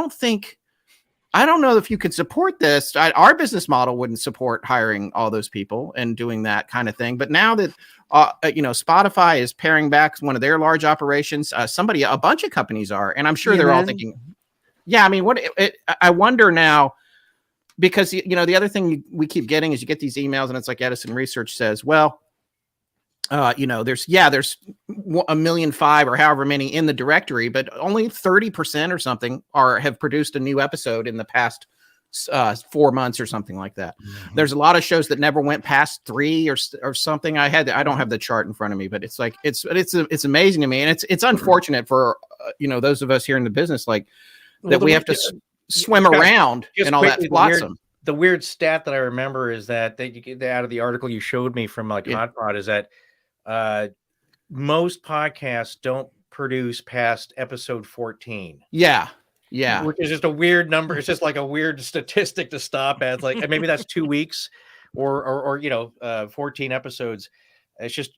don't know if you could support this. Our business model wouldn't support hiring all those people and doing that kind of thing. But now that, Spotify is paring back one of their large operations, a bunch of companies are, and I'm sure they're all thinking, I wonder now, because, the other thing we keep getting is you get these emails and it's like Edison Research says, well, there's 1.5 million or however many in the directory, but only 30% or something have produced a new episode in the past 4 months or something like that. Mm-hmm. There's a lot of shows that never went past 3 or something. I don't have the chart in front of me, but it's like it's amazing to me, and it's unfortunate for those of us here in the business that we have to swim around and all that flotsam. The weird stat that I remember is that you get out of the article you showed me from Hot Rod is that most podcasts don't produce past episode 14. Yeah. Which is just a weird number. It's just like a weird statistic to stop at. Like maybe that's 2 weeks or 14 episodes. It's just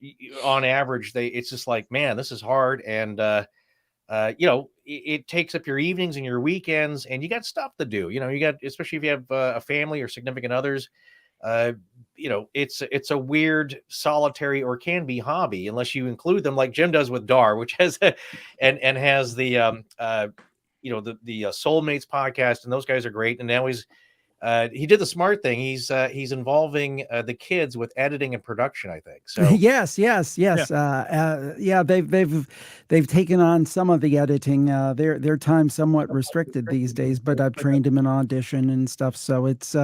on average, it's just like, man, this is hard. And, it takes up your evenings and your weekends, and you got stuff to do. You got, especially if you have a family or significant others, it's a weird, solitary, or can be hobby, unless you include them like Jim does with Dar, which has and has the Soulmates podcast, and those guys are great. And now he did the smart thing. He's involving the kids with editing and production, I think. So yes. They've taken on some of the editing. Their time's somewhat restricted these days, but I've trained him in audition and stuff, so it's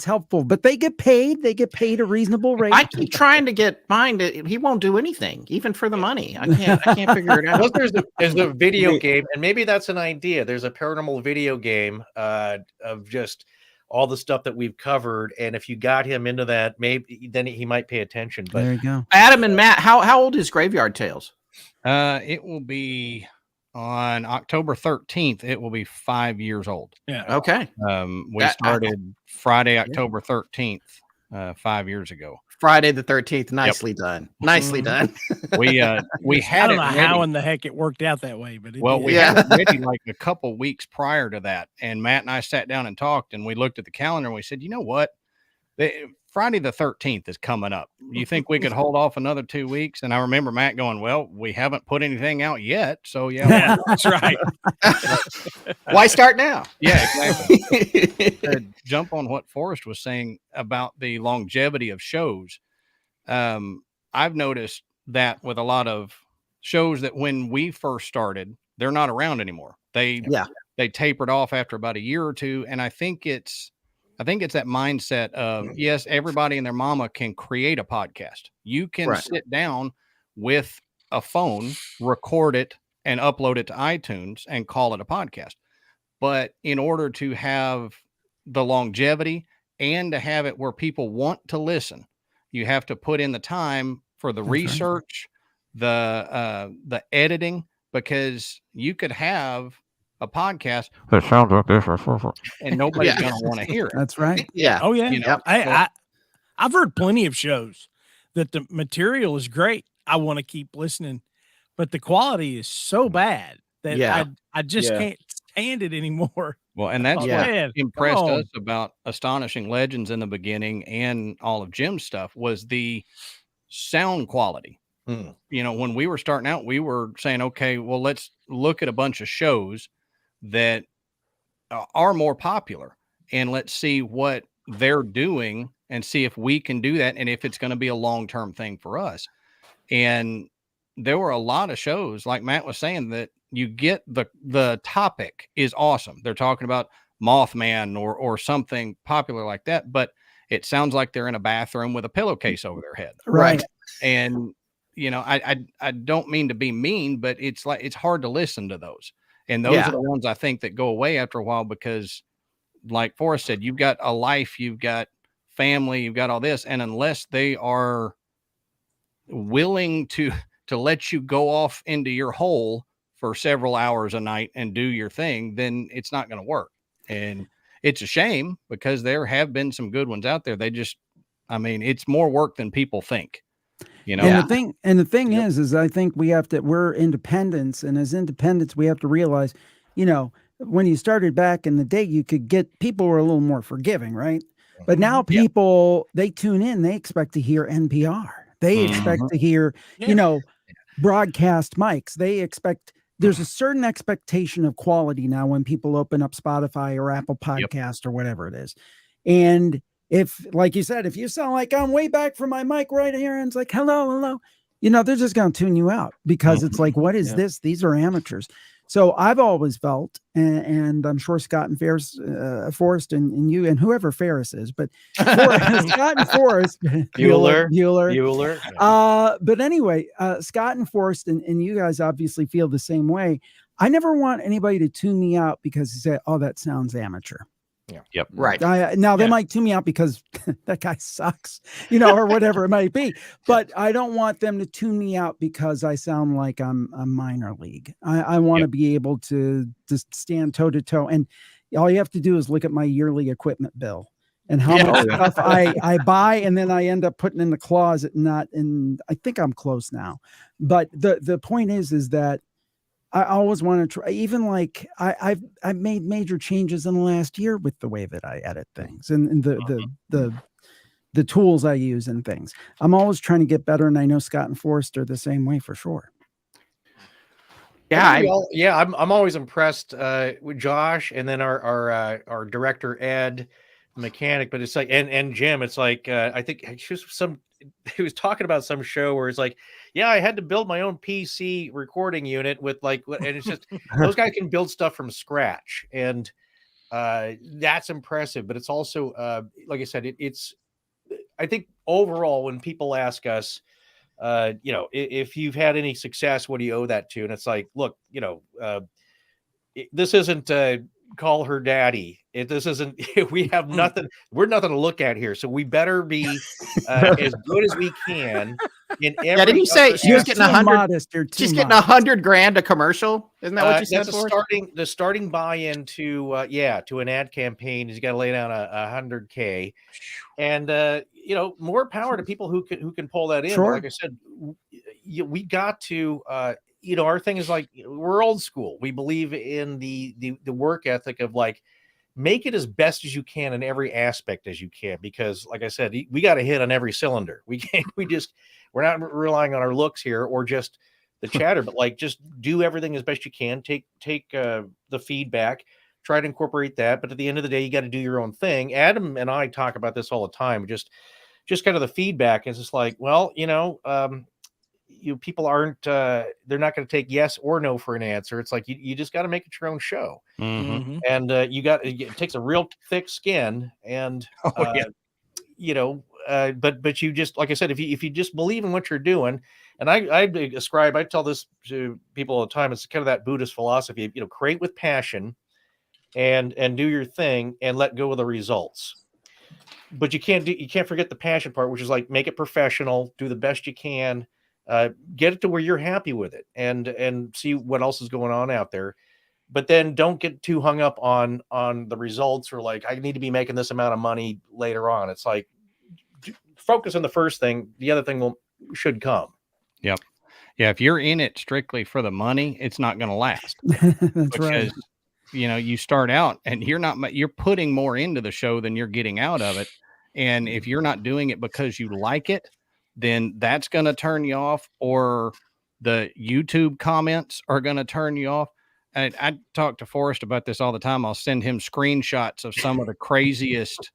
helpful. But they get paid. They get paid a reasonable rate. I keep trying to get mine. He won't do anything, even for the money. I can't figure it out. Well, there's a video game, and maybe that's an idea. There's a paranormal video game of just all the stuff that we've covered, and if you got him into that, maybe then he might pay attention. But there you go. Adam and Matt, how old is Graveyard Tales? It will be on October 13th. It will be 5 years old. Yeah. Okay. We started Friday, October 13th. 5 years ago. Friday the 13th. Nicely done. Nicely done. We had I don't know it how ready. in the heck it worked out that way, but We had it ready like a couple weeks prior to that. And Matt and I sat down and talked, and we looked at the calendar and we said, you know what? Friday the 13th is coming up. You think we could hold off another 2 weeks? And I remember Matt going, well, we haven't put anything out yet. So yeah, that's right. Why start now? Yeah, exactly. To jump on what Forrest was saying about the longevity of shows. I've noticed that with a lot of shows that when we first started, they're not around anymore. They tapered off after about a year or two. And I think it's that mindset of, yes, everybody and their mama can create a podcast. You can sit down with a phone, record it, and upload it to iTunes and call it a podcast. But in order to have the longevity and to have it where people want to listen, you have to put in the time for the research, the editing, because you could have a podcast that sounds like this, and nobody's going to want to hear it. That's right. Yeah. Oh yeah. You know, I've heard plenty of shows that the material is great. I want to keep listening, but the quality is so bad that I just can't stand it anymore. Well, and that's what impressed us about Astonishing Legends in the beginning and all of Jim's stuff was the sound quality. You know, when we were starting out, we were saying, okay, well, let's look at a bunch of shows that are more popular and let's see what they're doing and see if we can do that and if it's going to be a long-term thing for us. And there were a lot of shows, like Matt was saying, that you get the topic is awesome. They're talking about Mothman or something popular like that, but it sounds like they're in a bathroom with a pillowcase over their head. Right. And you know, I don't mean to be mean, but it's like it's hard to listen to those. And those are the ones I think that go away after a while because, like Forrest said, you've got a life, you've got family, you've got all this. And unless they are willing to let you go off into your hole for several hours a night and do your thing, then it's not going to work. And it's a shame because there have been some good ones out there. They just, I mean, it's more work than people think. You know, and the thing is I think we're independents, and as independents, we have to realize, you know, when you started back in the day, people were a little more forgiving, right? But now people, they tune in, they expect to hear NPR. They expect to hear, you know, broadcast mics. There's a certain expectation of quality now when people open up Spotify or Apple Podcast or whatever it is. And if, like you said, if you sound like I'm way back from my mic right here and it's like, hello, you know, they're just going to tune you out because it's like, what is this? These are amateurs. So I've always felt, and I'm sure Scott and Forrest and you and whoever Ferris is, but Scott and Forrest, Bueller. But anyway, Scott and Forrest and you guys obviously feel the same way. I never want anybody to tune me out because they say, oh, that sounds amateur. Yeah. Yep. Right. They might tune me out because that guy sucks, you know, or whatever it might be. But I don't want them to tune me out because I sound like I'm a minor league. I want to be able to just stand toe to toe. And all you have to do is look at my yearly equipment bill and how much stuff I buy, and then I end up putting in the closet. I think I'm close now. But the point is that I always want to try, even like I've made major changes in the last year with the way that I edit things and the tools I use and things. I'm always trying to get better. And I know Scott and Forrest are the same way for sure. Yeah. I'm always impressed with Josh and then our director, Ed, mechanic, but it's like, and Jim, it's like, I think he was talking about some show where it's like, yeah, I had to build my own PC recording unit with like, and it's just, those guys can build stuff from scratch. And that's impressive, but it's also, like I said, I think overall, when people ask us, you know, if you've had any success, what do you owe that to? And it's like, look, you know, this isn't call her daddy. This isn't, we have nothing, we're nothing to look at here. So we better be as good as we can in every. Yeah, didn't you say she was getting $100? She's getting $100,000 a commercial. Isn't that what you said? That's the starting buy-in to an ad campaign is you got to lay down $100K. And more power to people who can pull that in. Sure. But like I said, we got to our thing is like, we're old school. We believe in the work ethic of like, make it as best as you can in every aspect as you can, because like I said, we got to hit on every cylinder. We're not relying on our looks here or just the chatter, but like, just do everything as best you can. Take the feedback, try to incorporate that. But at the end of the day, you got to do your own thing. Adam and I talk about this all the time. Just kind of the feedback is just like, well, people aren't, they're not going to take yes or no for an answer. It's like, you just got to make it your own show. Mm-hmm. And it takes a real thick skin and, but you just, like I said, if you just believe in what you're doing, and I tell this to people all the time, it's kind of that Buddhist philosophy, create with passion and do your thing and let go of the results. But you can't forget the passion part, which is like, make it professional, do the best you can, get it to where you're happy with it and see what else is going on out there. But then don't get too hung up on the results or like, I need to be making this amount of money later on. It's like, focus on the first thing. The other thing should come. Yep. Yeah. If you're in it strictly for the money, it's not going to last. That's right. You start out and you're putting more into the show than you're getting out of it. And if you're not doing it because you like it, then that's going to turn you off, or the YouTube comments are going to turn you off. And I talk to Forrest about this all the time. I'll send him screenshots of some of the craziest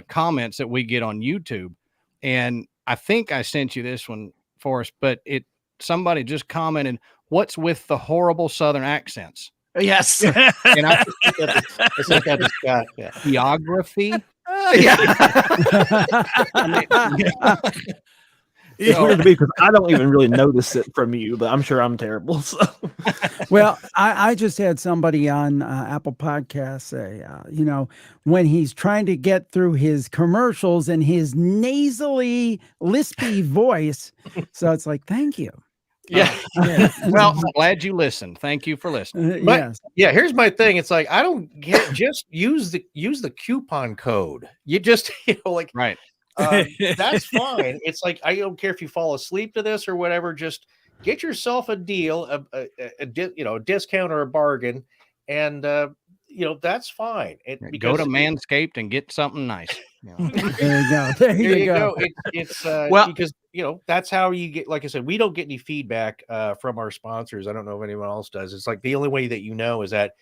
comments that we get on YouTube. And I think I sent you this one, Forrest, but somebody just commented, "What's with the horrible Southern accents?" Yes. And I think that just got geography. It's weird to me because I don't even really notice it from you, but I'm sure I'm terrible. So, well, I just had somebody on Apple Podcasts say, when he's trying to get through his commercials and his nasally, lispy voice. So it's like, thank you. Yeah. Well, I'm glad you listened. Thank you for listening. But, here's my thing. It's like, I don't get, just use the coupon code. You just, right. That's fine. It's like, I don't care if you fall asleep to this or whatever, just get yourself a deal, a discount or a bargain. And, that's fine. Go to Manscaped and get something nice. There you go. It's because, that's how you get, like I said, we don't get any feedback from our sponsors. I don't know if anyone else does. It's like, the only way that is that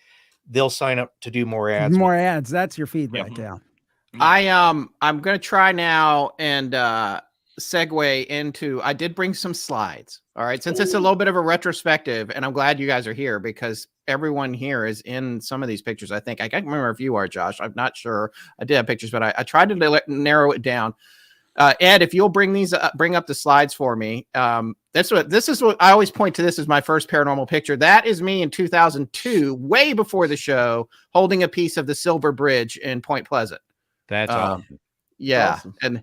they'll sign up to do more ads. More ads. That's your feedback. Yeah. I'm going to try now and segue into, I did bring some slides. All right. Since it's a little bit of a retrospective, and I'm glad you guys are here because everyone here is in some of these pictures. I think I can't remember if you are, Josh. I'm not sure. I did have pictures, but I tried to narrow it down. Ed, if you'll bring up the slides for me. This is what I always point to. This as my first paranormal picture. That is me in 2002, way before the show, holding a piece of the Silver Bridge in Point Pleasant. That's awesome. Yeah. Awesome. And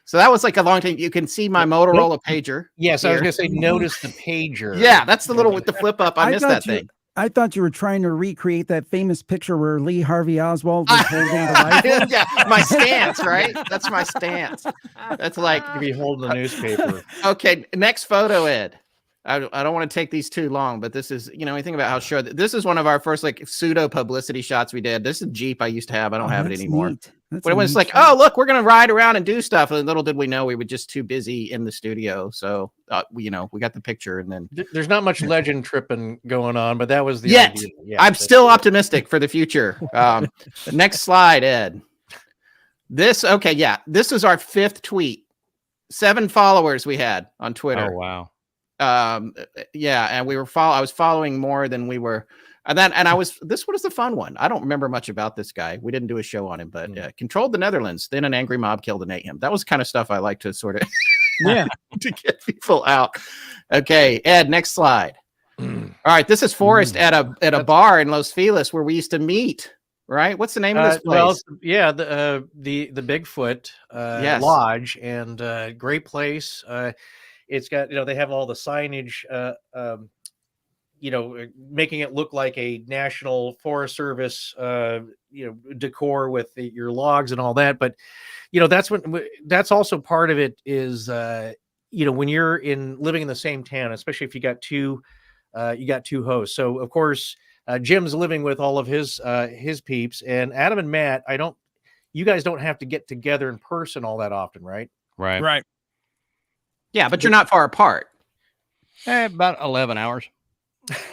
so that was like a long time. You can see my Motorola pager. Yes, I was going to say, notice the pager. Yeah, that's the little with the flip up. I missed that thing. I thought you were trying to recreate that famous picture where Lee Harvey Oswald was holding the rifle. Yeah, my stance, right? That's my stance. That's like you be holding the newspaper. Okay, next photo, Ed. I don't want to take these too long, but this is, you think about how sure this is one of our first like pseudo publicity shots we did. This is a Jeep I used to have. I don't have it anymore. But it was like, oh, look, we're going to ride around and do stuff. And little did we know we were just too busy in the studio. So, we got the picture and then there's not much legend tripping going on, but that was the idea. Yeah, I'm still optimistic for the future. Next slide, Ed. This is our 5th tweet. 7 followers we had on Twitter. Oh, wow. And I was following more than we were. And this one is the fun one. I don't remember much about this guy. We didn't do a show on him, but controlled the Netherlands. Then an angry mob killed and ate him. That was kind of stuff I like to sort of to get people out. Okay, Ed, next slide. All right, this is Forrest at a bar in Los Feliz where we used to meet. Right? What's the name of this place? Well, the Bigfoot Lodge, and great place. It's got, they have all the signage making it look like a National Forest Service, decor with your logs and all that. But, that's also part of it is, when you're living in the same town, especially if you got two hosts. So of course, Jim's living with all of his peeps, and Adam and Matt, you guys don't have to get together in person all that often, right? Right. Yeah, but you're not far apart. About 11 hours.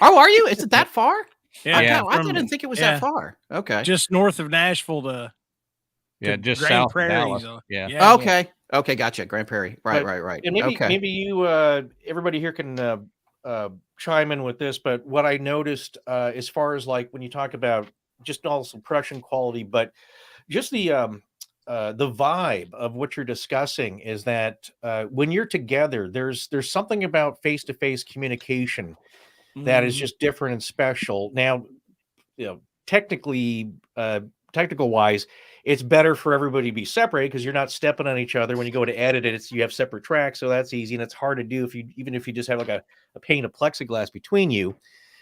Oh, are you? Is it that far? Yeah. I didn't think it was that far. Okay. Just north of Nashville to just Grand south Prairies. of Dallas. Okay, gotcha. Grand Prairie. Right. And maybe you, everybody here can chime in with this, but what I noticed as far as like when you talk about just also production quality, but just the vibe of what you're discussing is that when you're together, there's something about face-to-face communication that is just different and special. Now, technical wise, it's better for everybody to be separated because you're not stepping on each other. When you go to edit it, you have separate tracks, so that's easy, and it's hard to do even if you just have like a pane of plexiglass between you.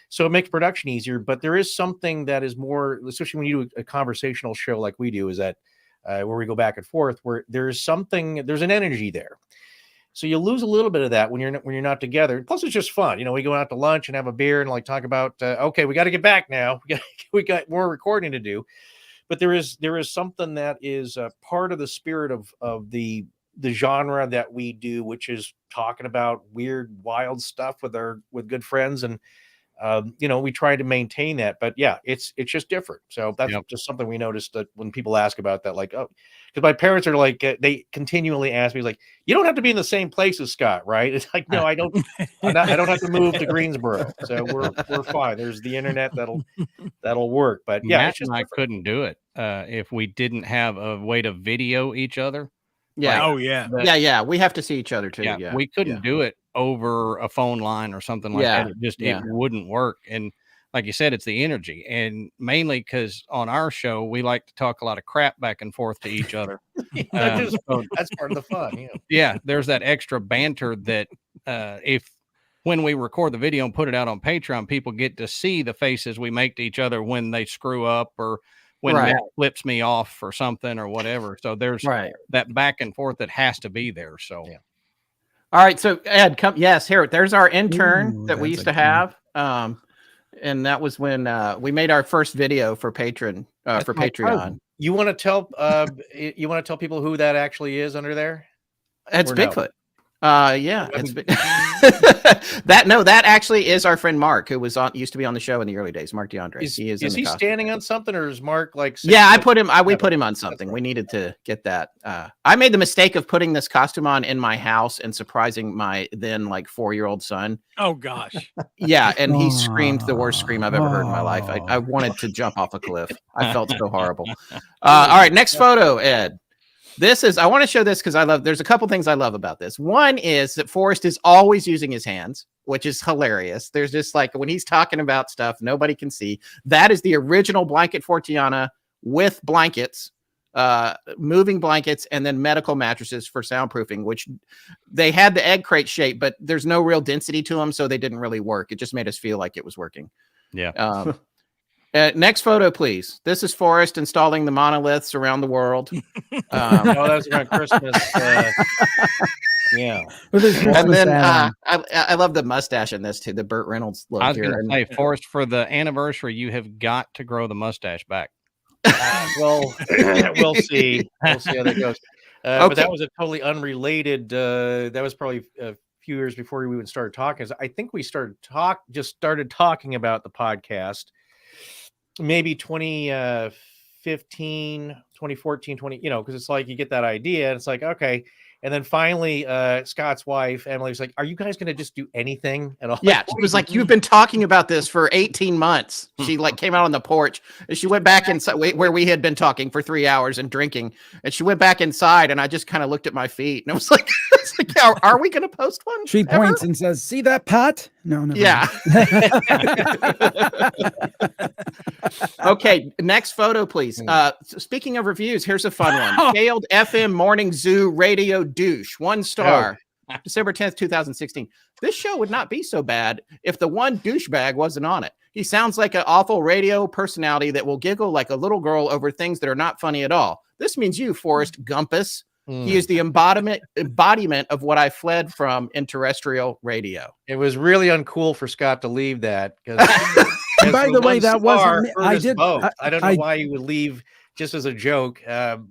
So it makes production easier. But there is something that is more, especially when you do a conversational show like we do, is that where we go back and forth, where there's an energy there. So you lose a little bit of that when you're not together. Plus, it's just fun. We go out to lunch and have a beer and like talk about, okay, we got to get back now. We got more recording to do. But there is something that is part of the spirit of the genre that we do, which is talking about weird, wild stuff with good friends, and we try to maintain that. But yeah, it's just different. So that's just something we noticed that when people ask about that, like, oh, because my parents are like, they continually ask me, like, you don't have to be in the same place as Scott, right? It's like, no, I don't. I don't have to move to Greensboro, so we're fine. There's the internet that'll work. But yeah, Matt and I couldn't do it if we didn't have a way to video each other. Yeah. Oh yeah. Yeah. We have to see each other too. Yeah. We couldn't do it over a phone line or something like that. It wouldn't work. And like you said, it's the energy, and mainly because on our show we like to talk a lot of crap back and forth to each other. That's part of the fun. Yeah, there's that extra banter that when we record the video and put it out on Patreon, people get to see the faces we make to each other when they screw up or when Matt flips me off or something or whatever. So there's that back and forth that has to be there. So All right, so Ed, come. Yes, here. There's our intern that we used to have. And that was when we made our first video for Patreon. You want to tell people who that actually is under there? It's Bigfoot. Yeah, it's that actually is our friend Mark, who used to be on the show in the early days. Mark DeAndre. Is he standing on something, or is Mark like? Yeah, we put him on something. We needed to get that. I made the mistake of putting this costume on in my house and surprising my then 4-year-old son. Oh gosh. Yeah, and he screamed the worst scream I've ever heard in my life. I wanted to jump off a cliff. I felt so horrible. All right, next photo, Ed. I want to show this because there's a couple things I love about this. One is that Forrest is always using his hands, which is hilarious. There's just when he's talking about stuff nobody can see. That is the original blanket Fortiana with blankets, moving blankets, and then medical mattresses for soundproofing, which they had the egg crate shape, but there's no real density to them, so they didn't really work. It just made us feel like it was working. Yeah. Next photo, please. This is Forrest installing the monoliths around the world. That's around Christmas. Yeah. And then I love the mustache in this too. The Burt Reynolds look. I was going to say, Forrest, for the anniversary, you have got to grow the mustache back. Well, we'll see. We'll see how that goes. But that was a totally unrelated. That was probably a few years before we even started talking. I think we started talking about the podcast. Maybe 2015, 2014, because it's like you get that idea and it's like, okay. And then finally, Scott's wife, Emily, was like, are you guys going to just do anything at all? Yeah. She was like, you've been talking about this for 18 months. She came out on the porch and she went back inside where we had been talking for 3 hours and drinking. And she went back inside and I just kind of looked at my feet and I was like, yeah, are we going to post one? She points and says, see that pot? No. Yeah. Okay. Next photo, please. Speaking of reviews, here's a fun one. Failed FM Morning Zoo Radio douche. 1 star. December 10th, 2016. This show would not be so bad if the one douchebag wasn't on it. He sounds like an awful radio personality that will giggle like a little girl over things that are not funny at all. This means you, Forrest Gumpus. He is the embodiment of what I fled from in terrestrial radio. It was really uncool for Scott to leave that. By the way, that wasn't me. I don't know why you would leave just as a joke. And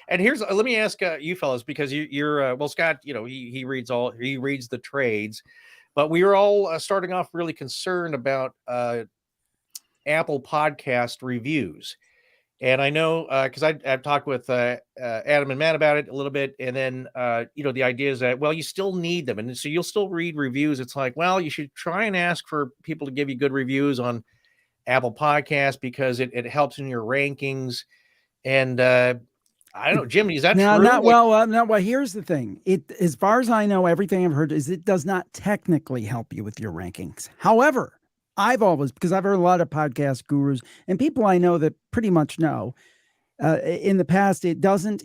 here's let me ask you fellas, because you're well, Scott, he reads the trades, but we were all starting off really concerned about Apple podcast reviews. And I know because I've talked with Adam and Matt about it a little bit, and then the idea is that, well, you still need them, and so you'll still read reviews. It's like, well, you should try and ask for people to give you good reviews on Apple Podcasts because it helps in your rankings. And I don't know, Jim, is that true? Well, here's the thing. It, as far as I know, everything I've heard is it does not technically help you with your rankings. However, because I've heard a lot of podcast gurus and people I know that pretty much know in the past, it doesn't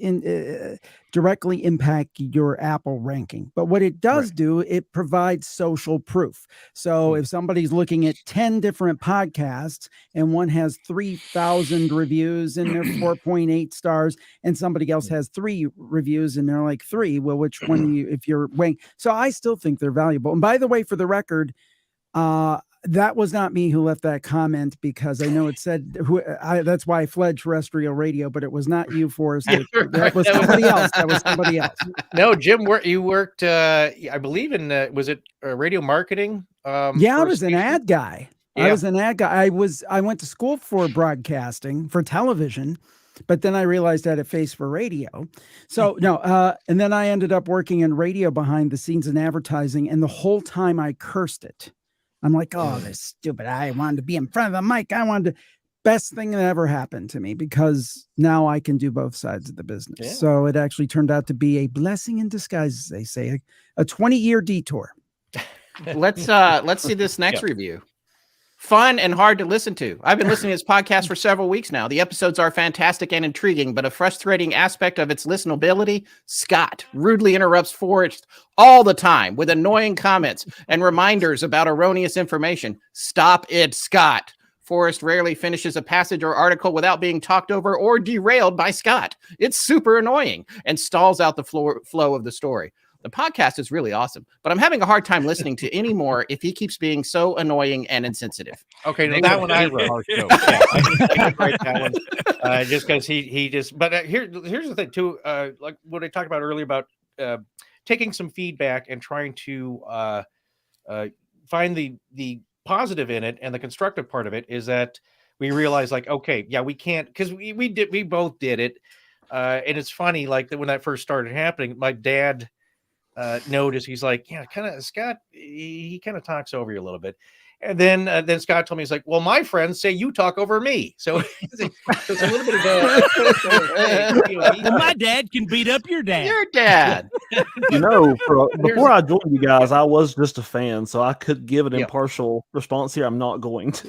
directly impact your Apple ranking. But what it does do, it provides social proof. So if somebody's looking at 10 different podcasts and one has 3,000 reviews and they're 4.8 stars, and somebody else has 3 reviews and they're like 3, well, which one if you're weighing? So I still think they're valuable. And by the way, for the record, that was not me who left that comment, because I know it said that's why I fled terrestrial radio, but it was not you, Forrest. That was somebody else. That was somebody else. No, Jim, you worked, I believe in, was it radio marketing? I was an ad guy. Yeah. I was an ad guy. I went to school for broadcasting, for television, but then I realized I had a face for radio. So and then I ended up working in radio behind the scenes and advertising. And the whole time I cursed it. I'm like, oh, this stupid. I wanted to be in front of the mic. Best thing that ever happened to me, because now I can do both sides of the business. Yeah. So it actually turned out to be a blessing in disguise, as they say, a 20-year detour. Let's see this next review. Fun and hard to listen to. I've been listening to this podcast for several weeks now. The episodes are fantastic and intriguing, but a frustrating aspect of its listenability, Scott rudely interrupts Forrest all the time with annoying comments and reminders about erroneous information. Stop it, Scott. Forrest rarely finishes a passage or article without being talked over or derailed by Scott. It's super annoying and stalls out the flow of the story. The podcast is really awesome, but I'm having a hard time listening to any more if he keeps being so annoying and insensitive. Okay, no, that one I wrote. I write that one just because he just. But here's the thing too. Like what I talked about earlier about taking some feedback and trying to find the positive in it, and the constructive part of it is that we realize, like, okay, yeah, we can't, because we both did it, and it's funny, like when that first started happening, my dad noticed. He's like, yeah, kind of Scott, he kind of talks over you a little bit. And then Scott told me, he's like, well, my friends say you talk over me. So it's a little bit of my dad can beat up your dad. Your dad. Before I joined you guys, I was just a fan, so I could give an impartial response here. I'm not going to.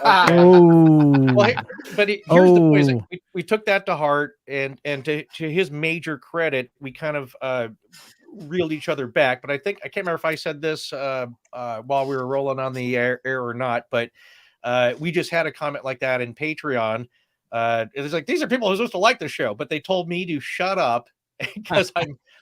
Well, but here's the point: is that we took that to heart, and to his major credit, we kind of reeled each other back. But I can't remember if I said this while we were rolling on the air or not, but we just had a comment like that in Patreon. It was like, these are people who are supposed to like the show, but they told me to shut up because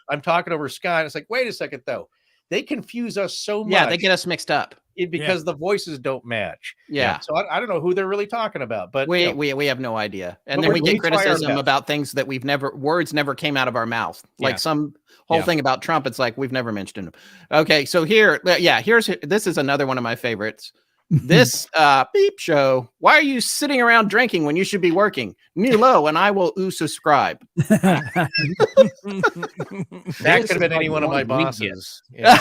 I'm talking over Scott. It's like, wait a second though, they confuse us so much. Yeah, they get us mixed up because the voices don't match. Yeah. So I don't know who they're really talking about, but we have no idea. And then we get criticism about things that words never came out of our mouth. Like some whole thing about Trump. It's like, we've never mentioned him. Okay. So this is another one of my favorites. This beep show. Why are you sitting around drinking when you should be working? Nilo and I will subscribe. That could have been any one of my bosses. This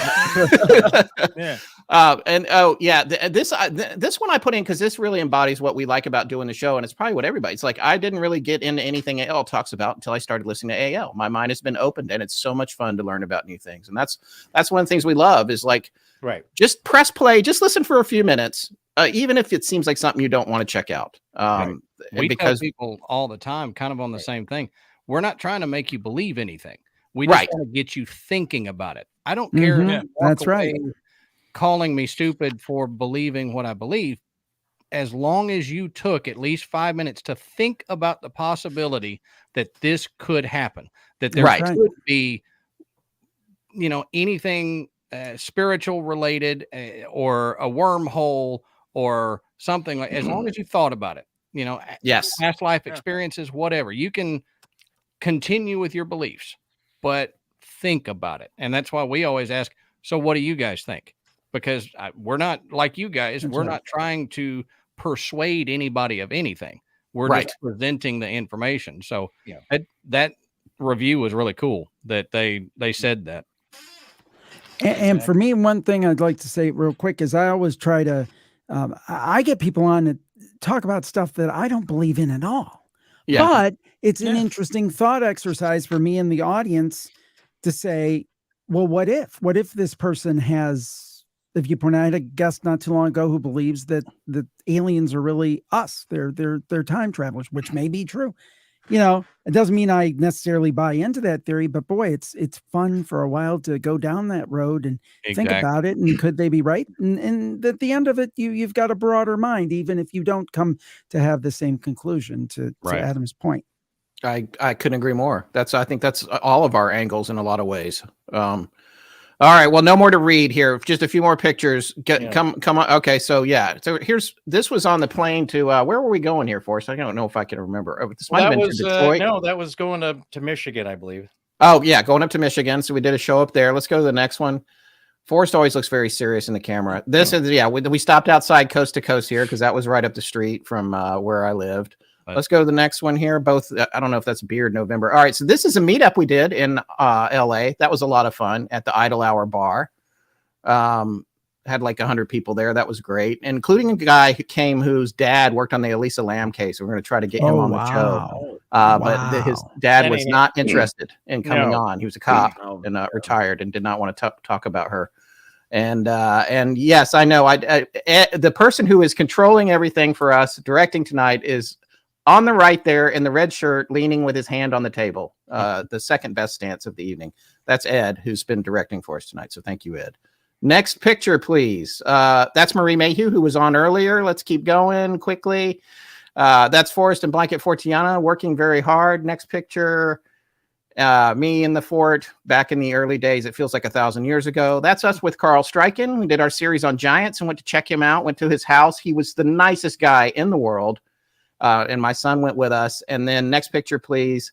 one I put in because this really embodies what we like about doing the show, and it's probably what everybody's like. I didn't really get into anything AL talks about until I started listening to AL. My mind has been opened, and it's so much fun to learn about new things, and that's one of the things we love is like. Right. Just press play. Just listen for a few minutes, even if it seems like something you don't want to check out. We tell people all the time, kind of on the same thing. We're not trying to make you believe anything. We just Right. want to get you thinking about it. I don't care if you walk That's right. away calling me stupid for believing what I believe, as long as you took at least 5 minutes to think about the possibility that this could happen, that there Right. could be, anything spiritual related or a wormhole or something like, as long as you thought about it, Yes. past life experiences, whatever, you can continue with your beliefs, but think about it. And that's why we always ask, so what do you guys think? Because we're not like you guys. That's we're right. not trying to persuade anybody of anything. We're Right. just presenting the information. So Yeah. that review was really cool that they said that. And for me, one thing I'd like to say real quick is I always try to, I get people on to talk about stuff that I don't believe in at all. Yeah. But it's an interesting thought exercise for me and the audience to say, well, what if this person has the viewpoint? I had a guest not too long ago who believes that the aliens are really us. They're time travelers, which may be true. It doesn't mean I necessarily buy into that theory, but boy, it's fun for a while to go down that road and think about it. And could they be right? And at the end of it, you've got a broader mind, even if you don't come to have the same conclusion to Adam's point. I couldn't agree more. I think that's all of our angles in a lot of ways. All right. Well, no more to read here. Just a few more pictures. Come on. Okay. So this was on the plane to, where were we going here, Forrest? I don't know if I can remember. This might have been to Detroit. No, that was going to Michigan, I believe. Oh yeah. Going up to Michigan. So we did a show up there. Let's go to the next one. Forrest always looks very serious in the camera. This is, we stopped outside Coast to Coast here because that was right up the street from where I lived. Let's go to the next one here. Both, I don't know if that's Beard November. All right. So this is a meetup we did in LA. That was a lot of fun at the Idle Hour bar. Had like 100 people there. That was great, including a guy who came whose dad worked on the Elisa Lam case. We're going to try to get him on the show. But his dad was not interested in coming on. He was a cop and retired and did not want to talk about her. And yes, I know. The person who is controlling everything for us, directing tonight, is on the right there in the red shirt, leaning with his hand on the table. The second best stance of the evening. That's Ed, who's been directing for us tonight. So thank you, Ed. Next picture, please. That's Marie Mayhew, who was on earlier. Let's keep going quickly. That's Forrest and Blanket Fortiana working very hard. Next picture. Me in the fort back in the early days. It feels like 1,000 years ago. That's us with Carl Stryken. We did our series on giants and went to check him out. Went to his house. He was the nicest guy in the world. And my son went with us. And then next picture, please.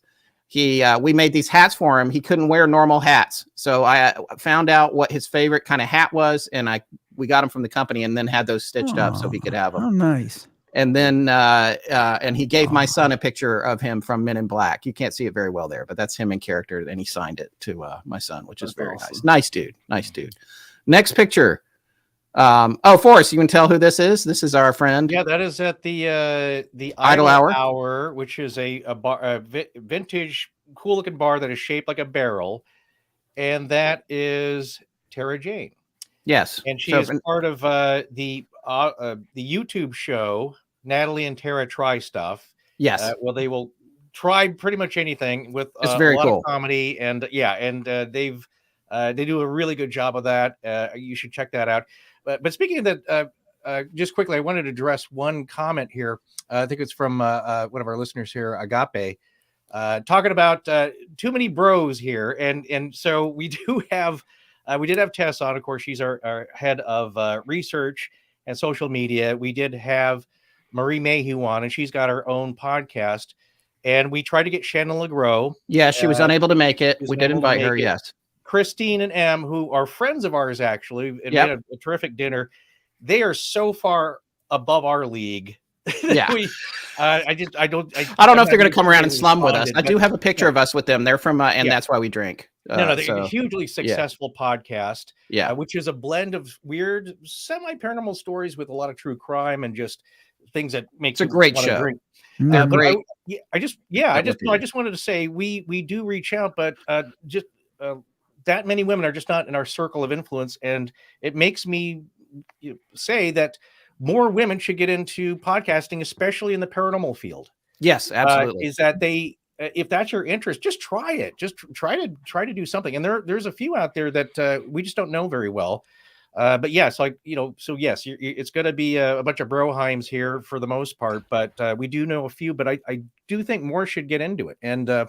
We made these hats for him. He couldn't wear normal hats. So I found out what his favorite kind of hat was. And we got him from the company and then had those stitched up so he could have them. Oh, nice. And then, and he gave my son a picture of him from Men in Black. You can't see it very well there, but that's him in character. And he signed it to my son, which is very nice. Nice dude. Nice dude. Next picture. Forrest, you can tell who this is. This is our friend. Yeah, that is at the Idle Hour, which is a bar, a vintage, cool looking bar that is shaped like a barrel, and that is Tara Jane. Yes, and she is part of the YouTube show Natalie and Tara Try Stuff. Yes, well, they will try pretty much anything with it's very a lot cool of comedy, and they do a really good job of that. You should check that out. But speaking of that, just quickly, I wanted to address one comment here. I think it's from one of our listeners here, Agape, talking about too many bros here. And so we did have Tess on. Of course, she's our head of research and social media. We did have Marie Mayhew on, and she's got her own podcast. And we tried to get Shannon LeGros. Yeah, she was unable to make it. We did invite her, yes. Christine and Em, who are friends of ours, actually, and we had a terrific dinner. They are so far above our league. Yeah, I don't know if they're going to come around and slum with us. I do have a picture of us with them. They're from, and that's why we drink. They're a hugely successful podcast. Yeah, which is a blend of weird, semi-paranormal stories with a lot of true crime and just things that make. It's a great show. Drink. Great. I just wanted to say we do reach out, but that many women are just not in our circle of influence, and it makes me say that more women should get into podcasting, especially in the paranormal field. Yes, absolutely. Is that they if that's your interest, just try it. Just try to do something. And there's a few out there that we just don't know very well. But yes, like, so yes, it's going to be a bunch of Broheims here for the most part, but we do know a few, but I do think more should get into it. And, and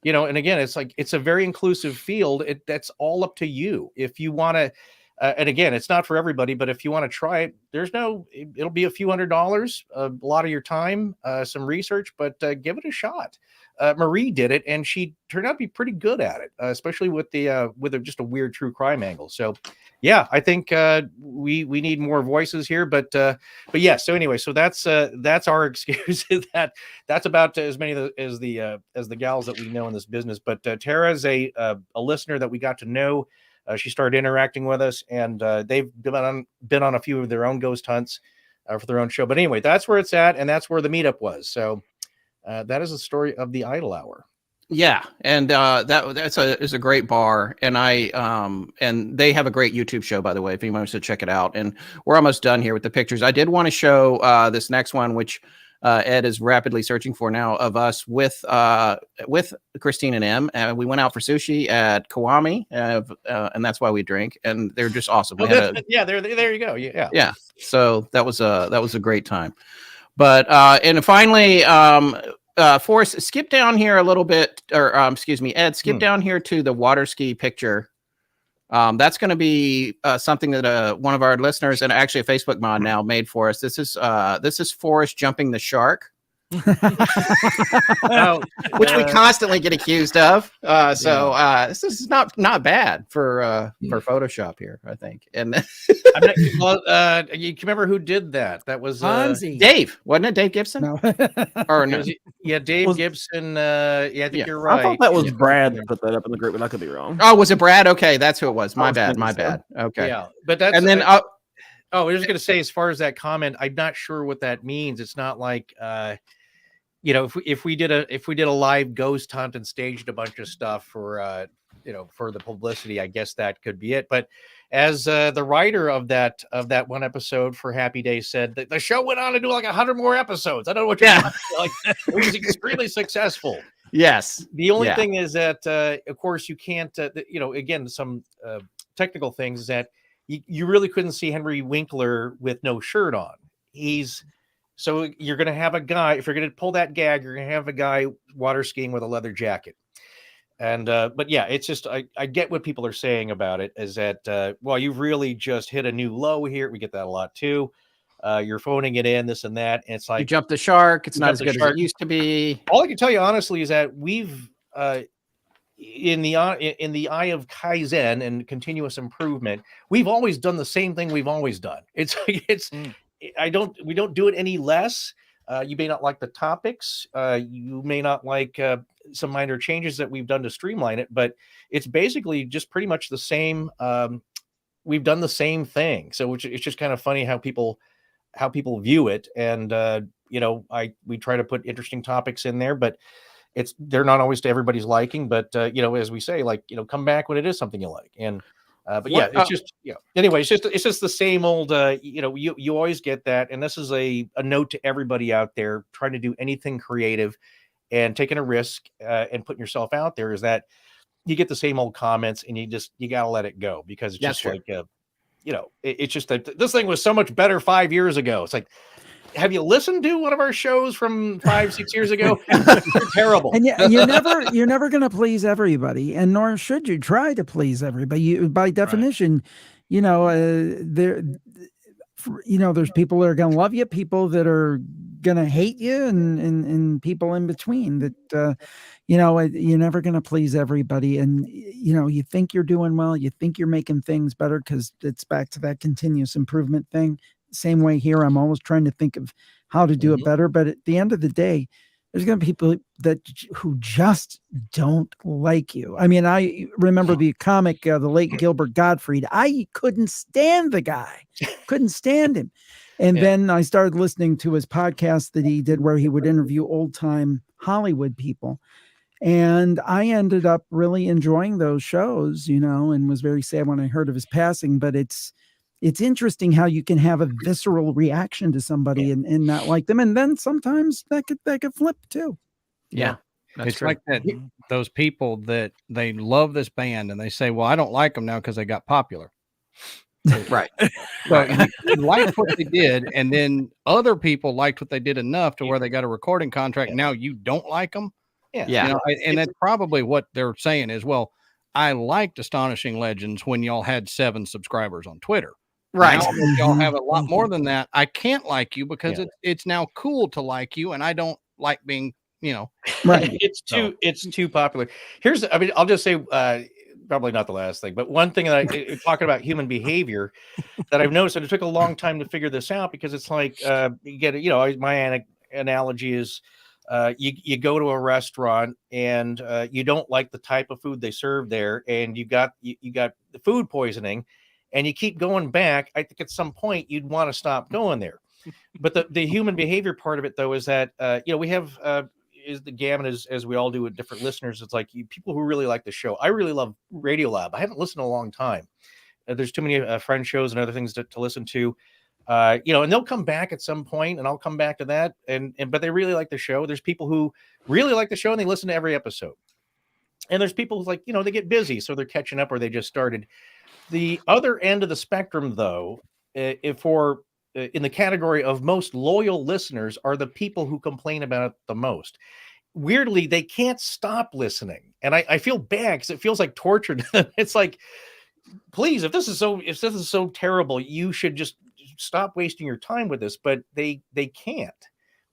again, it's like, it's a very inclusive field. That's all up to you. If you want to, and again, it's not for everybody, but if you want to try it, it'll be a few $100s, a lot of your time, some research, but give it a shot. Marie did it, and she turned out to be pretty good at it, especially with just a weird true crime angle. So, yeah, I think we need more voices here. But yeah. So anyway, so that's our excuse. That's about as many as the gals that we know in this business. But Tara is a listener that we got to know. She started interacting with us, and they've been on a few of their own ghost hunts for their own show. But anyway, that's where it's at, and that's where the meetup was. So that is the story of the Idle Hour. Yeah, and that's a great bar, and and they have a great YouTube show, by the way, if anyone wants to check it out. And we're almost done here with the pictures. I did want to show this next one, which Ed is rapidly searching for now, of us with Christine and Em. And we went out for sushi at Kiwami, and that's why we drink. And they're just awesome. Yeah, there you go. Yeah. Yeah. So that was a great time. But and finally, Forrest, skip down here a little bit, or excuse me, Ed, skip down here to the water ski picture. That's going to be something that one of our listeners, and actually a Facebook mod now, made for us. This is Forrest jumping the shark, which we constantly get accused of. This is not bad for Photoshop here, I think. And you remember who did that? That was Dave, wasn't it? Dave Gibson? No. Or no? Dave Gibson. I think you're right. I thought that was Brad that put that up in the group, but I could be wrong. Oh, was it Brad? Okay, that's who it was. My bad. Okay. Yeah, but that's and then. I was just going to say, as far as that comment, I'm not sure what that means. It's not like. If we did a live ghost hunt and staged a bunch of stuff for the publicity, I guess that could be it. But as the writer of that one episode for Happy Days said, that the show went on to do like 100 more episodes. I don't know what you're like. It was extremely successful. Yes. The only thing is that, of course, you can't. Again, some technical things is that you really couldn't see Henry Winkler with no shirt on. So you're going to have a guy, if you're going to pull that gag, you're going to have a guy water skiing with a leather jacket. And, but yeah, it's just, I get what people are saying about it is that, you've really just hit a new low here. We get that a lot too. You're phoning it in, this and that. And it's like, you jumped the shark. It's not as good as it used to be. All I can tell you honestly is that we've, in the eye of Kaizen and continuous improvement, we've always done the same thing we've always done. We don't do it any less. You may not like the topics. You may not like some minor changes that we've done to streamline it, but it's basically just pretty much the same. We've done the same thing. So it's just kind of funny how people view it. And, we try to put interesting topics in there, but they're not always to everybody's liking, but as we say, come back when it is something you like. And, it's just, anyway, it's just the same old, you always get that. And this is a note to everybody out there trying to do anything creative and taking a risk and putting yourself out there, is that you get the same old comments and you got to let it go, because it's just it's just that this thing was so much better 5 years ago. It's like, have you listened to one of our shows from 5-6 years ago? They're terrible. And you're never going to please everybody, and nor should you try to please everybody. By definition, there's people that are going to love you, people that are going to hate you, and people in between that, you're never going to please everybody. And, you think you're doing well, you think you're making things better, because it's back to that continuous improvement thing. Same way here, I'm always trying to think of how to do it better. But at the end of the day, there's going to be people who just don't like you. I mean, I remember the comic, the late Gilbert Gottfried. I couldn't stand the guy, couldn't stand him. And then I started listening to his podcast that he did, where he would interview old time Hollywood people. And I ended up really enjoying those shows, and was very sad when I heard of his passing. But it's interesting how you can have a visceral reaction to somebody and not like them. And then sometimes that could flip too. Yeah. It's true. Like that. Those people that they love this band and they say, "Well, I don't like them now because they got popular." Right. So you liked what they did, and then other people liked what they did enough to where they got a recording contract. Now you don't like them. Yeah. And that's probably what they're saying is, well, I liked Astonishing Legends when y'all had 7 subscribers on Twitter. Right. Now that y'all have a lot more than that, I can't like you because it's now cool to like you, and I don't like being, right. It's too popular. I'll just say, probably not the last thing, but one thing that talking about human behavior that I've noticed, and it took a long time to figure this out, because it's like, you get, my analogy is, you go to a restaurant and you don't like the type of food they serve there, and you got the food poisoning, and you keep going back. I think at some point you'd want to stop going there. But the human behavior part of it, though, is that we have is the gamut as we all do with different listeners. It's like people who really like the show. I really love Radio Lab. I haven't listened in a long time. There's too many friend shows and other things to listen to. And they'll come back at some point, and I'll come back to that. But they really like the show. There's people who really like the show and they listen to every episode. And there's people who, like, they get busy, so they're catching up or they just started. The other end of the spectrum, though, in the category of most loyal listeners, are the people who complain about it the most. Weirdly, they can't stop listening, and I feel bad because it feels like torture to them. It's like, please, if this is so terrible, you should just stop wasting your time with this. But they can't.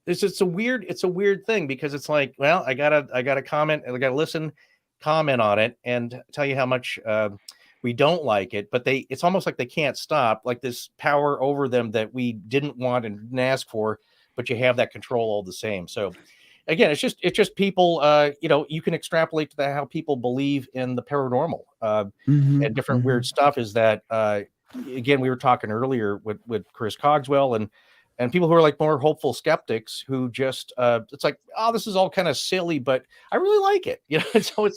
It's a weird thing, because it's like, well, I gotta comment, I gotta listen, comment on it, and tell you how much we don't like it. But it's almost like they can't stop, like this power over them that we didn't want and didn't ask for, but you have that control all the same. So again, it's just people, you can extrapolate to how people believe in the paranormal and different weird stuff. Is that, again, we were talking earlier with Chris Cogswell and people who are like more hopeful skeptics who just, it's like, oh, this is all kind of silly, but I really like it. So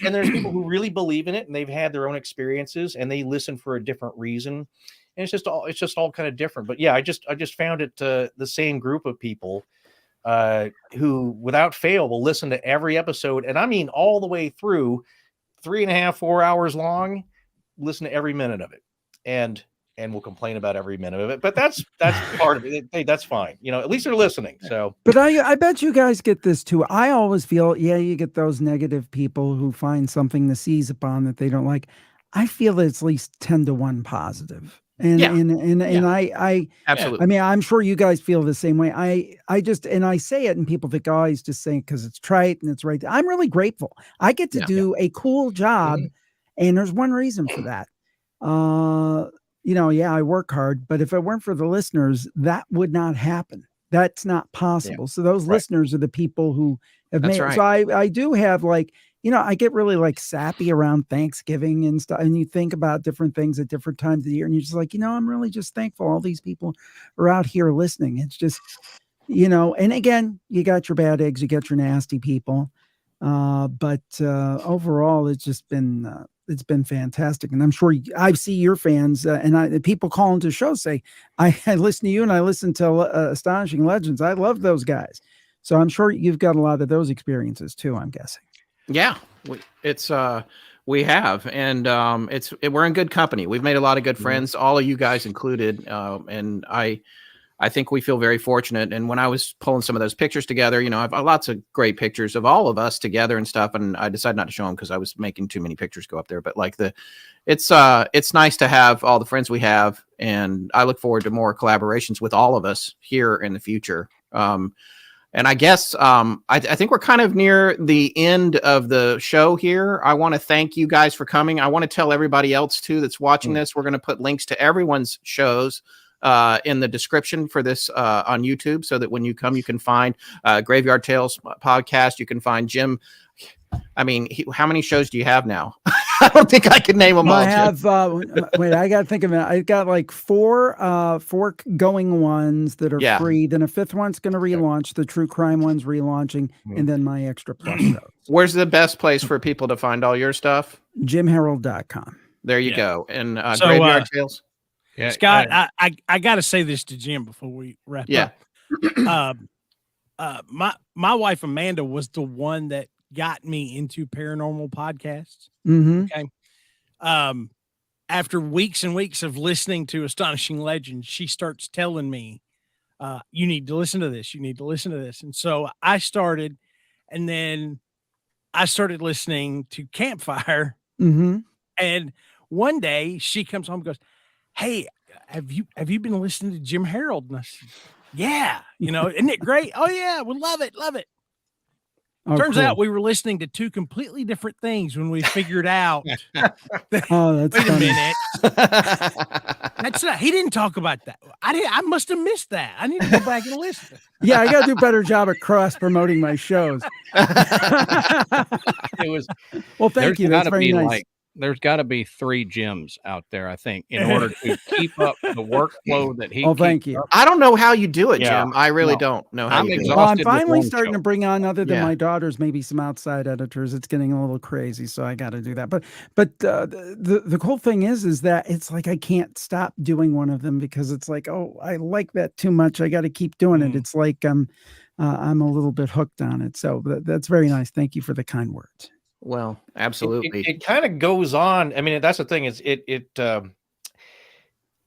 and there's people who really believe in it, and they've had their own experiences, and they listen for a different reason. And it's just all kind of different. But yeah, I just found it the same group of people who without fail will listen to every episode. And I mean, all the way through 3.5, 4 hours long, listen to every minute of it. And we'll complain about every minute of it, but that's part of it. Hey, that's fine. At least they're listening. So, but I bet you guys get this too. I always feel, you get those negative people who find something to seize upon that they don't like. I feel it's at least 10-1 positive. And I absolutely. I mean, I'm sure you guys feel the same way. I say it, and people think, oh, he's just saying because it's trite and it's right. I'm really grateful. I get to do a cool job, and there's one reason for that. I work hard, but if it weren't for the listeners, that would not happen. That's not possible. So those listeners are the people who have made it. So I do have, like, I get really like sappy around Thanksgiving and stuff. And you think about different things at different times of the year, and you're just like, I'm really just thankful all these people are out here listening. It's just, and again, you got your bad eggs, you got your nasty people. But overall, it's just been, it's been fantastic. And I'm sure I see your fans and people call into shows say, I listen to you and I listen to Astonishing Legends. I love those guys. So I'm sure you've got a lot of those experiences too, I'm guessing. Yeah, we have, and we're in good company. We've made a lot of good friends, all of you guys included. And I think we feel very fortunate. And when I was pulling some of those pictures together, I've lots of great pictures of all of us together and stuff. And I decided not to show them because I was making too many pictures go up there. But like it's nice to have all the friends we have. And I look forward to more collaborations with all of us here in the future. And I guess I think we're kind of near the end of the show here. I want to thank you guys for coming. I want to tell everybody else too that's watching this. We're going to put links to everyone's shows in the description for this on YouTube, so that when you come, you can find Graveyard Tales podcast. You can find Jim. I mean, how many shows do you have now? I don't think I can name them all. I have, wait, I got to think of it. I got like four going ones that are free. Then a fifth one's going to relaunch. The true crime one's relaunching. And then my extra plus shows. Where's the best place for people to find all your stuff? JimHerald.com. There you go. And Graveyard Tales. Yeah, Scott, I got to say this to Jim before we wrap up. my wife Amanda was the one that got me into paranormal podcasts. Mm-hmm. Okay. After weeks and weeks of listening to Astonishing Legends, she starts telling me, you need to listen to this. You need to listen to this. And so I started, and then I started listening to Campfire. Mm-hmm. And one day she comes home and goes, "Hey, have you been listening to Jim Harold?" And I said, "Yeah, isn't it great?" "Oh yeah, we love it. Oh, Turns cool. out we were listening to two completely different things when we figured out. Oh, that's Wait funny. a minute. That's not, he didn't talk about that. I must have missed that. I need to go back and listen. Yeah, I got to do a better job at cross promoting my shows. It was well, thank you. That's very nice. There's got to be 3 Jims out there, I think, in order to keep up the workflow that he. Oh, thank you. I don't know how you do it, Yeah. Jim. I really don't know how I'm you do it. Well, I'm exhausted with finally one starting show. to bring on, other than Yeah. my daughters, maybe some outside editors. It's getting a little crazy, so I got to do that. But the cool thing is that it's like I can't stop doing one of them because it's like, oh, I like that too much. I got to keep doing it. It's like I'm a little bit hooked on it. So that's very nice. Thank you for the kind words. Well, absolutely. It kind of goes on. I mean, that's the thing is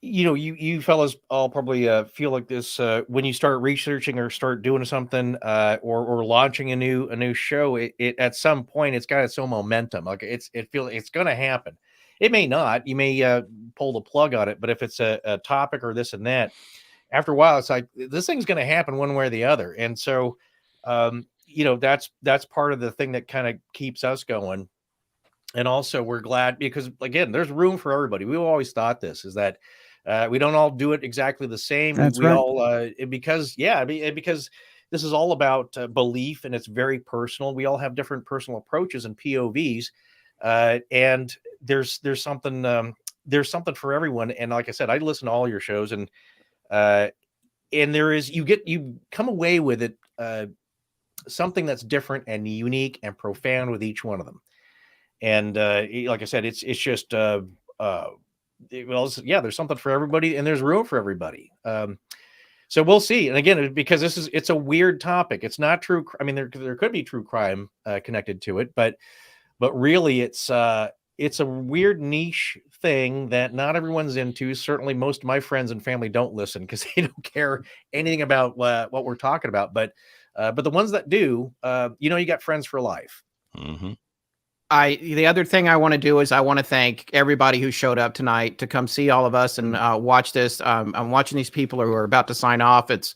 you fellas all probably feel like this when you start researching or start doing something or launching a new show. It at some point it's got its own momentum. Like it's going to happen. It may not. You may pull the plug on it, but if it's a topic or this and that, after a while, it's like this thing's going to happen one way or the other. And so, that's part of the thing that kind of keeps us going. And also we're glad because again, there's room for everybody. We've always thought this is that we don't all do it exactly the same. That's we right. all, because this is all about belief and it's very personal. We all have different personal approaches and POVs. And there's something for everyone. And like I said, I listen to all your shows and there is, you come away with it, something that's different and unique and profound with each one of them. And like I said, it's just there's something for everybody and there's room for everybody. So we'll see. And again, because it's a weird topic. It's not true. I mean, there could be true crime connected to it, but really it's a weird niche thing that not everyone's into. Certainly most of my friends and family don't listen because they don't care anything about what we're talking about. But the ones that do, you got friends for life. Mm-hmm. The other thing I want to do is I want to thank everybody who showed up tonight to come see all of us and watch this. I'm watching these people who are about to sign off. It's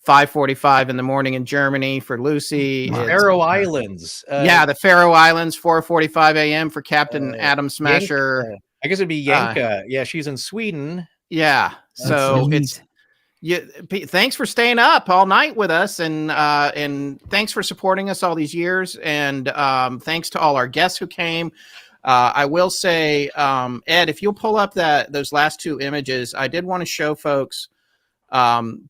5:45 in the morning in Germany for Lucy. Faroe Islands. The Faroe Islands, 4:45 a.m. for Captain Adam Smasher. Yanka. I guess it'd be Yanka. She's in Sweden. Yeah. So it's thanks for staying up all night with us and thanks for supporting us all these years. And thanks to all our guests who came. I will say, Ed, if you'll pull up those last 2 images, I did want to show folks.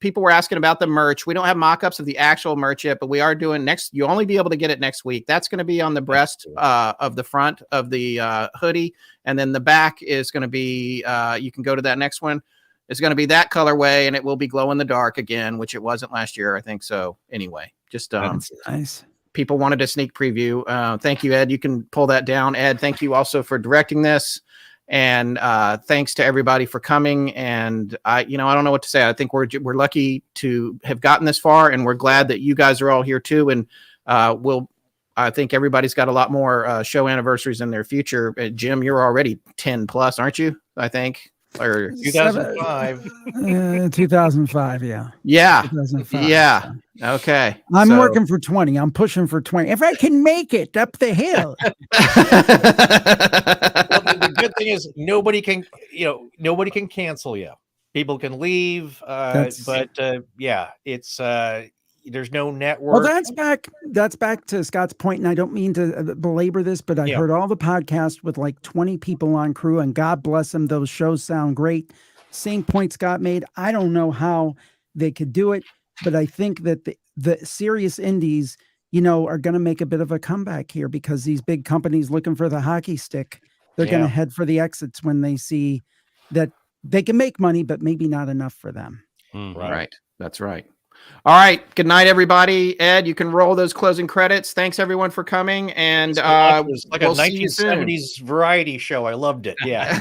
People were asking about the merch. We don't have mock-ups of the actual merch yet, but we are doing you'll only be able to get it next week. That's going to be on the breast of the front of the hoodie. And then the back is going to be, you can go to that next one. It's going to be that colorway and it will be glow in the dark again, which it wasn't last year. I think so. Anyway, just, That's nice. People wanted a sneak preview. Thank you, Ed. You can pull that down. Ed, thank you also for directing this. And thanks to everybody for coming. And I don't know what to say. I think we're lucky to have gotten this far, and we're glad that you guys are all here too. And I think everybody's got a lot more show anniversaries in their future. Jim, you're already 10 plus, aren't you? I think. Or 2005. 2005, yeah. Yeah. 2005. Yeah. So. Okay. I'm working for 20. I'm pushing for 20. If I can make it up the hill. Well, the good thing is nobody can cancel you. People can leave. It's there's no network. Well, that's back to Scott's point, and I don't mean to belabor this, but I heard all the podcasts with like 20 people on crew, and God bless them, those shows sound great. Same point Scott made. I don't know how they could do it, but I think that the serious indies, are going to make a bit of a comeback here because these big companies looking for the hockey stick, they're going to head for the exits when they see that they can make money, but maybe not enough for them. Right. That's right. All right. Good night, everybody. Ed, you can roll those closing credits. Thanks everyone for coming, and it was like we'll a see you soon. 1970s variety show. I loved it. Yeah.